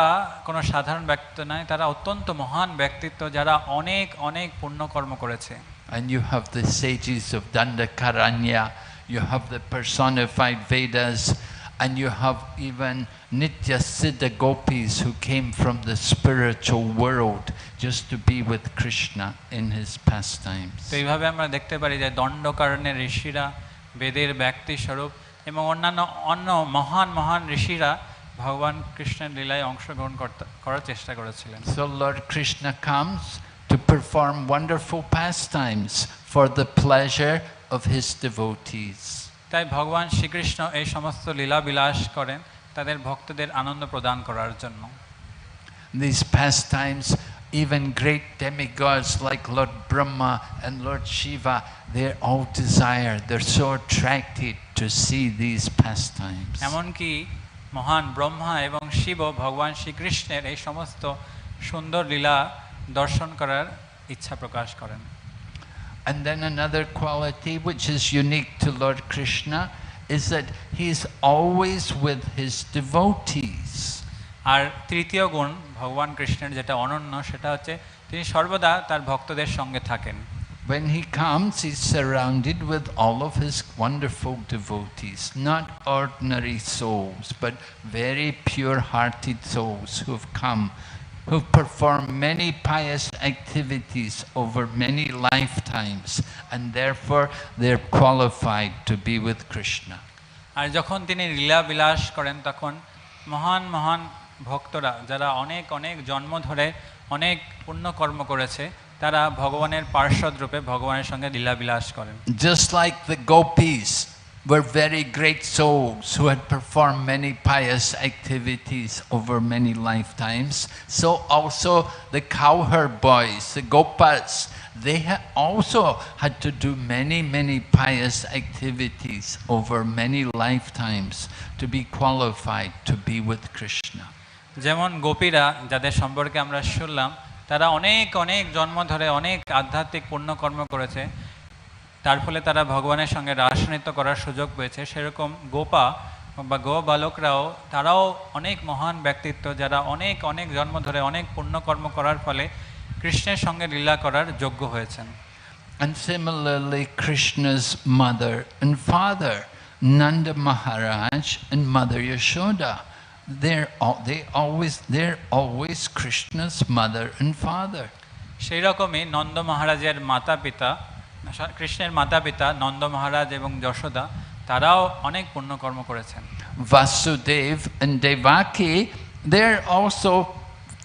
D: কোনো সাধারণ ব্যক্তিত্ব নয়, তারা অত্যন্ত মহান ব্যক্তিত্ব যারা অনেক অনেক পুণ্যকর্ম করেছে।
E: And you have the sages of Dandakaranya, you have the personified Vedas, and you have even Nitya Siddha gopis who came from the spiritual world just to be with Krishna in his pastimes.
D: তো এইভাবে আমরা দেখতে পারি যে দণ্ডকারণ্যের ঋষিরা বেদের ব্যক্তি স্বরূপ এবং অন্য মহান মহান ঋষিরা ভগবান কৃষ্ণের লীলায় অংশগ্রহণ করার চেষ্টা করেছিলেন।
E: So Lord Krishna comes to perform wonderful pastimes for the pleasure of his devotees.
D: তাই ভগবান শ্রীকৃষ্ণ এই সমস্ত লীলা বিলাস করেন তাদের ভক্তদের আনন্দ প্রদান করার জন্য।
E: These pastimes, even great demigods like Lord Brahma and Lord Shiva, they all desire, they're so attracted to see these pastimes.
D: এমনকি মহান ব্রহ্মা এবং শিব ভগবান শ্রীকৃষ্ণের এই সমস্ত সুন্দর লীলা দর্শন করার ইচ্ছা প্রকাশ করেন।
E: And then another quality which is unique to Lord Krishna is that he is always with his devotees.
D: আর তৃতীয় গুণ ভগবান কৃষ্ণের যেটা অনন্য সেটা হচ্ছে তিনি সর্বদা তার ভক্তদের সঙ্গে থাকেন।
E: When he comes, he's surrounded with all of his wonderful devotees, not ordinary souls, but very pure-hearted souls who have come, who perform many pious activities over many lifetimes, and therefore they're qualified to be with Krishna.
D: আর যখন তিনি লীলা বিলাস করেন তখন মহান মহান ভক্তরা যারা অনেক অনেক জন্ম ধরে অনেক পুণ্যকর্ম করেছে তারা ভগবানের পার্ষদ রূপে ভগবানের সঙ্গে লীলা বিলাস করেন।
E: Just like the gopis were very great souls who had performed many pious activities over many lifetimes, so also the cowherd boys, the gopas, they also had to do many, many pious activities over many lifetimes to be qualified to be with Krishna.
D: যেমন গোপীরা যাদের সম্পর্কে আমরা শুনলাম তারা অনেক অনেক জন্ম ধরে অনেক আধ্যাত্মিক পুণ্যকর্ম করেছে, তার ফলে তারা ভগবানের সঙ্গে রাসনৃত্য করার সুযোগ পেয়েছে। সেরকম গোপা বা গো বালকরাও তারাও অনেক মহান ব্যক্তিত্ব যারা অনেক অনেক জন্ম ধরে অনেক পুণ্যকর্ম করার ফলে কৃষ্ণের সঙ্গে লীলা করার যোগ্য হয়েছেন।
E: And similarly, Krishna's mother and father, Nanda Maharaj and Mother Yashoda. They're always Krishna's mother and father.
D: সেই রকমই নন্দ মহারাজের মাতা পিতা, কৃষ্ণের মাতা পিতা নন্দ মহারাজ এবং যশোদা, তারাও অনেক পুণ্যকর্ম করেছেন।
E: Vasudev and Devaki, they're also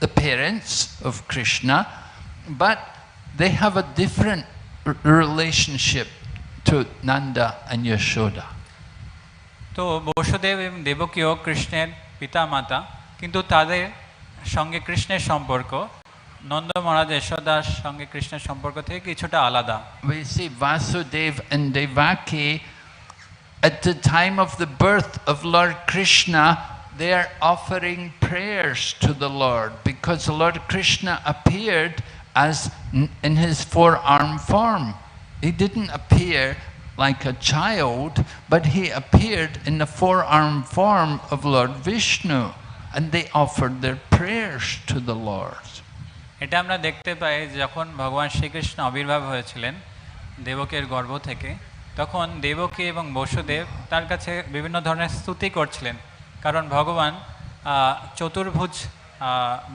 E: the parents of Krishna, but they have a different relationship to Nanda and Yashoda.
D: তো বসুদেব এবং দেবকীও কৃষ্ণের পিতা মাতা, কিন্তু তাদের সঙ্গে কৃষ্ণের সম্পর্ক নন্দ মহারাজ যশোদার সঙ্গে কৃষ্ণের সম্পর্ক থেকে কিছুটা আলাদা।
E: We see Vasudev and Devaki at the time of the birth of Lord Krishna, they are offering prayers to the Lord, because Lord Krishna appeared as in his four-arm form. He didn't appear like a child, but he appeared in the four-arm form of Lord Vishnu, and they offered their prayers to the Lord.
D: এটা আমরা দেখতে পাই, যখন ভগবান শ্রীকৃষ্ণ আবির্ভাব হয়েছিলেন দেবকীর গর্ভ থেকে, তখন দেবকী এবং বসুদেব তার কাছে বিভিন্ন ধরনের স্তুতি করছিলেন, কারণ ভগবান চতুর্ভুজ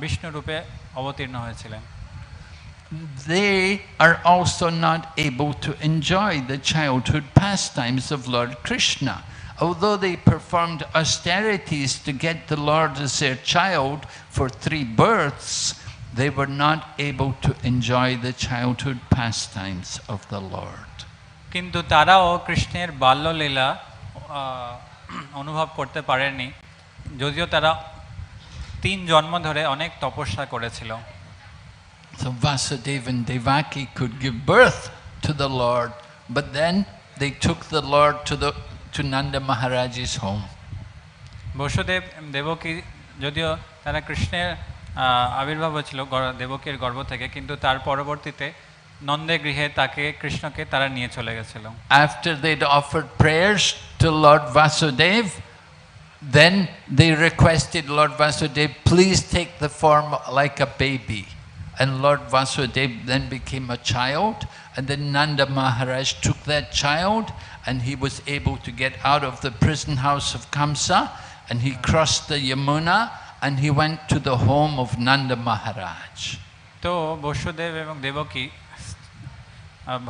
D: বিষ্ণু রূপে অবতীর্ণ হয়েছিলেন।
E: They are also not able to enjoy the childhood pastimes of Lord Krishna. Although they performed austerities to get the Lord as their child for 3 births, they were not able to enjoy the childhood pastimes of the Lord.
D: কিন্তু তারাও কৃষ্ণের বাল্যলীলা অনুভব করতে পারেনি, যদিও তারা 3 জন্ম ধরে অনেক তপস্যা করেছিল।
E: So Vasudeva and Devaki could give birth to the Lord, but then they took the Lord to Nanda Maharaj's home.
D: Vasudev Devaki যদিও তারা কৃষ্ণের আবির্ভাব হয়েছিল দেবকীর গর্ভ থেকে, কিন্তু তার পরবর্তীতে নন্দের গৃহে তাকে কৃষ্ণকে তারা নিয়ে চলে গেছিল।
E: After they'd offered prayers to Lord Vasudeva, then they requested Lord Vasudeva, please take the form like a baby. And Lord Vasudeva then became a child, and then Nanda Maharaj took that child, and he was able to get out of the prison house of Kamsa, and he crossed the Yamuna, and he went to the home of Nanda Maharaj.
D: তো বসুদেব এবং দেবকী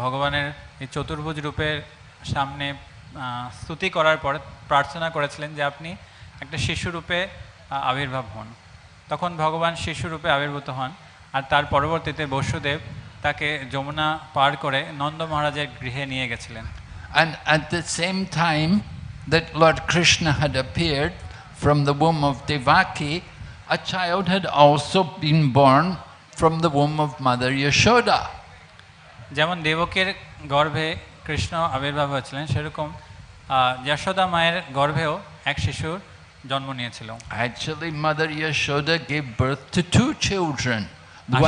D: ভগবানের এই চতুর্ভুজ রূপের সামনে স্তুতি করার পর প্রার্থনা করেছিলেন যে আপনি একটা শিশু রূপে আবির্ভাব হন। তখন ভগবান শিশু রূপে আবির্ভূত হন, আর তার পরবর্তীতে বসুদেব তাকে যমুনা পার করে নন্দ মহারাজের গৃহে নিয়ে গেছিলেন।
E: And at the same time that Lord Krishna had appeared from the womb of Devaki, a child had also been born from the womb of Mother Yashoda.
D: যেমন দেবকীর গর্ভে কৃষ্ণ আবির্ভাব হয়েছিলেন, সেরকম যশোদা মায়ের গর্ভেও এক শিশুর জন্ম নিয়েছিল।
E: Actually, Mother Yashoda gave birth to 2 children.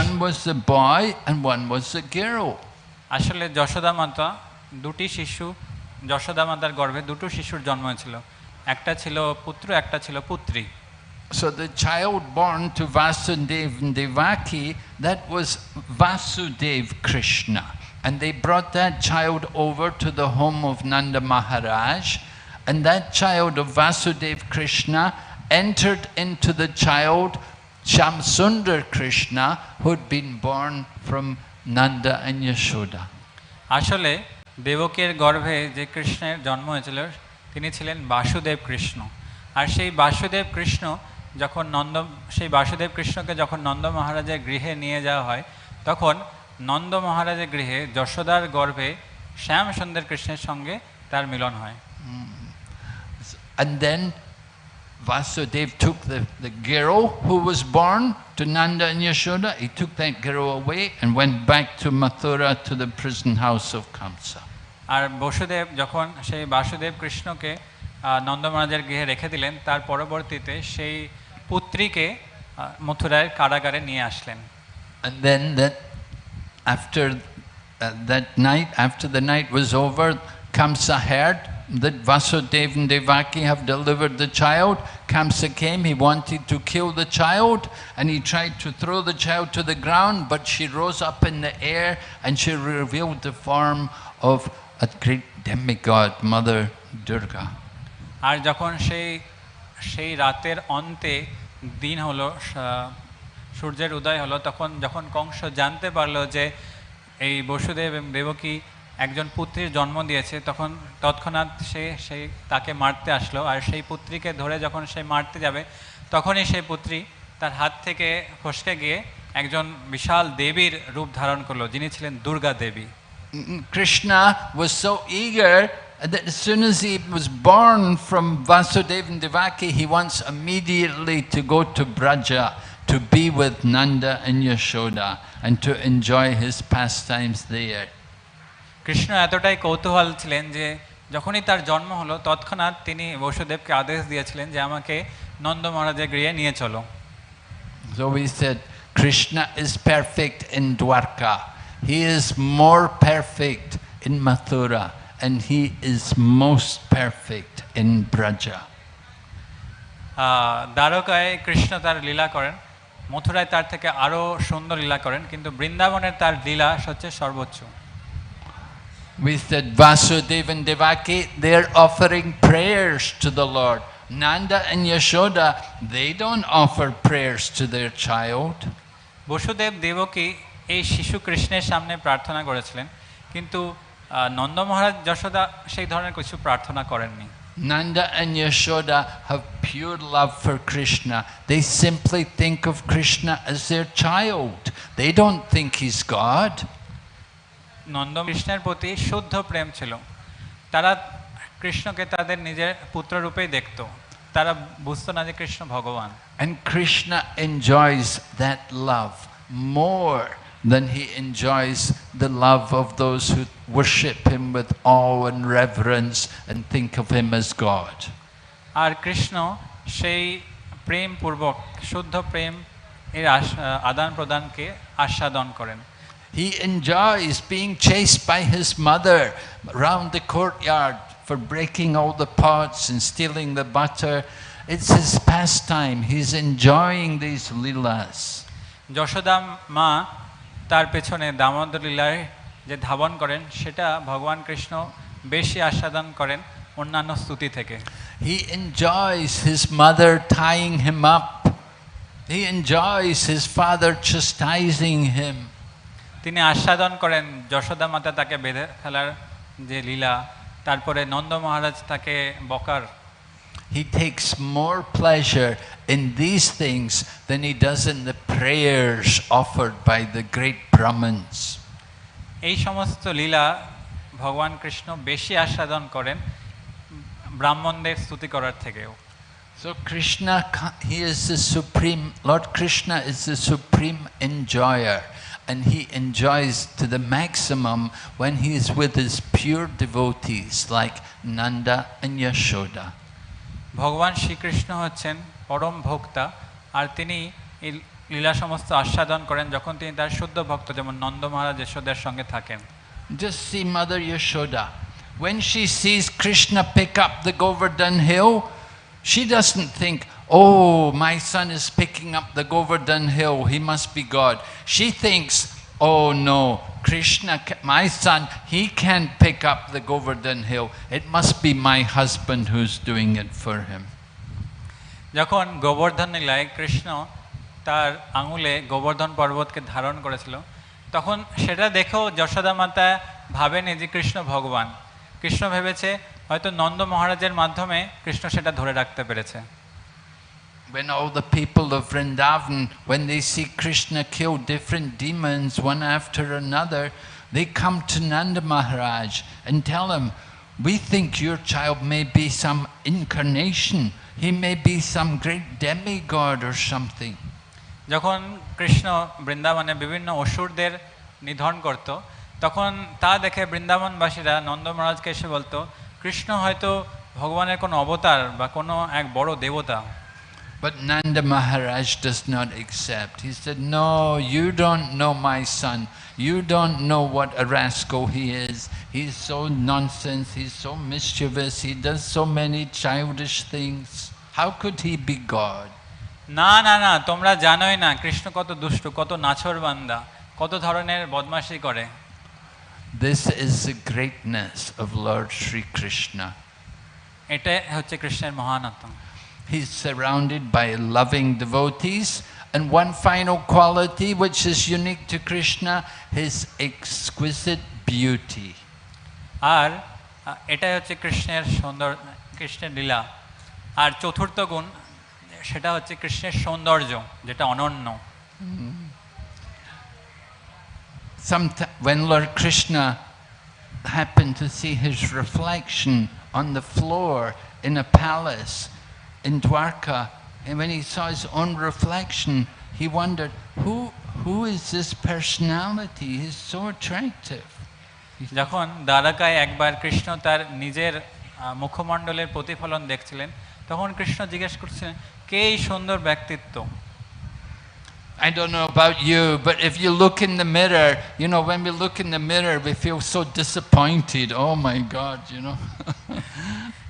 E: One was a boy and one was a girl.
D: আসলে যশোদা মাতা যশোদা মাতার গর্ভে 2টো শিশুর জন্ম হয়েছিল, একটা ছিল পুত্র, একটা ছিল পুত্রী।
E: So the child born to Vasudeva and Devaki, that was Vasudeva Krishna. And they brought that child over to the home of Nanda Maharaj, and that child of Vasudeva Krishna entered into the child Shamsundar Krishna, who had been born from Nanda and Yashoda.
D: আসলে দেবকীর গর্ভে যে কৃষ্ণের জন্ম হয়েছিল তিনি ছিলেন বাসুদেব কৃষ্ণ, আর সেই বাসুদেব কৃষ্ণকে যখন নন্দ মহারাজের গৃহে নিয়ে যাওয়া হয়, তখন নন্দ মহারাজের গৃহে যশোদার গর্ভে শ্যাম সুন্দর কৃষ্ণের সঙ্গে তার মিলন হয়।
E: And then Vasudeva took the girl who was born to Nanda and Yashoda, he took that girl away and went back to Mathura to the prison house of Kamsa.
D: আর বসুদেব যখন সেই বাসুদেব কৃষ্ণকে নন্দ মহারাজের গৃহে রেখে দিলেন, তার পরবর্তীতে সেই পুত্রীকে মথুরার কারাগারে নিয়ে আসলেন।
E: And then after the night was over, Kamsa heard that Vasudeva and Devaki have delivered the child. Kamsa came, he wanted to kill the child, and he tried to throw the child to the ground, but she rose up in the air and she revealed the form of a great demigod, Durga.
D: আর যখন সেই রাতের অন্তে দিন হলো, সূর্যের উদয় হলো, তখন যখন কংস জানতে পারলো যে এই বসুদেব এবং দেবকী একজন পুত্রীর জন্ম দিয়েছে, তখন তৎক্ষণাৎ সেই তাকে মারতে আসলো। আর সেই পুত্রীকে ধরে যখন সে মারতে যাবে, তখনই সেই পুত্রী তার হাত থেকে ফসকে গিয়ে একজন বিশাল দেবীর রূপ ধারণ করলো, যিনি ছিলেন দুর্গা দেবী।
E: Krishna was so eager that as soon as he was born from Vasudeva and Devaki, he wants immediately to go to Braja to be with Nanda and Yashoda and to enjoy his pastimes there.
D: Krishna এতটাই কৌতূহল ছিলেন যে যখনই তার জন্ম হলো, তৎক্ষণাৎ তিনি বসুদেবকে আদেশ দিয়েছিলেন যে আমাকে নন্দ মহারাজের গৃহে নিয়ে চলো।
E: So we said Krishna is perfect in Dwarka. He is more perfect in Mathura, and he is most perfect in Braja.
D: দ্বারকায় Krishna তার লীলা করেন, মথুরায় তার থেকে আরও সুন্দর লীলা করেন, কিন্তু বৃন্দাবনের তার লীলা হচ্ছে সর্বোচ্চ।
E: We said Vasudeva and Devaki, they're offering prayers to the Lord. Nanda and Yashoda, they don't offer prayers to their child.
D: Vasudev Devaki এই শিশু কৃষ্ণের সামনে প্রার্থনা করেছিলেন, কিন্তু নন্দ মহারাজ যশোদা সেই ধরনের কিছু প্রার্থনা করেননি।
E: Nanda and Yashoda have pure love for Krishna. They simply think of Krishna as their child. They don't think he's God.
D: Nanda কৃষ্ণের প্রতি শুদ্ধ প্রেম ছিল, তারা কৃষ্ণকে তাদের নিজের পুত্র রূপেই দেখত, তারা বুঝতো না যে কৃষ্ণ ভগবান।
E: And Krishna enjoys that love more than he enjoys the love of those who worship him with awe and reverence and think of him as God.
D: আর কৃষ্ণ সেই প্রেম পূর্বক শুদ্ধ প্রেম এর আদান প্রদানকে আস্বাদন করেন।
E: He enjoys being chased by his mother around the courtyard for breaking all the pots and stealing the butter. It's his pastime. He's enjoying these leelas.
D: Yashoda মা তার পেছনে দামোদর লীলায় যে ধাবন করেন, সেটা ভগবান কৃষ্ণ বেশি আস্বাদন করেন অন্যান্য স্তুতি থেকে।
E: He enjoys his mother tying him up. He enjoys his father chastising him.
D: তিনি আস্বাদন করেন যশোদা মাতা তাকে বেঁধে ফেলার যে লীলা, তারপরে নন্দ মহারাজ তাকে বকার।
E: He takes more pleasure in these things than he does in the prayers offered by the great Brahmins.
D: এই সমস্ত লীলা ভগবান কৃষ্ণ বেশি আস্বাদন করেন ব্রাহ্মণদের স্তুতি করার থেকেও।
E: So Krishna, he is the supreme, Lord Krishna is the supreme enjoyer, and he enjoys to the maximum when he is with his pure devotees like Nanda and Yashoda.
D: ভগবান শ্রীকৃষ্ণ হচ্ছেন পরম ভোক্তা, আর তিনি এই লীলা সমস্ত আস্বাদন করেন যখন তিনি তার শুদ্ধ ভক্ত যেমন নন্দ মহারাজ যশোদার সঙ্গে থাকেন।
E: Just see Mother Yashoda. When she sees Krishna pick up the Govardhan hill, she doesn't think, oh, my son is picking up the Govardhan hill, he must be God. She thinks, oh no, Krishna, my son, he can't pick up the Govardhan hill. It must be my husband who's doing it for him.
D: যখন গোবর্ধন লীলায় কৃষ্ণ তার আঙুলে গোবর্ধন পর্বতকে ধারণ করেছিল, তখন সেটা দেখেও যশোদা মাতা ভাবেনি যে কৃষ্ণ ভগবান। কৃষ্ণ ভেবেছে হয়তো নন্দ মহারাজের মাধ্যমে কৃষ্ণ সেটা ধরে রাখতে পেরেছে।
E: When all the people of Vrindavan, when they see Krishna kill different demons one after another, they come to Nanda Maharaj and tell him, we think your child may be some incarnation, he may be some great demigod or something.
D: যখন কৃষ্ণ বৃন্দাবনে বিভিন্ন অসুরদের নিধন করত, তখন তা দেখে বৃন্দাবনবাসীরা নন্দ মহারাজকে এসে বলতো কৃষ্ণ হয়তো ভগবানের কোনো অবতার বা কোনো এক বড় দেবতা।
E: But Nanda Maharaj does not accept. He said, no, you don't know my son. You don't know what a rascal he is. He's so nonsense, he's so mischievous, he does so many childish things. How could he be God?
D: না না না, তোমরা জানোই না কৃষ্ণ কত দুষ্টু, কত নাছোড়বান্দা, কত ধরনের বদমাশি করে।
E: This is the greatness of Lord Sri Krishna.
D: এটা হচ্ছে কৃষ্ণের মহানত্ব।
E: He's surrounded by loving devotees. And one final quality which is unique to Krishna, his exquisite beauty.
D: আর এটাই হচ্ছে কৃষ্ণের সুন্দর, কৃষ্ণের লীলা। আর চতুর্থ গুণ সেটা হচ্ছে কৃষ্ণের সৌন্দর্য, যেটা অনন্য।
E: When Lord Krishna happened to see his reflection on the floor in a palace in Dwarka, and when he saw his own reflection, he wondered, who is this personality? He's so attractive.
D: যখন দ্বারকায় একবার কৃষ্ণ তার নিজের মুখমণ্ডলের প্রতিফলন দেখছিলেন, তখন কৃষ্ণ জিজ্ঞেস করছিলেন, কে এই সুন্দর ব্যক্তিত্ব?
E: I don't know about you, but if you look in the mirror, you know, when we look in the mirror, we feel so disappointed. Oh my God, you know.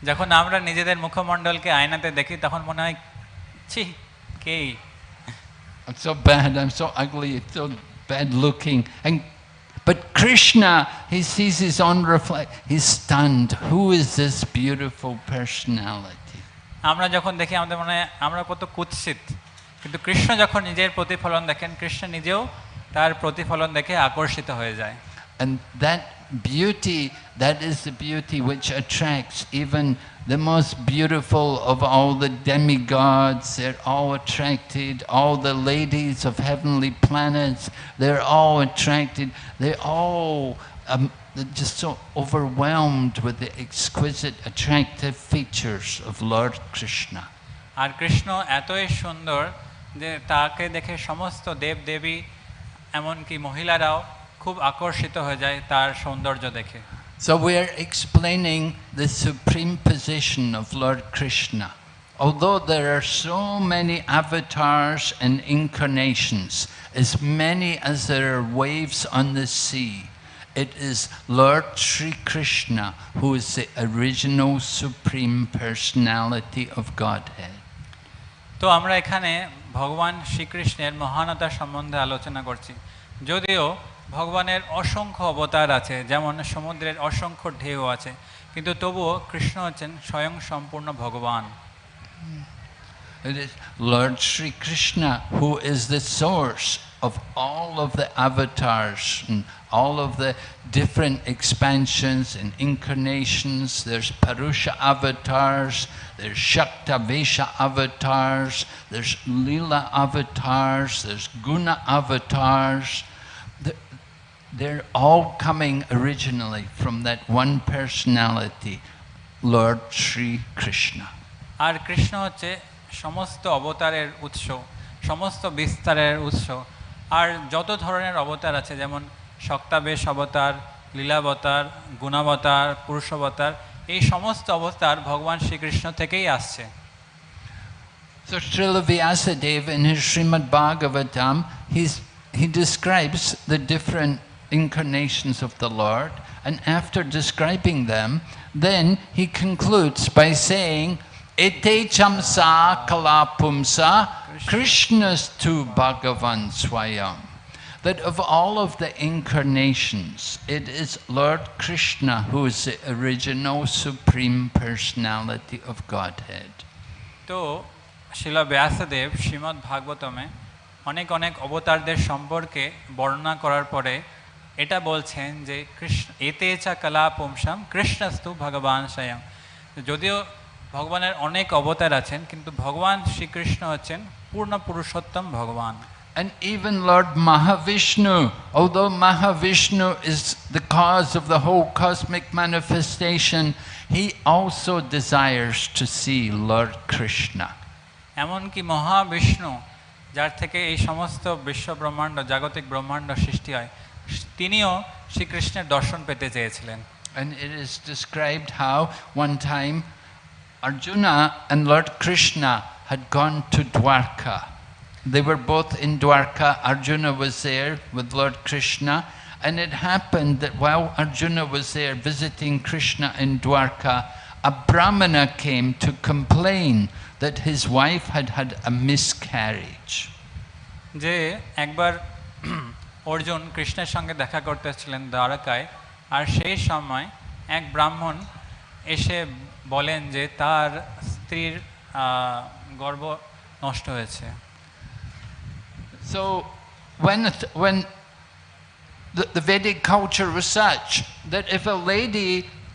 D: যখন আমরা নিজেদের মুখমণ্ডলকে আয়নাতে দেখি, তখন মনে হয়, ছি, কে?
E: I'm so bad, I'm so ugly, it's so bad looking. But Krishna, he sees his own reflection, he's stunned. Who is this beautiful personality?
D: আমরা যখন দেখি আমাদের মনে হয় আমরা কত কুৎসিত, কিন্তু কৃষ্ণ যখন নিজের প্রতিফলন দেখেন, কৃষ্ণ নিজেও তার প্রতিফলন দেখে আকর্ষিত হয়ে যায়।
E: And that beauty, that is the beauty which attracts even the most beautiful of all the demigods. They're all attracted. All the ladies of heavenly planets, they're all attracted. They're all they're just so overwhelmed with the exquisite, attractive features of Lord Krishna.
D: আর কৃষ্ণ এতই সুন্দর যে তাকে দেখে সমস্ত দেব দেবী, এমনকি মহিলারাও খুব আকর্ষিত হয়ে যায় তার সৌন্দর্য দেখে।
E: So we're explaining the supreme position of Lord Krishna. Although there are so many avatars and incarnations, as many as there are waves on the sea, it is Lord Sri Krishna who is the original supreme personality of Godhead.
D: তো আমরা এখানে ভগবান শ্রীকৃষ্ণের মহানতা সম্বন্ধে আলোচনা করছি। যদিও ভগবানের অসংখ্য অবতার আছে, যেমন সমুদ্রের অসংখ্য ঢেউ আছে, কিন্তু তবুও কৃষ্ণ হচ্ছেন স্বয়ং সম্পূর্ণ ভগবান।
E: It is Lord Sri Krishna who is the source of all of the avatars and all of the different expansions and incarnations. There's Purusha avatars, there's Shaktavesha avatars, there's Lila avatars, there's Guna avatars. They're all coming originally from that one personality, Lord Sri Krishna.
D: আর কৃষ্ণ হচ্ছে সমস্ত অবতারের উৎস, সমস্ত বিস্তারের উৎস। আর যত ধরনের অবতার আছে, যেমন শক্তাবেশ অবতার, লীলাবতার, গুণাবতার, পুরুষাবতার, এই সমস্ত অবতার ভগবান শ্রীকৃষ্ণ থেকেই আসছে।
E: So Srila Vyasadeva in his Srimad Bhagavatam, he describes the different incarnations of the Lord, and after describing them, then he concludes by saying, Ete chamsa kalapumsa Krishnastu Bhagavan Swayam. That of all of the incarnations, it is Lord Krishna who is the original supreme personality of Godhead.
D: তো শিলা ব্যাসদেব শ্রীমদ্ ভাগবতমে অনেক অনেক অবতারদের সম্পর্কে বর্ণনা করার পরে এটা বলছেন যে কৃষ্ণ এতে চা কলা পুংসাম কৃষ্ণস্তু ভগবান স্বয়ং। যদিও ভগবানের অনেক অবতার আছেন, কিন্তু ভগবান শ্রীকৃষ্ণ হচ্ছেন পূর্ণ পুরুষোত্তম ভগবান।
E: And even Lord Mahavishnu, although Mahavishnu is the cause of the whole cosmic manifestation, he also desires to see Lord Krishna.
D: এমনকি মহাবিষ্ণু, যার থেকে এই সমস্ত বিশ্ব ব্রহ্মাণ্ড, জাগতিক ব্রহ্মাণ্ড সৃষ্টি হয়, তিনিও শ্রীকৃষ্ণের দর্শন পেতে চেয়েছিলেন।
E: And it is described how one time Arjuna and Lord Krishna had gone to Dwarka. They were both in Dwarka. Arjuna was there with Lord Krishna, and it happened that while Arjuna was there visiting Krishna in Dwarka, a Brahmana came to complain that his wife had had a miscarriage.
D: যে একবার অর্জুন কৃষ্ণের সঙ্গে দেখা করতেছিলেন দ্বারকায়, আর সেই সময় এক ব্রাহ্মণ এসে বলেন যে তার স্ত্রীর গর্ভ নষ্ট হয়েছে।
E: So when the Vedic culture was such that if a lady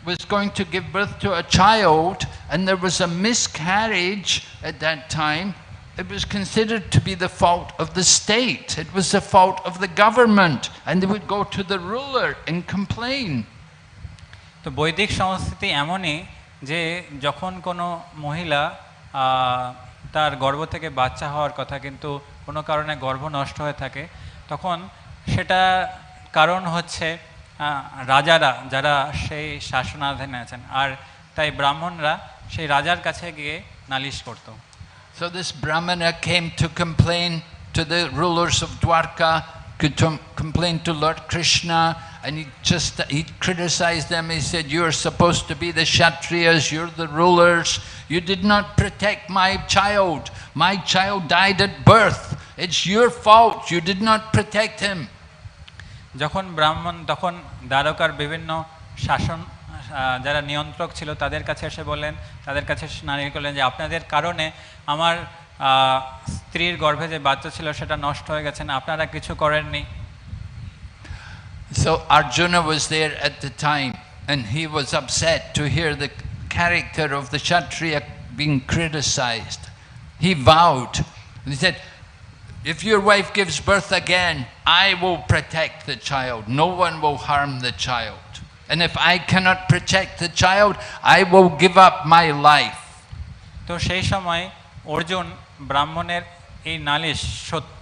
E: was going to give birth to a child and there was a miscarriage at that time, it was considered to be the fault of the state. It was the fault of the government, and they would go to the ruler and complain.
D: তো বৈদিক সংস্কৃতি এমনই যে যখন কোনো মহিলা তার গর্ভ থেকে বাচ্চা হওয়ার কথা কিন্তু কোনো কারণে গর্ভ নষ্ট হয়ে থাকে, তখন সেটা কারণ হচ্ছে রাজারা যারা সেই শাসনাধীনে আছেন, আর তাই ব্রাহ্মণরা সেই রাজার কাছে গিয়ে নালিশ করত।
E: So this Brahmana came to complain to the rulers of Dwarka, to complain to Lord Krishna, and he criticized them. He said, "You're supposed to be the Kshatriyas, you're the rulers. You did not protect my child. My child died at birth. It's your fault. You did not protect him."
D: যখন ব্রাহ্মণ তখন দ্বারকার বিভিন্ন শাসন যারা নিয়ন্ত্রক ছিল তাদের কাছে এসে বললেন, তাদের কাছে নালিশ করলেন যে আপনাদের কারণে আমার স্ত্রীর গর্ভে যে বাচ্চা ছিল সেটা নষ্ট হয়ে গেছে, আপনারা কিছু করেননি।
E: So Arjuna was there at the time, and he was upset to hear the character of the Kshatriya being criticized. He vowed, he said, "If your wife gives birth again, I will protect the child. No one will harm the child. And if I cannot protect the child, I will give up my life."
D: তো সেই সময় অর্জুন ব্রাহ্মণের এই নালিশ,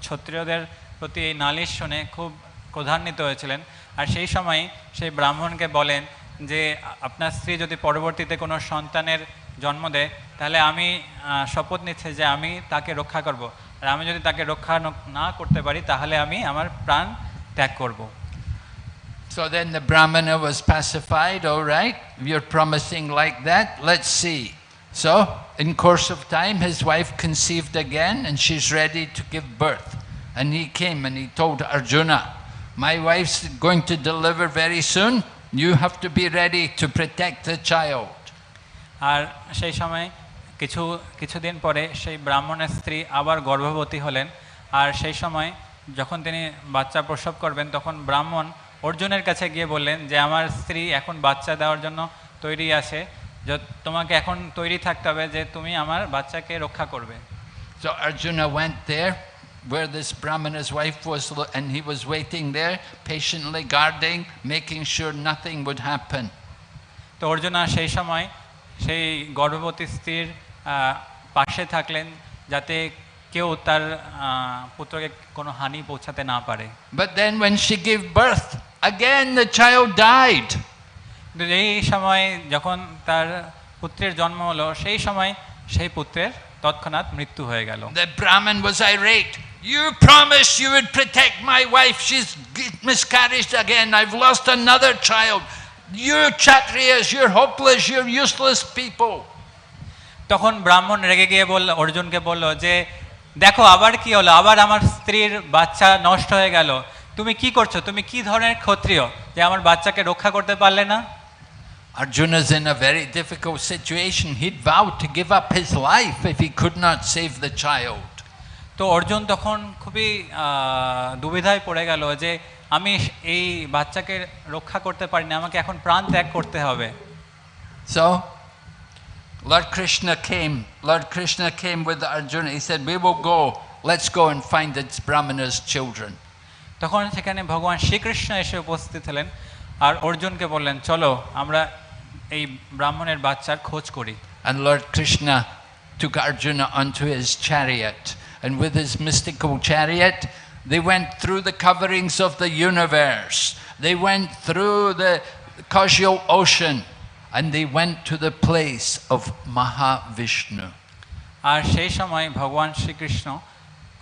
D: ক্ষত্রিয়দের প্রতি এই নালিশ শুনে খুব ক্রোধান্বিত হয়েছিলেন, আর সেই সময় সেই ব্রাহ্মণকে বলেন যে আপনার স্ত্রী যদি পরবর্তীতে কোনো সন্তানের জন্ম দেয় তাহলে আমি শপথ নিচ্ছি যে আমি তাকে রক্ষা করব, আর আমি যদি তাকে রক্ষা না করতে পারি তাহলে আমি আমার প্রাণ ত্যাগ করব।
E: So then the Brahmana was pacified. All right, you're promising like that, let's see. So in course of time his wife conceived again and she's ready to give birth, and he came and he told Arjuna, "My wife's going to deliver very soon. You have to be ready to protect the child."
D: আর সেই সময় কিছুদিন পরে সেই ব্রাহ্মণের স্ত্রী আবার গর্ভবতী হলেন, আর সেই সময় যখন তিনি বাচ্চা প্রসব করবেন তখন ব্রাহ্মণ অর্জুনের কাছে গিয়ে বললেন যে আমার স্ত্রী এখন বাচ্চা দেওয়ার জন্য তৈরি আছে, যে তোমাকে এখন তৈরি থাকতে হবে যে তুমি আমার বাচ্চাকে রক্ষা করবে।
E: So Arjuna went there where this Brahmana's wife was, and he was waiting there patiently guarding, making sure nothing would happen.
D: তো অর্জুনা সেই সময় সেই গর্ভবতী স্ত্রীর পাশে থাকলেন যাতে কেউ তার পুত্রকে কোনো হানি পৌঁছাতে না পারে।
E: But then when she gave birth, again the child died.
D: এই সময় যখন তার পুত্রের জন্ম হলো সেই সময় সেই পুত্রের তৎক্ষণাৎ মৃত্যু হয়ে গেল।
E: The Brahmin was irate. "You promised you would protect my wife. She's miscarried again. I've lost another child. You're Kshatriyas, you're hopeless, you're useless people."
D: তখন ব্রাহ্মণ রেগে গিয়ে অর্জুনকে বলল যে দেখো আবার কি হলো, আবার আমার স্ত্রীর বাচ্চা নষ্ট হয়ে গেল, তুমি কি করছো, তুমি কি ধরনের ক্ষত্রিয় যে আমার বাচ্চাকে রক্ষা করতে পারলে না?
E: Arjuna's in a very difficult situation. He'd vowed to give up his life if he could not save the child.
D: তো অর্জুন তখন খুবই দুবিধায় পড়ে গেল যে আমি এই বাচ্চাকে রক্ষা করতে পারি না, আমাকে এখন প্রাণ ত্যাগ করতে হবে।
E: So Lord Krishna came with Arjuna. He said, "We will go. Let's go and find this Brahmana's children."
D: তখন সেখানে ভগবান শ্রীকৃষ্ণ এসে উপস্থিত হলেন আর অর্জুনকে বললেন চলো আমরা এই ব্রাহ্মণের বাচ্চার খোঁজ করি।
E: And Lord Krishna took Arjuna onto his chariot, and with his mystical chariot they went through the coverings of the universe. They went through the causal ocean, and they went to the place of Mahavishnu.
D: আর সেই সময় ভগবান শ্রীকৃষ্ণ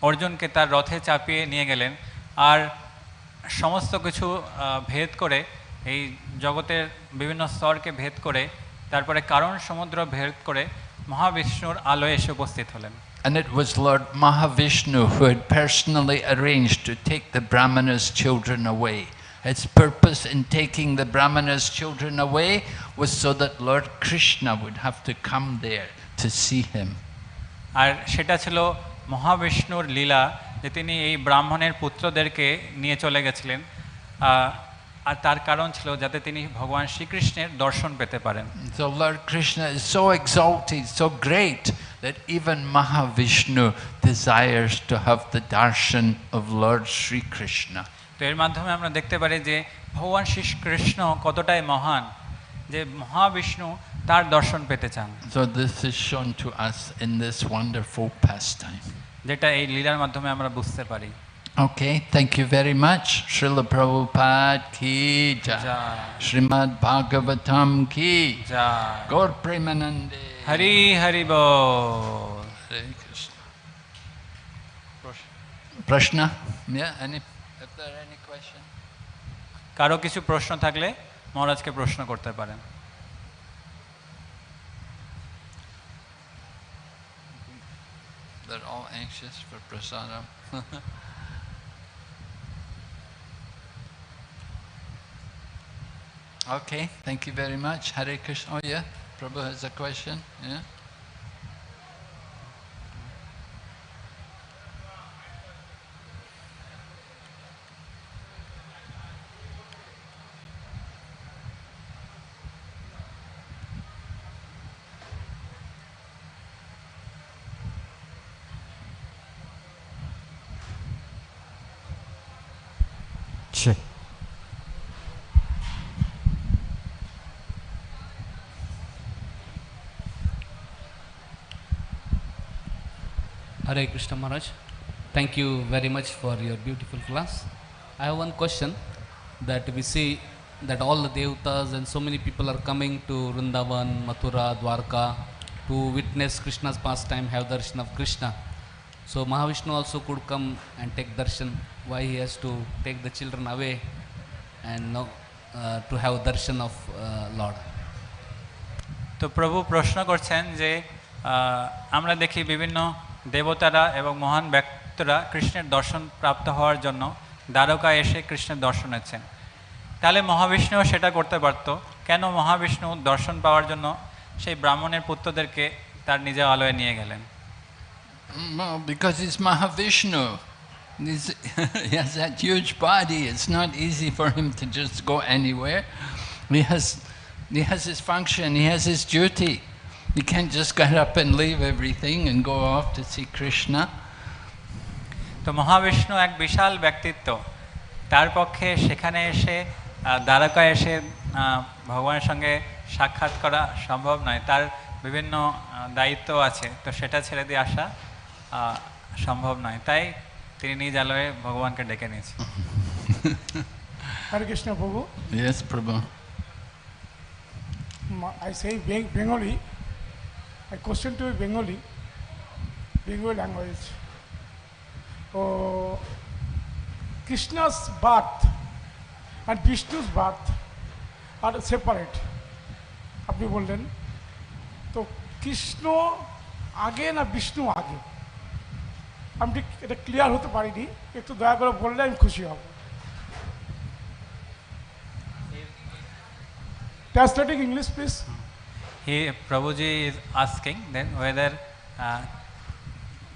D: অর্জুনকে তার রথে চাপিয়ে নিয়ে গেলেন আর সমস্ত কিছু ভেদ করে এই জগতের বিভিন্ন স্তরকে ভেদ করে তারপরে কারণ সমুদ্র ভেদ করে মহাবিষ্ণুর আলোয় এসে উপস্থিত হলেন।
E: And it was Lord Mahavishnu who had personally arranged to take the Brahmana's children away. Its purpose in taking the Brahmana's children away was so that Lord Krishna would have to come there to see him.
D: আর সেটা ছিল মহাবিষ্ণুর লীলা যে তিনি এই ব্রাহ্মণের পুত্রদেরকে নিয়ে চলে গেছিলেন, আর তার কারণ ছিল যাতে তিনি ভগবান শ্রীকৃষ্ণের দর্শন পেতে পারেন।
E: So Lord Krishna is so exalted, so great, that even Mahavishnu desires to have the darshan of Lord Sri Krishna.
D: তো এর মাধ্যমে আমরা দেখতে পারি যে ভগবান শ্রীকৃষ্ণ কতটাই মহান যে মহাবিষ্ণু তার দর্শন পেতে চান।
E: So this is shown to us in this wonderful pastime.
D: যেটা এই লীলার মাধ্যমে আমরা বুঝতে পারি।
E: Okay, thank you very much. Srila Prabhupada ki jai. Srimad Bhagavatam ki
D: jai.
E: Gaur Premanande.
D: Hari Hari Bol.
E: Hare Krishna. Prashna? Yeah, if there are any question?
D: কারো কিছু প্রশ্ন থাকলে মহারাজকে প্রশ্ন করতে পারেন।
E: They're all anxious for prasadam. Okay, thank you very much. Hare Krishna. Oh yeah, Prabhu has a question. Yeah.
B: Check.
F: Hare Krishna Maharaj, thank you very much for your beautiful class. I have one question, that we see that all the devatas and so many people are coming to Vrindavan, Mathura, Dwarka to witness Krishna's pastime, have darshan of Krishna. So Mahavishnu also could come and take darshan. Why he has to take the children away and to have darshan of Lord?
D: তো প্রভু প্রশ্ন করছেন যে আমরা দেখি বিভিন্ন দেবতারা এবং মহান ব্যক্তিরা কৃষ্ণের দর্শন প্রাপ্ত হওয়ার জন্য দ্বারকা এসে কৃষ্ণের দর্শন নিচ্ছেন। তাহলে মহাবিষ্ণুও সেটা করতে পারত, কেন মহাবিষ্ণু দর্শন পাওয়ার জন্য সেই ব্রাহ্মণের পুত্রদেরকে তার নিজের আলয়ে নিয়ে গেলেন?
E: Well, because he's Mahavishnu. He has that huge body. It's not easy for him to just go anywhere. He has his function, he has his duty. He can't just get up and leave everything and go off to see Krishna.
D: তো মহাবিষ্ণু এক বিশাল ব্যক্তিত্ব, তার পক্ষে সেখানে এসে দ্বারকায় এসে ভগবানের সঙ্গে সাক্ষাৎ করা সম্ভব নয়, তার বিভিন্ন দায়িত্ব আছে, তো সেটা ছেড়ে দিয়ে আসা সম্ভব নয়, তাই তিনি নিজ আলয়ে ভগবানকে ডেকে নিয়েছেন।
G: Hare Krishna Prabhu.
E: Yes, Prabhu.
G: I say Bengali. I question to Bengali language. Krishna's birth and Vishnu's birth are separate. আপনি বললেন তো কৃষ্ণ আগে না বিষ্ণু আগে, আমি ঠিক এটা ক্লিয়ার হতে পারিনি, একটু দয়া করে বললে আমি খুশি হব। Translating English, please.
D: Prabhuji is asking then whether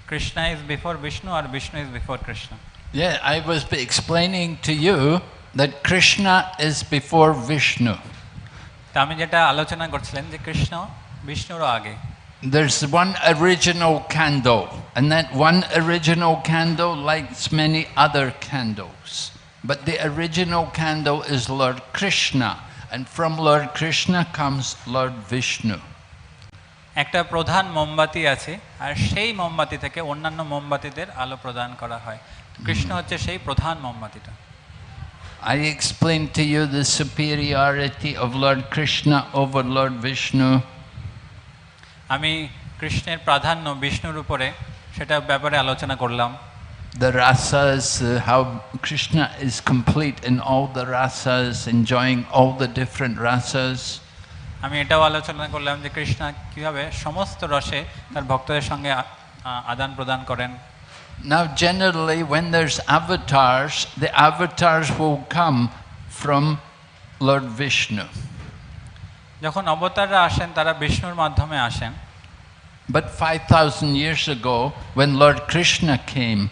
D: Krishna is before Vishnu or Vishnu is before Krishna.
E: Yeah, I was explaining to you that Krishna is before Vishnu.
D: তা আমি যেটা আলোচনা করছিলেন যে কৃষ্ণ বিষ্ণুরও আগে।
E: There's one original candle, and that one original candle lights many other candles. But the original candle is Lord Krishna, and from Lord Krishna comes Lord Vishnu.
D: একটা প্রধান মোমবাতি আছে, আর সেই মোমবাতি থেকে অন্যান্য মোমবাতিদের আলো প্রদান করা হয়। কৃষ্ণ হচ্ছে সেই প্রধান মোমবাতিটা।
E: I explained to you the superiority of Lord Krishna over Lord Vishnu.
D: আমি কৃষ্ণের প্রাধান্য বিষ্ণুর উপরে সেটা ব্যাপারে আলোচনা করলাম।
E: The rasas, how Krishna is complete in all the rasas, enjoying all the different rasas.
D: আমি এটাও আলোচনা করলাম যে কৃষ্ণ কিভাবে সমস্ত রসে তার ভক্তদের সঙ্গে আদান প্রদান করেন।
E: Now generally when there's avatars, the avatars will come from Lord Vishnu.
D: যখন অবতাররা আসেন তারা বিষ্ণুর মাধ্যমে আসেন।
E: But 5,000 years ago, when Lord Krishna came,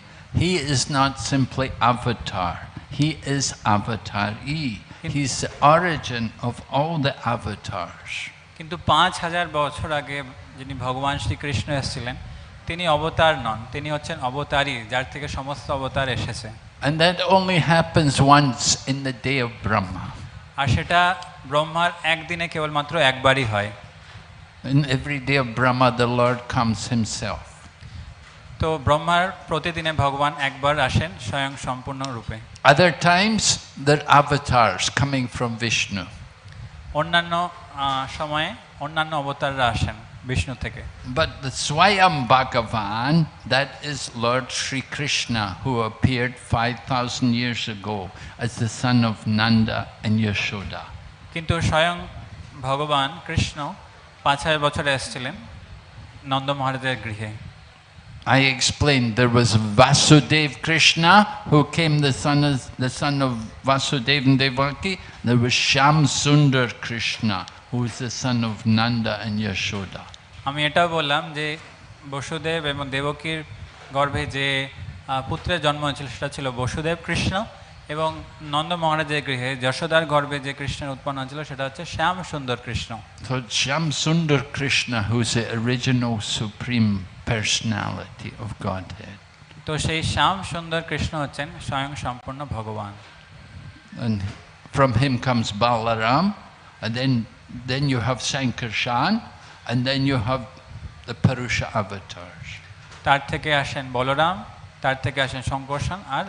E: he is not simply avatar. He is avatari. He's the origin of all the avatars.
D: কিন্তু 5,000 বছর আগে যিনি ভগবান শ্রীকৃষ্ণ এসেছিলেন তিনি অবতার নন, তিনি হচ্ছেন অবতারী, যার থেকে সমস্ত অবতার এসেছে।
E: And that only happens once in the day of Brahma.
D: আর সেটা ব্রহ্মার একদিনে কেবলমাত্র একবারই হয়।
E: In every day of Brahma, the Lord comes himself.
D: তো ব্রহ্মার প্রতিদিনে ভগবান একবার আসেন স্বয়ং সম্পূর্ণ রূপে।
E: Other times, there are avatars coming from Vishnu.
D: অন্যান্য সময়ে অন্যান্য অবতাররা আসেন বিষ্ণু থেকে।
E: But the Swayam Bhagavan, that is Lord Sri Krishna, who appeared 5,000 years ago as the son of Nanda and Yashoda.
D: কিন্তু স্বয়ং ভগবান কৃষ্ণ 5,000 বছরে এসেছিলেন নন্দ মহারাজের গৃহে।
E: I explained there was Vasudev Krishna, who came the son of Vasudev and Devaki. There was Shyam Sundar Krishna, who is the son of Nanda and Yashoda.
D: আমি এটাও বললাম যে বসুদেব এবং দেবকীর গর্ভে যে পুত্রের জন্ম হয়েছিল সেটা ছিল বসুদেব কৃষ্ণ, এবং নন্দ মহারাজের গৃহে যশোদার গর্ভে যে কৃষ্ণের উৎপন্ন হয়েছিল সেটা হচ্ছে শ্যাম সুন্দর Krishna.
E: So Shyam Sundar Krishna, who is the original supreme personality of Godhead.
D: তো সেই শ্যাম সুন্দর কৃষ্ণ হচ্ছেন স্বয়ং সম্পূর্ণ ভগবান।
E: And from him comes Balaram, and then you have Sankarshan, and then you have the Purusha avatars.
D: তার থেকে আসেন বলরাম, তার থেকে আসেন শঙ্কর্ষণ, আর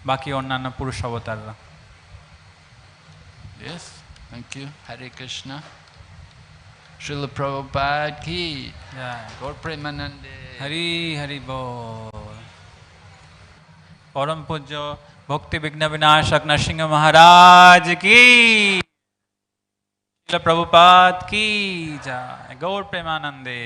D: বাকি অন্যান্য পুরুষ অবতাররা।
E: Yes, thank you. Hare Krishna. Srila Prabhupada ki. Gaur Premanande.
D: Hari Hari বল। পরম পূজ্য ভক্তি বিঘ্ন বিনাশক নরসিংহ মহারাজ কি, শ্রীল প্রভুপাদ কি জয়। গৌর প্রেমানন্দে।